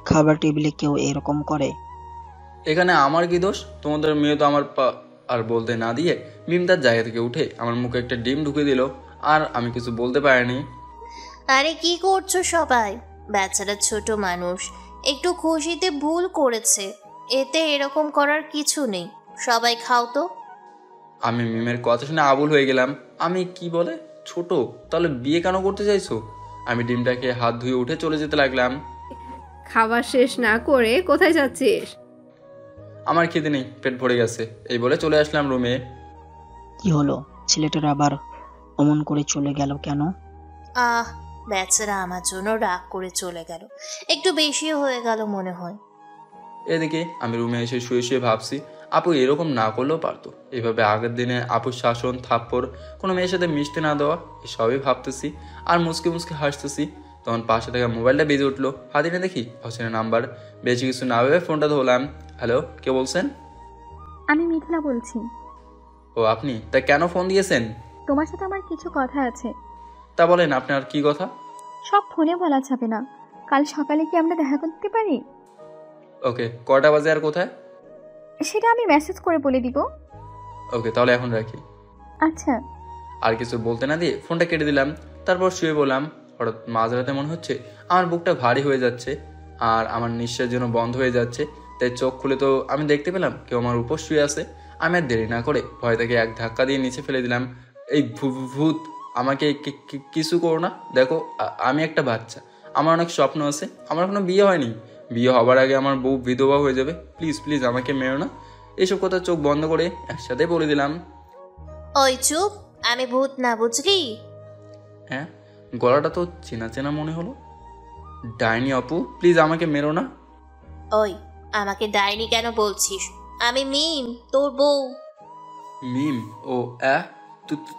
খাবার টেবিলে কেউ এরকম করে? এখানে আমার কি দোষ? তোমাদের মেয়ে তো আমার আর বলতে না দিয়ে মিম তার জায়গা থেকে উঠে আমার মুখে একটা ডিম ঢুকে দিল, আর আমি কিছু বলতে পারিনি। আরে কি করছো সবাই? বেচারা ছোট মানুষ, একটু খুশিতে ভুল করেছে, এতে এরকম করার কিছু নেই। সবাই খাও তো। আমি মিমের কথা শুনে আবুল হয়ে গেলাম। আমি কি বলে ছোট? তাহলে বিয়ে কেন করতে চাইছো? আমি ডিমটাকে হাত ধুয়ে উঠে চলে যেতে লাগলাম। খাবার শেষ না করে কোথায় যাচ্ছিস? আমার খেতে নেই, পেট ভরে গেছে, এই বলে চলে আসলাম রুমে। কি হলো, ছেলেটার আবার অমন করে চলে গেল কেন? বেচারা আমার জন্য রাগ করে চলে গেল, একটু বেশি হয়ে গেল মনে হয়। এদিকে আমি রুমে এসে শুয়ে শুয়ে ভাবছি, আপু এরকম না করলেও পারতো। এভাবে আগের দিনে আপুর শাসন, থাপ্পড়, কোনো মেয়ের সাথে মিশতে না দেওয়া, এসবই ভাবতেছি আর মুসকে মুসকে হাসতেছি। তখন পাশে থাকা মোবাইলটা বেজে উঠলো। হাতে না দেখি অচেনা নাম্বার। বেশি কিছু না ভেবে ফোনটা ধরলাম। হ্যালো, কে বলছেন? আমি মিথিলা বলছি। ও আপনি? তা কেন ফোন দিয়েছেন? তোমার সাথে আমার কিছু কথা আছে। তা বলেন, আপনার কি কথা? সব ফোনে বলা যাবে না, কাল সকালে কি আমরা দেখা করতে পারি? ওকে, কয়টা বাজে আর কোথায়? সেটা আমি মেসেজ করে বলে দিব। ওকে, তাহলে এখন রাখি। আচ্ছা। আর কিছু বলতে না দিয়ে ফোনটা কেটে দিলাম। তারপর শুয়ে বললাম। হঠাৎ মাঝরাতে মনে হচ্ছে আমার বুকটা ভারী হয়ে যাচ্ছে আর আমার নিঃশ্বাস যেন বন্ধ হয়ে যাচ্ছে। তাই চোখ খুলে তো আমি দেখতে পেলাম কেউ আমার উপর শুয়ে আছে। আমি আর দেরি না করে ভয় থেকে এক ধাক্কা দিয়ে নিচে ফেলে দিলাম। এই ভূত, আমাকে কিছু করো না। দেখো আমি একটা বাচ্চা, আমার অনেক স্বপ্ন আছে, আমার কোনো বিয়ে হয়নি। বিয়ে হবার আগে আমার বউ বিধবা হয়ে যাবে। প্লিজ প্লিজ আমাকে মেরো না। এইসব কথা চোখ বন্ধ করে একসাথে বলে দিলাম। ওই চুপ, আমি ভূত না, বুঝলি? হ্যাঁ, গলাটা তো চেনা চেনা মনে হলো। ডাইনি আপু, প্লিজ আমাকে মেরো না। ওই, আমাকে ডাইনি কেন বলছিস? আমি মিম, তোর বউ। মিম? ও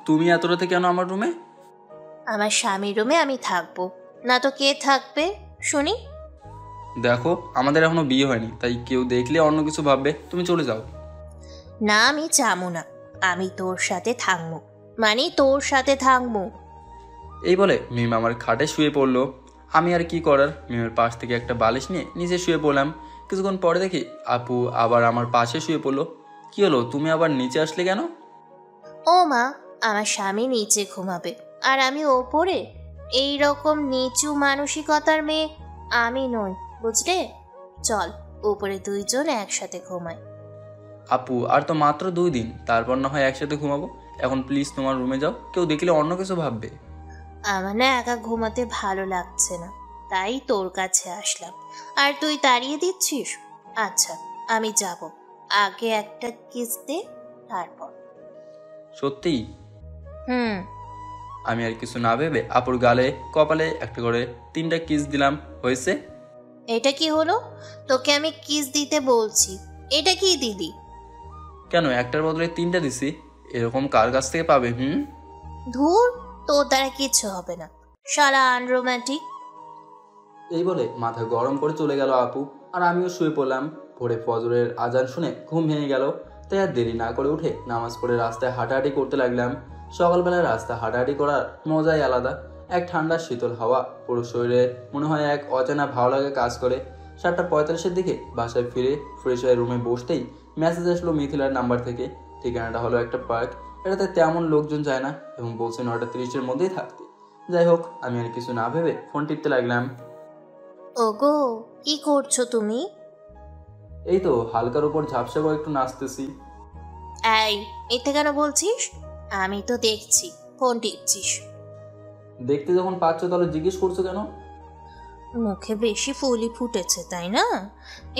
তুমি এত রাতে কেন আমার রুমে? আমার স্বামীর রুমে আমি থাকবো না তো কে থাকবে শুনি? দেখো, আমাদের এখনো বিয়ে হয়নি, তাই কেউ দেখলে অন্য কিছু ভাববে। তুমি চলে যাও। না, আমি যাবো না, আমি তোর সাথে থাকবো, মানে তোর সাথে থাকবো। এই বলে মিম আমার খাটে শুয়ে পড়লো। আমি আর কি করার, মিমের পাশ থেকে একটা বালিশ নিয়ে নিচে শুয়ে পড়লাম। কিছুক্ষণ পরে দেখি আপু আবার আমার পাশে শুয়ে পড়লো। কি হলো, তুমি আবার নিচে আসলে কেন? ও মা, আমার স্বামী নিচে ঘুমাবে আর আমি ওপরে? এই রকম নিচু মানসিকতার মেয়ে আমি নই, বুঝলে? চল উপরে দুইজন একসাথে ঘুমাই। আপু আর তো মাত্র 2 দিন, তারপর না হয় একসাথে ঘুমাবো। এখন প্লিজ তোমার রুমে যাও, কেউ দেখলে অন্য কিছু ভাববে। আমার না একা ঘুমাতে ভালো লাগছে না, তাই তোর কাছে আসলাম, আর তুই তাড়িয়ে দিচ্ছিস। আচ্ছা আমি যাব, আগে একটা কিস দে তারপর। সত্যি? আমি আর কিছু না ভেবে আপুর গালে কপালে একটা করে 3টা কিস দিলাম। হয়েছে? এটা কি হলো? তোকে আমি কিস দিতে বলছি, এটা কি দিদি? কেন, একটার বদলে 3টা দিছি? এরকম কার কাছ থেকে পাবে? ধুর, তোর দ্বারা কিচ্ছু হবে না, শালা আনরোম্যান্টিক। এই বলে মাথা গরম করে চলে গেল আপু, আর আমিও শুয়ে পড়লাম। ভোরে ফজরের আজান শুনে ঘুম ভেঙে গেল, তাই আর দেরি না করে উঠে নামাজ পড়ে রাস্তায় হাঁটাহাঁটি করতে লাগলাম। সকালবেলায় রাস্তা হাঁটাহাঁটি করার মজাই আলাদা। এক ঠান্ডা শীতল হাওয়া পুরো শরীরে মনে হয় এক অজানা ভালো লাগে কাজ করে। 7:45-এর দিকে বাসায় ফিরে ফ্রেশ হয়ে রুমে বসতেই মেসেজ আসলো মিথিলার নাম্বার থেকে। ঠিকানাটা হলো একটা পার্ক, এটাতে তেমন লোকজন যায় না এবং বলছে 9:30-এর মধ্যেই থাকতে। যাই হোক, আমি আর কিছু না ভেবে ফোন টিপতে লাগলাম। ওগো, কি করছো তুমি? এই তো হালকার উপর ঝাপসা করে একটু নাচতেছি। এই, মিথ্যে কেন বলছিস? আমি তো দেখছি ফোন টিপছিস। দেখতে যখন পাচ্ছ তাহলে জিজ্ঞেস করছো কেন? মুখে বেশি ফুলি ফুটেছে তাই না?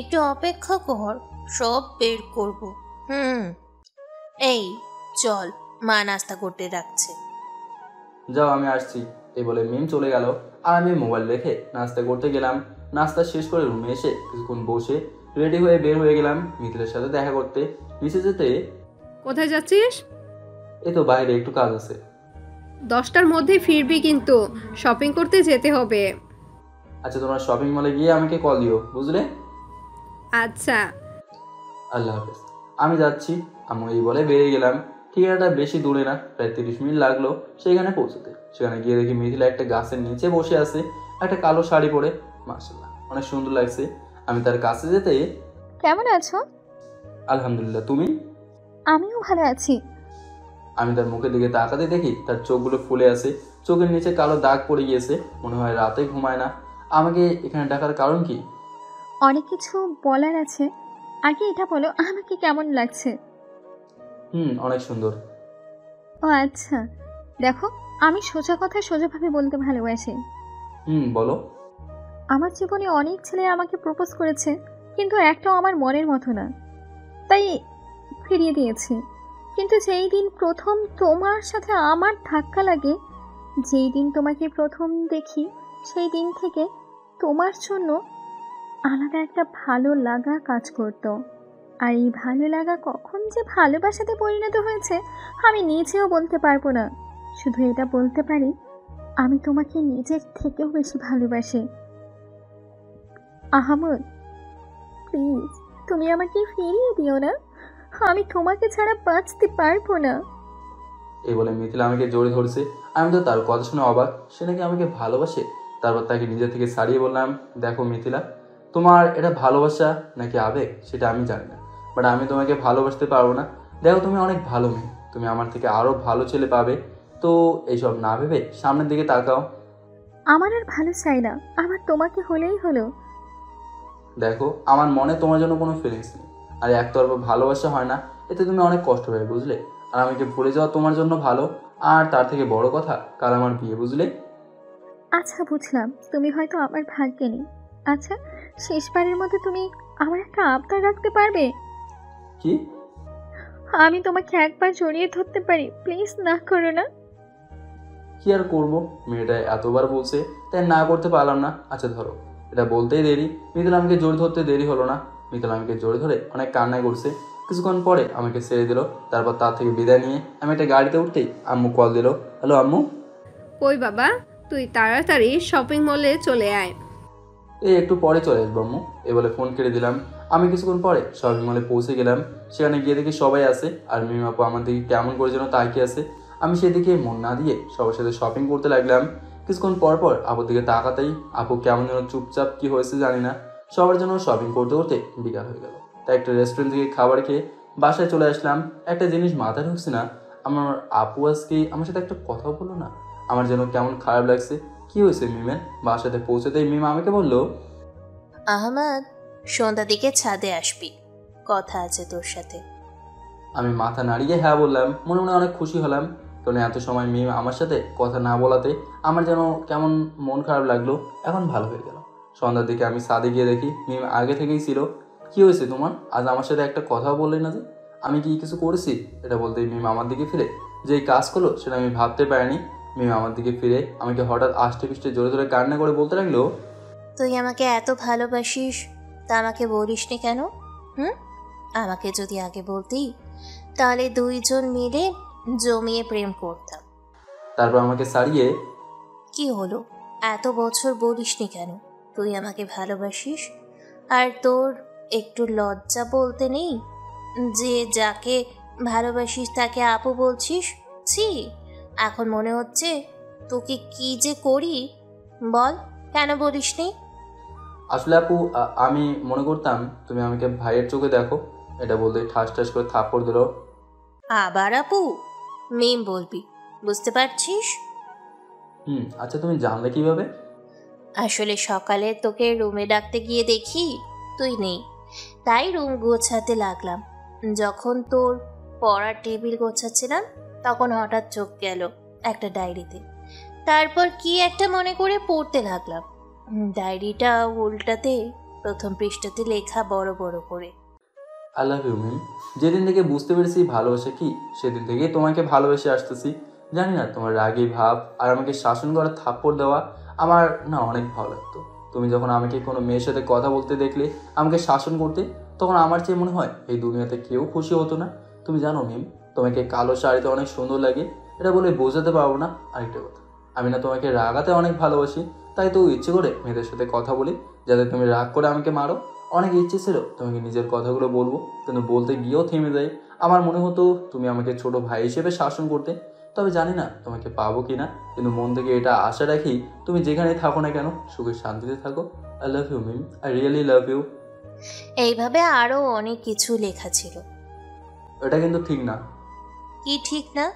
একটু অপেক্ষা কর, সব বের করব। এই চল, মা নাস্তা করতে রাখছে। যাও, আমি আসছি। এই বলে মিম চলে গেল, আর আমি মোবাইল রেখে নাস্তা করতে গেলাম। নাস্তা শেষ করে রুমে এসে কিছুক্ষণ বসে রেডি হয়ে বের হয়ে গেলাম মিথিলের সাথে দেখা করতে। নিচে যেতে কোথায় যাচ্ছিস? এই তো বাইরে একটু কাজ আছে। 10টার মধ্যে ফিরবি, কিন্তু শপিং করতে যেতে হবে। আচ্ছা, তোমরা শপিং মলে গিয়ে আমাকে কল দিও, বুঝলে? আচ্ছা। আল্লাহ হাফেজ। আমি যাচ্ছি। আমি এই বলে বেরিয়ে গেলাম। ঠিকানাটা বেশি দূরে না, প্রায় 30 মিনিট লাগলো সেখানে পৌঁছতে। সেখানে গিয়ে দেখি মিথিলা একটা গাছের নিচে বসে আছে, একটা কালো শাড়ি পরে। মাশাআল্লাহ, অনেক সুন্দর লাগছে। আমি তার কাছে যেতে, কেমন আছো? আলহামদুলিল্লাহ, তুমি? আমিও ভালো আছি। আমি তার মুখের দিকে তাকাতে দেখি তার চোখগুলো ফুলে আছে, চোখের নিচে কালো দাগ পড়ে গিয়েছে। মনে হয় রাতে ঘুমায় না। আমাকে এখানে ডাকার কারণ কি? অনেক কিছু বলার আছে, আগে এটা বলো আমাকে কেমন লাগছে? অনেক সুন্দর। ও আচ্ছা, দেখো আমি সোজা কথা সোজাভাবে বলতে ভালোবাসি। বলো। আমার জীবনে অনেক ছেলে আমাকে প্রপোজ করেছে, কিন্তু একটাও আমার মনের মতো না, তাই ফিরিয়ে দিয়েছি। কিন্তু যেই দিন প্রথম তোমার সাথে আমার ধাক্কা লাগে, যেই দিন তোমাকে প্রথম দেখি, সেই দিন থেকে তোমার জন্য আলাদা একটা ভালো লাগা কাজ করতো। আর এই ভালো লাগা কখন যে ভালোবাসাতে পরিণত হয়েছে আমি নিজেও বলতে পারবো না। শুধু এটা বলতে পারি, আমি তোমাকে নিজের থেকেও বেশি ভালোবাসি। আহমদ, প্লিজ তুমি আমাকে ফিরিয়ে দিও না, আমি তোমাকে ছাড়া বাঁচতে পারবো না। এই বলে মিথিলা আমাকে জড়িয়ে ধরছে। আমি তো তার কথা শুনে অবাক, সে নাকি আমাকে ভালোবাসে। তারপর তাকে নিজে থেকে ছাড়িয়ে বললাম, দেখো মিথিলা, তোমার এটা ভালোবাসা নাকি আবেগ সেটা আমি জানি না, বাট আমি তোমাকে ভালোবাসতে পারবো না। দেখো, তুমি অনেক ভালো মেয়ে, তুমি আমার থেকে আরও ভালো ছেলে পাবে। তো এইসব না ভেবে সামনের দিকে তাকাও। আমার আর ভালো চাই না, আমার তোমাকে হলেই হলো। দেখো, আমার মনে তোমার জন্য কোনো ফিলিংস নেই, আর একতরফা ভালোবাসা হয় না, এতে তুমি অনেক কষ্ট পাবে, বুঝলে? আর আমাকে ভুলে যাওয়া তোমার জন্য ভালো। আর তার থেকে বড় কথা, কাল আমার বিয়ে, বুঝলে? আচ্ছা বুঝলাম, তুমি হয়তো আমার ভাগ্যে নেই। আচ্ছা, শেষবারের মধ্যে তুমি আমার একটা আবদার রাখতে পারবে? কি? আমি তোমাকে একবার জড়িয়ে ধরতে পারি, প্লিজ না করো না। কি আর করবো, মেয়েটা এতবার বলছে, তাই না করতে পারলাম না। আচ্ছা ধরো। এটা বলতেই দেরি, মিথিলা আমাকে জোর ধরতে দেরি হলো না। মিথিলা আমাকে জোরে ধরে অনেক কান্নায় করছে। কিছুক্ষণ পরে আমাকে ছেড়ে দিল। তারপর তার থেকে বিদায় নিয়ে আমি একটা গাড়িতে উঠতেই আম্মু কল দিল। হ্যালো আম্মু। কই বাবা, তুই তাড়াতাড়ি শপিং মলে চলে আয়। একটু পরে চলে আসবো আম্মু, এ বলে ফোন কেটে দিলাম। আমি কিছুক্ষণ পরে শপিং মলে পৌঁছে গেলাম। সেখানে গিয়ে দেখি সবাই আছে, আর মিম আপু আমার দিকে কেমন করে যেন তাকিয়ে আছে। আমি সেদিকে মন না দিয়ে সবার সাথে শপিং করতে লাগলাম। কিছুক্ষণ পর পর আপুর দিকে তাকাতেই আপু কেমন যেন চুপচাপ, কি হয়েছে জানি না। সবার জন্য শপিং করতে করতে বিকাল হয়ে গেল। তাই একটা রেস্টুরেন্ট থেকে খাবার খেয়ে বাসায় চলে আসলাম। একটা জিনিস মাথায় ঢুকছে না, আমার আপু আজকে আমার সাথে একটা কথাও বললো না। আমার যেন কেমন খারাপ লাগছে। কি হয়েছে মিমের? বাসাতে পৌঁছতেই মিম আমাকে বলল, আহমদ, সন্ধ্যা দিকে ছাদে আসবি, কথা আছে তোর সাথে। আমি মাথা নাড়িয়ে হ্যাঁ বললাম। মনে মনে অনেক খুশি হলাম, কারণ এত সময় মিম আমার সাথে কথা না বলাতে আমার যেন কেমন মন খারাপ লাগলো। এখন ভালো হয়ে গেল। সন্ধ্যার দিকে আমি ছাদে গিয়ে দেখি মিম আগে থেকেই ছিল। কি হয়েছে তোমার? আজ আমার সাথে একটা কথাও বললে না যে? আমি কি কিছু করেছি? এটা বলতেই মিম আমার দিকে ফিরে যেই কাজ করলো সেটা আমি ভাবতে পারিনি। মিম আমার দিকে ফিরে আমাকে হঠাৎ আষ্টে পিষ্টে জোরে জোরে কান্না করে বলতে লাগলো, তুই আমাকে এত ভালোবাসিস, তা আমাকে বলিসনি কেন? আমাকে যদি আগে বলতি, তাহলে দুইজন মিলে জমিয়ে প্রেম করতাম। তারপর আমাকে ছাড়িয়ে, কি হলো, এত বছর বলিসনি কেন তুই আমাকে ভালোবাসিস? আর তোর একটু লজ্জা বলতে নেই যে যাকে ভালোবাসিস তাকে আপু বলছিস? ছি, এখন মনে হচ্ছে তোকে কি যে করি, বল কেন বলিসনি? আসলে আপু, আমি মনে করতাম তুমি আমাকে ভাইয়ের চোখে দেখো। এটা বলতে ঠাস ঠাস করে থাপ্পড় দিল। আবার আপু মিম বলবি, বুঝতে পারছিস? আচ্ছা, তুমি জানলে কিভাবে? আসলে সকালে তোকে রুমে ডাকতে গিয়ে দেখি তুই নেই, তাই রুম গোছাতে লাগলাম। যখন তোর পড়ার টেবিল গোছাচ্ছিলাম তখন হঠাৎ চোখ গেল একটা ডায়েরিতে। তারপর কি একটা মনে করে পড়তে লাগলাম। ডায়েরিটা উল্টাতে প্রথম পৃষ্ঠাতে লেখা বড় বড় করে, আই লাভ ইউ মিম। যেদিন থেকে বুঝতে পেরেছি ভালোবাসা কি, সেদিন থেকেই তোমাকে ভালোবেসে আসতেছি। জানি না, তোমার রাগী ভাব আর আমাকে শাসন করা থাপ্পড় দেওয়া আমার না অনেক ভালো লাগতো। তুমি যখন আমাকে কোনো মেয়ের সাথে কথা বলতে দেখলে, আমাকে শাসন করতে, তখন আমার চেয়ে মনে হয় এই দুনিয়াতে কেউ খুশি হতো না। তুমি তুমি জানো মিম, তোমাকে কালো শাড়িতে অনেক সুন্দর লাগে, এটা বলে বোঝাতে পারবো না। আরেকটা কথা, আমি না তোমাকে রাগাতে অনেক ভালোবাসি, তাই তো ইচ্ছে করে মেয়েদের সাথে কথা বলি যাতে তুমি রাগ করে আমাকে মারো। অনেক ইচ্ছে ছিল তোমাকে নিজের কথাগুলো বলবো, কিন্তু বলতে গিয়েও থেমে যায়। আমার মনে হতো তুমি আমাকে ছোট ভাই হিসেবে শাসন করতে, তবে জানি না তোমাকে পাবো কি না, কিন্তু মন থেকে এটা আশা রাখি তুমি যেখানেই থাকো না কেন সুখে শান্তিতে থাকো। I love you Mim, I really love you. এইভাবে আরও অনেক কিছু লেখা ছিল। এটা কিন্তু ঠিক না। কি ঠিক না?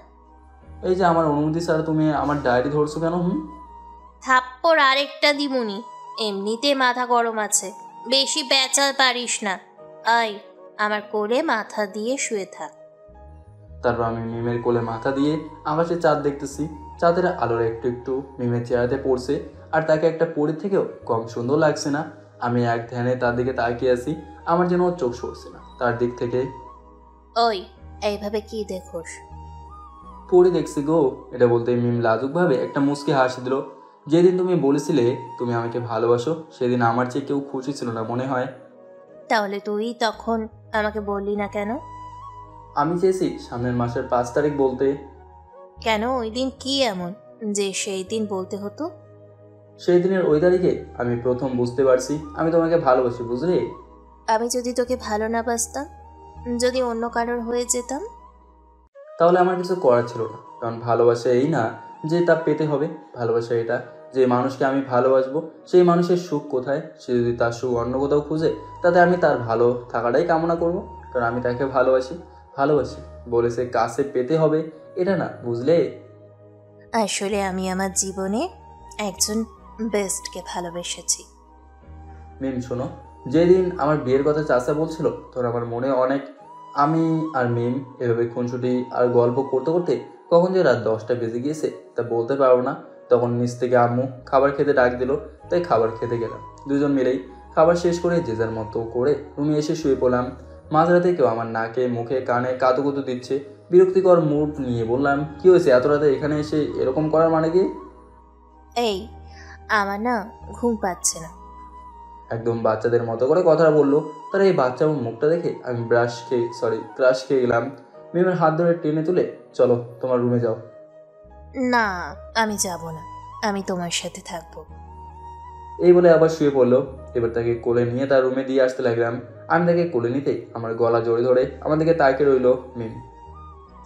এই যে আমার অনুমতি স্যার তুমি আমার ডায়েরি ধরছো কেন? থাপ্পড় আরেকটা দিমুনি, এমনিতে মাথা গরম আছে, বেশি পেঁচাল পারিস না। আয় আমার কোলে মাথা দিয়ে শুয়ে থাক। তারপর আমি মিমের কোলে মাথা দিয়ে আকাশে চাঁদ দেখতেছি। চাঁদের আলোর একটু একটু মিমের চেহারাতে পড়ছে, আর তাকে একটা পরীর থেকেও কম সুন্দর লাগছে না। আমি এক ধ্যানে তার দিকে তাকিয়ে আছি, আমার যেন চোখ সরছে না তার দিক থেকে। ওই এইভাবে কি দেখোস? পরি দেখছি গো। এটা বলতে মিম লাজুকভাবে একটা মুচকি হাসি দিল। যেদিন তুমি বলেছিলে তুমি আমাকে ভালোবাসো, সেদিন আমার চেয়ে কেউ খুশি ছিল না মনে হয়। তাহলে তুই তখন আমাকে বললি না কেন? আমি চেয়েছি সামনের মাসের 5 তারিখ বলতে। কেন? ওই দিন কি এমন যে সেই দিন বলতে হতো? সেই দিনের ওই তারিখে আমি প্রথম বুঝতে পারছি আমি তোমাকে ভালোবাসি, বুঝলে? আমি যদি তোকে ভালো না বাসতাম, যদি অন্য কারোর হয়ে যেতাম, তাহলে আমার কিছু করার ছিল না। কারণ ভালোবাসা এই না যে তা পেতে হবে, ভালোবাসা এটা যে মানুষকে আমি ভালোবাসবো সেই মানুষের সুখ কোথায়, সে যদি তার সুখ অন্য কোথাও খুঁজে তাতে আমি তার ভালো থাকাটাই কামনা করব। কারণ আমি তাকে ভালোবাসি। ভালোবাসি বলেছে কাছে পেতে হবে এটা না, বুঝলে? আসলে আমি আমার জীবনে একজন বেস্টকে ভালোবেসেছি। মিম শোনো, যেদিন আমার বিয়ের কথা চাচা বলছিল তখন আমার মনে অনেক, আমি আর মিম এভাবে খুনসুটি আর গল্প করতে করতে কখন যে রাত 10টা বেজে গিয়েছে তা বলতে পারবো না। তখন নিচ থেকে আম্মু খাবার খেতে ডাক দিল, তাই খাবার খেতে গেলাম। দুজন মিলেই খাবার শেষ করে যে যার মতো করে রুমে এসে শুয়ে পড়লাম। মাঝরাতে কেউ আমার নাকে মুখে কানে কাতুকুতু দিচ্ছে। বিরক্তিকর মুড নিয়ে বললাম, কি হয়েছে এত রাতে এখানে এসে এরকম করার মানে কি? এই আমার না ঘুম পাচ্ছে না। একদম বাচ্চাদের মতো করে কথাটা বললো। তার এই বাচ্চা মুখটা দেখে আমি ক্রাশ খেয়ে গেলাম। মিমের হাত ধরে টেনে তুলে, চলো তোমার রুমে যাও। না আমি যাব না, আমি তোমার সাথে থাকবো। এই বলে আবার শুয়ে পড়লো। এবার তাকে কোলে নিয়ে তার রুমে দিয়ে আসতে লাগলাম। আমি তাকে কোলে নিতেই আমার গলা জড়ে ধরে আমার দিকে তাকিয়ে রইল মিম।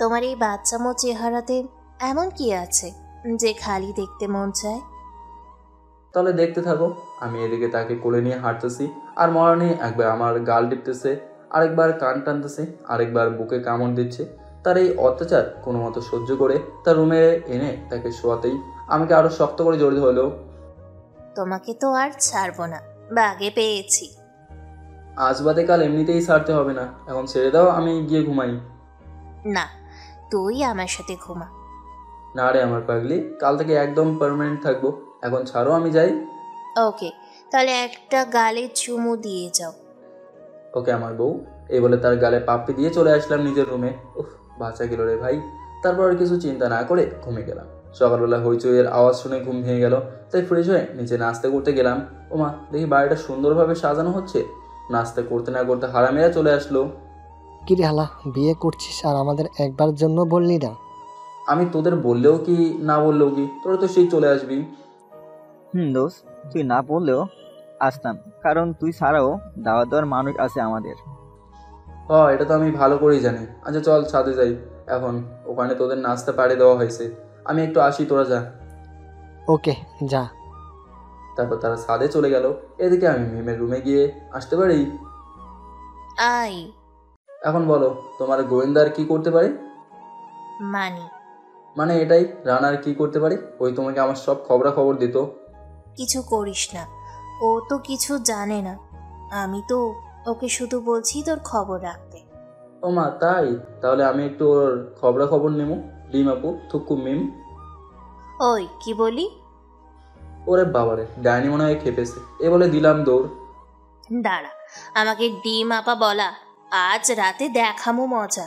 তোমার এই বাচ্চামো চেহারাতে এমন কি আছে যে খালি দেখতে মন চায়? তাহলে দেখতে থাকো। আমি এদিকে তাকে কোলে নিয়ে হাঁটতেছি, আর মরণে একবার আমার গাল টিপতেছে, আরেকবার কান টানতেছে, আরেকবার বুকে কামড় দিচ্ছে। তার এই অত্যাচার কোনো মতো সহ্য করে তার রুমে এনে তাকে শোয়াতেই আমাকে আরো শক্ত করে জড়িয়ে হলো। তোমাকে তো আর ছাড়বো না, বাগে পেয়েছি। আজ বাদে কাল এমনিতেই ছাড়তে হবে না, এখন ছেড়ে দাও, আমি গিয়ে ঘুমাই। না, তুই আমার সাথে ঘুমা। না রে আমার পাগলি, কাল থেকে একদম পার্মানেন্ট থাকবো। এখন ছাড়ো, আমি যাই। ওকে, তাহলে একটা গালে চুমু দিয়ে যাও। ওকে আমার বউ। এই বলে তার গালে পাপ্পি দিয়ে চলে আসলাম নিজের রুমে। উফ, বাঁচা গেল রে ভাই। তারপর আর কিছু চিন্তা না করে ঘুমিয়ে গেলাম। সকালবেলা হইচইয়ের আওয়াজ শুনে ঘুম ভেঙে গেল, তাই ফ্রেশ হয়ে নিচে নাস্তা করতে গেলাম। ওমা, দেখি বাড়িটা সুন্দরভাবে সাজানো হচ্ছে। নাস্তা করতে না করতে হারামেরা চলে আসলো। কিরে হালা, বিয়ে করছিস আর আমাদের একবার জন্য বললি না? আমি তোদের বললেও কি না বললেও কি, তোরা তো সেই চলে আসবি। দোস্ত, তুই না বললেও আসতাম, কারণ তুই ছাড়াও দাওয়াত দেওয়ার মানুষ আছে আমাদের। এটা তো আমি ভালো করেই জানি। আচ্ছা চল ছাদে যাই এখন, ওখানে তোদের নাস্তা পাড়ে দেওয়া হয়েছে। আমি একটু আসি, তোরা যা। ওকে, যা। তারপর তারা ছাদে চলে গেল। এদিকে আমি মিমের রুমে গিয়ে আসতে পারি? আই এখন বলো, তোমার গোয়েন্দার কি করতে পারে? মানে এটাই, রানার কি করতে পারে? ওই তোমাকে আমার সব খবরাখবর দিত। কিছু করিস না, ও তো কিছু জানে না। আমি তো ওকে শুধু বলছি তোর খবর রাখতে। ও মা, তাই? তাহলে আমি একটু ওর খবরাখবর নেবো। ডিম আপু, থুকু মিম। ওই কি বলি? ওরে বাবারে, ডাইনি মনে হয় খেপেছে। এ বলে দিলাম দৌড়। দাঁড়া, আমাকে ডিম আপা বলা, আজ রাতে দেখামো মজা।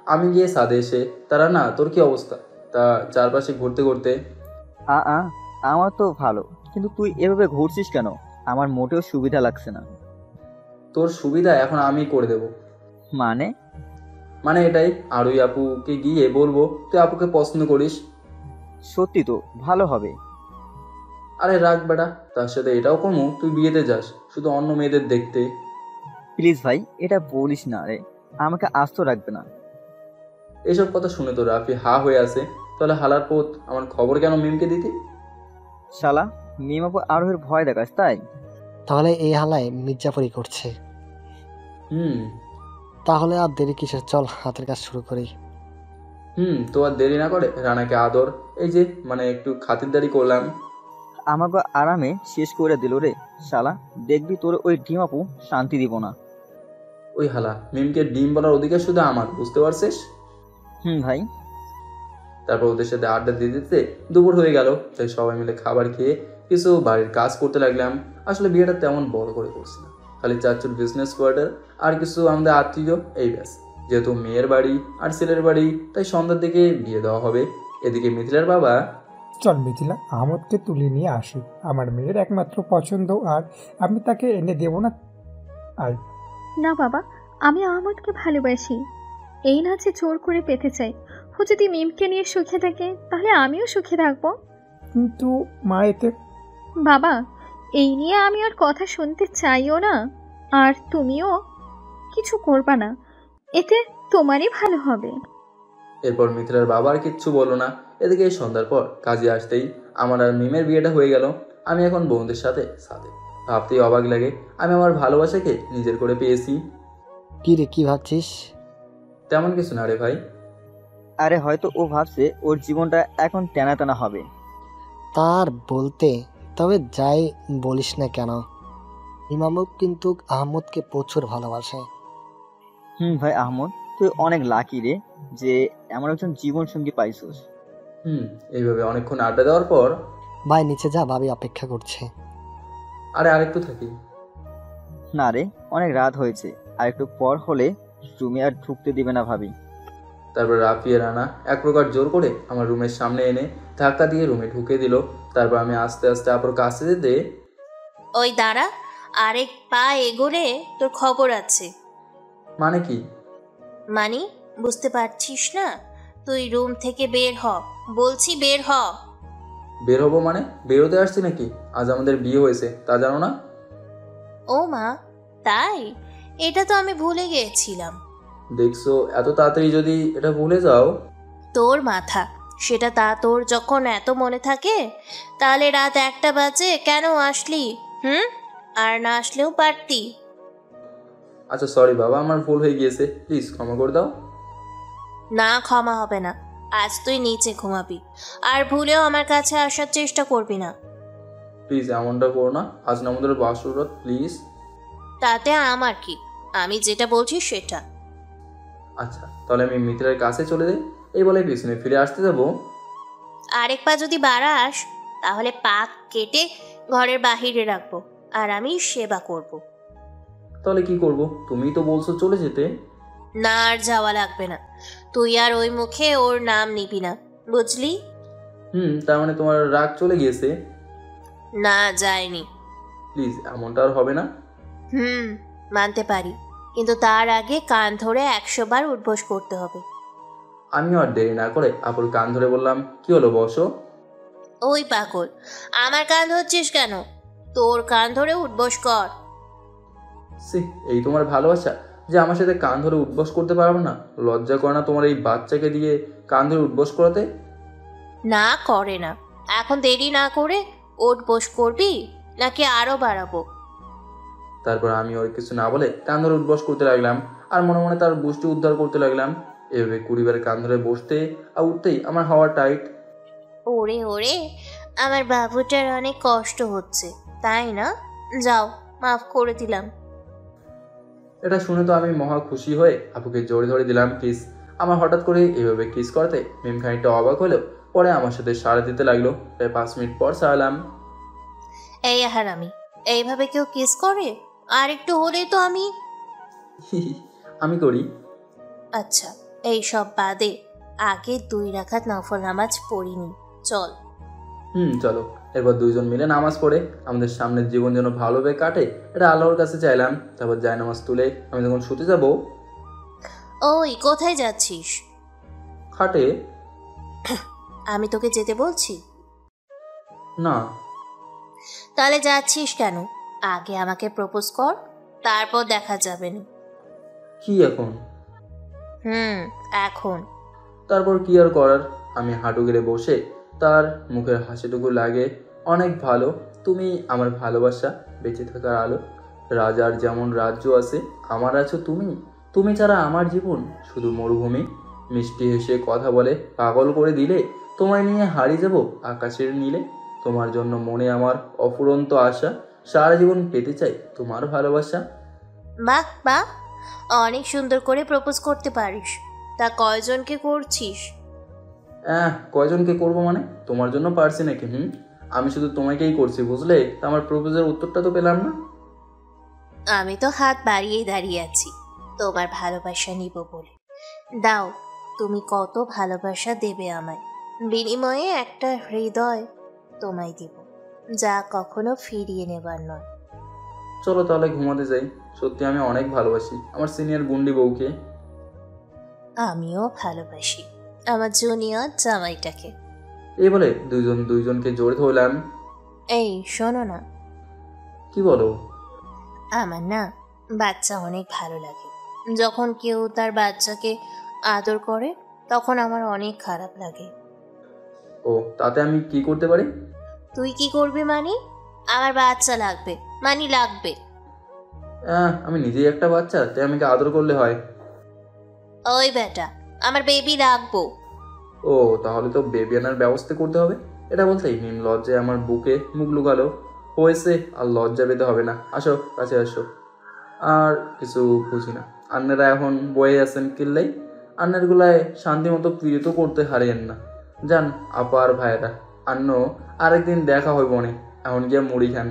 আমি গিয়ে ছাদে এসে, তারা না, তোর কি অবস্থা? তা চারপাশে ঘুরতে ঘুরতে। আমার তো ভালো, কিন্তু তুই এভাবে ঘুরছিস কেন? আমার মোটেও সুবিধা লাগছে না। তোর সুবিধা এখন আমি করে দেব। মানে? মানে এটাই, আর ওই আপুকে গিয়ে বলবো তুই আপুকে পছন্দ করিস। সত্যি তো ভালো হবে। আরে রাখ বেটা, তার সাথে এটাও কমু তুই বিয়েতে যাস শুধু অন্য মেয়েদের দেখতে। প্লিজ ভাই এটা বলিস না রে, আমাকে আস্ত রাখবে না। এসব কথা শুনে তো রাফি হা হয়ে আছে। তাহলে হালার পথ আমার খবর কেন মিমকে দিতি? শালা মিমাপু আরোহের ভয় দেখাস তাই? তাহলে এই হালায় মির্জাফরি করছে। তাহলে আর দেরি কিসের, চল হাতের কাজ শুরু করি। তো আর দেরি না করে রানাকে আদর, এই যে মানে একটু খাতিরদারি করলাম। আমাকে আরামে শেষ করে দিল রে শালা, দেখবি তোর ওই ডিমাপু শান্তি দিব না। ওই হালা মিমকে ডিম বলার অধিকার শুধু আমার, বুঝতে পারছিস? ভাই। তারপর ওদের সাথে আড্ডা দিয়ে দিতে দুপুর হয়ে গেল, তাই সবাই মিলে খাবার খেয়ে কিছু বাড়ির কাজ করতে লাগলাম। আসলে বিয়েটা তেমন বড় করে করছি না, খালি চাচুর বিজনেস কোয়ার্টার আর কিছু আমাদের আত্মীয়, এই ব্যাস। যেহেতু মেয়ের বাড়ি আর ছেলের বাড়ি, তাই সন্ধ্যার দিকে বিয়ে দেওয়া হবে। এদিকে মিথিলার বাবা, চল মিথিলা আহমদকে তুলে নিয়ে আসি, আমার মেয়ের একমাত্র পছন্দ, আর আমি তাকে এনে দেব না। আর না বাবা, আমি আহমদকে ভালোবাসি, এই না যে জোর করে পেতে চাই। ও যদি মিমকে নিয়ে সুখে থাকে তাহলে আমিও সুখে থাকবো। কিন্তু মা এতে। বাবা এই নিয়ে আমি আর কথা শুনতে চাইও না, আর তুমিও কিছু করবা না, এতে তোমারই ভালো হবে। এরপর মিথিলার বাবা আর কিচ্ছু বললো না। এদিকে সন্ধ্যার পর কাজে আসতেই আমার আর মিমের বিয়েটা হয়ে গেল। আমি এখন বোনদের সাথে সাথে ভাবতেই অবাক লাগে, আমি আমার ভালোবাসাকে নিজের করে পেয়েছি। কি রে, কি ভাবছিস? তেমন কিছু না রে ভাই। আরে হয়তো ও ভাবছে ওর জীবনটা এখন টানা টানা হবে। তার বলতে, তবে যাই বলিস না কেন, ইমামও কিন্তু আহমদকে প্রচুর ভালোবাসে। ভাই আহমদ, তুই অনেক লাকি রে যে এমন একজন জীবন সঙ্গী পাইছিস। এইভাবে অনেকক্ষণ আড্ডা দেওয়ার পর, ভাই নিচে যা, ভাবি অপেক্ষা করছে। আরে আরেকটু থাকি। না রে, অনেক রাত হয়েছে, আর একটু পর হলে রুমে আর ঢুকতে দিবে না ভাবি। তারপর রাফি আর রানা এক প্রকার জোর করে আমার রুমের সামনে এনে ধাক্কা দিয়ে রুমে ঢুকে দিল। তারপর আমি আস্তে আস্তে আপুর কাছে যেতে, ওই দাঁড়া, আরেক পা এগোলে তোর খবর আছে। মানে কি? মানে বুঝতে পারছিস না? তুই রুম থেকে বের হ, বলছি বের হ। বের হবো মানে? বেরোতে আসছি নাকি? আজ আমাদের বিয়ে হয়েছে, তা জানো না? ও মা, তাই? এটা তো আমি ভুলে গিয়েছিলাম। দেখছো, এত তাড়াতাড়ি যদি এটা ভুলে যাও। তোর মাথা, সেটা তা তোর যখন এত মনে থাকে তাহলে রাত 1টা বাজে কেন আসলি? আর না আসলেও পারতি। আচ্ছা সরি বাবা, আমার ভুল হয়ে গিয়েছে, প্লিজ ক্ষমা করে দাও। না, ক্ষমা হবে না। আজ তুই নিচে ঘুমাবি, আর ভুলেও আমার কাছে আসার চেষ্টা করবি না। প্লিজ এমনটা করো না, আজ না আমাদের বাসরাত, প্লিজ। তাতে আমার কি, আমি যেটা বলছি সেটা। আচ্ছা তাহলে আমি মিত্রের কাছে চলে যাই, এই বলে পিছনে ফিরে আসতে যাবো। আরেক পা যদি বাড়াস তাহলে পা কেটে ঘরের বাহিরে রাখবো, আর আমি সেবা করব। তাহলে কি করব? তুমিই তো বলছো চলে যেতে। না, আর যাওয়া লাগবে না। তুই আর ওই মুখে ওর নাম নিবি না, বুঝলি? তার মানে তোমার রাগ চলে গিয়েছে? না, যায়নি। প্লিজ এমনটা আর হবে না। মানতে পারি, কিন্তু তার আগে কান ধরে 100 বার উঠবোস করতে হবে। আমিও আর দেরি না করে আপুর কান ধরে বললাম, কি হলো বসো। ওই পাগল, আমার কান ধরছিস কেন? তোর কান ধরে উঠবোস কর। এই তোমার ভালোবাসা যে আমার সাথে কান ধরে উঠবোস করতে পারবে না? লজ্জা করে না তোমার এই বাচ্চাকে দিয়ে কান ধরে উঠবোস করাতে? না করে না। এখন দেরি না করে উঠবোস করবি নাকি আরো বাড়াবো? তারপর আমি ওর কিছু না বলে কান ধরে উঠবোস করতে লাগলাম, আর মনে মনে তার গোষ্ঠী উদ্ধার করতে লাগলাম। এভাবে 20 বার কান ধরে বসতে আর উঠতেই আমার হাওয়া টাইট। ওরে ওরে, আমার বাবুটার অনেক কষ্ট হচ্ছে তাই না? যাও, মাফ করে দিলাম। এটা শুনে তো আমি মহা খুশি হয়ে আপুকে জোরে ধরে দিলাম কিস। আমার হঠাৎ করে এইভাবে কিস করতে মিম খানিকটা অবাক হলেও পরে আমার সাথে সাড়া দিতে লাগলো। প্রায় 5 মিনিট পর সারালাম, এই হারামি, এইভাবে কেউ কিস করে? আর একটু হলেই তো আমি আমি করি। আচ্ছা, এই সব বাদে আগে 2 রাকাত নফল নামাজ পড়িনি, চল। চলো। এরপর দুইজন মিলে নামাজ পড়ে আমাদের সামনের জীবন যেন ভালোভাবে কাটে এটা আল্লাহর কাছে চাইলাম। তারপর জায়নামাজ তুলে আমি যখন শুতে যাব, ওই কোথায় যাচ্ছিস? খাটে। আমি তোকে যেতে বলছি? না। তাহলে যাচ্ছিস কেন? আগে আমাকে প্রপোজ কর, তারপর দেখা যাবে না। কি এখন? এখন। তারপর কি আর করার, আমি হাঁটু গেড়ে বসে তার মুখের হাসিটুকু লাগে। অনেক ভালো, তুমি আমার ভালোবাসা, বেঁচে থাকার আলো। রাজার যেমন রাজ্য আছে, আমার আছো তুমি। তুমি ছাড়া আমার জীবন শুধু মরুভূমি। মিষ্টি হেসে কথা বলে পাগল করে দিলে, তোমায় নিয়ে হারিয়ে যাব আকাশের নীলে। তোমার জন্য মনে আমার অফুরন্ত আশা, সারা জীবন পেতে চাই তোমার ভালোবাসা। বাহ বাহ, অনেক সুন্দর করে প্রপোজ করতে পারিস। তা কয়জনকে করছিস? কয়জনকে করবো মানে? তোমার জন্য পারছি নাকি? আমি শুধু তোমাকেই করছি, বুঝলে? তা আমার প্রপোজের উত্তরটা তো পেলাম না। আমি তো হাত বাড়িয়েই দাঁড়িয়ে আছি তোমার ভালোবাসা নিব বলে। দাও, তুমি কত ভালোবাসা দেবে আমায়, বিনিময়ে একটা হৃদয় তোমায় দিব, যা কখনো ফিরিয়ে নেবার নয়। চলো তাহলে ঘুমাতে যাই। সত্যি আমি অনেক ভালোবাসি আমার সিনিয়র গুন্ডি বউকে। আমিও ভালোবাসি আমার জুনিয়র জামাইটাকে। এই বলে দুইজনকে জোরে ধরলাম। এই শোনো না। কি বলো? আমার না বাচ্চা অনেক ভালো লাগে। যখন কেউ তার বাচ্চাকে আদর করে তখন আমার অনেক খারাপ লাগে। ও, তাতে আমি কি করতে পারি? তুই কি করবি মানে? আমার বাচ্চা লাগবে মানে লাগবে। আমি নিজেই একটা বাচ্চা, তাই আমাকে আদর করলে হয়? ওই বেটা, আমার বেবি লাগবো। ও, তাহলে তো বেবি আনার ব্যবস্থা করতে হবে। এটা বলতেই মিম লজ্জায় আমার বুকে মুখ লুকালো। হয়েছে, আর লজ্জা পেতে হবে না। আসো, কাছে আসো। আর কিছু বুঝি না। আন্নারা এখন বয়ে আছেন কিল্লাই। আন্নার গুলায় শান্তি মতো পীড়িত করতে হারিয়েন না। যান আপা আর ভাইয়েরা, আন্ন আরেকদিন দেখা হইব অনেক। এখন গিয়ে মুড়ি খান।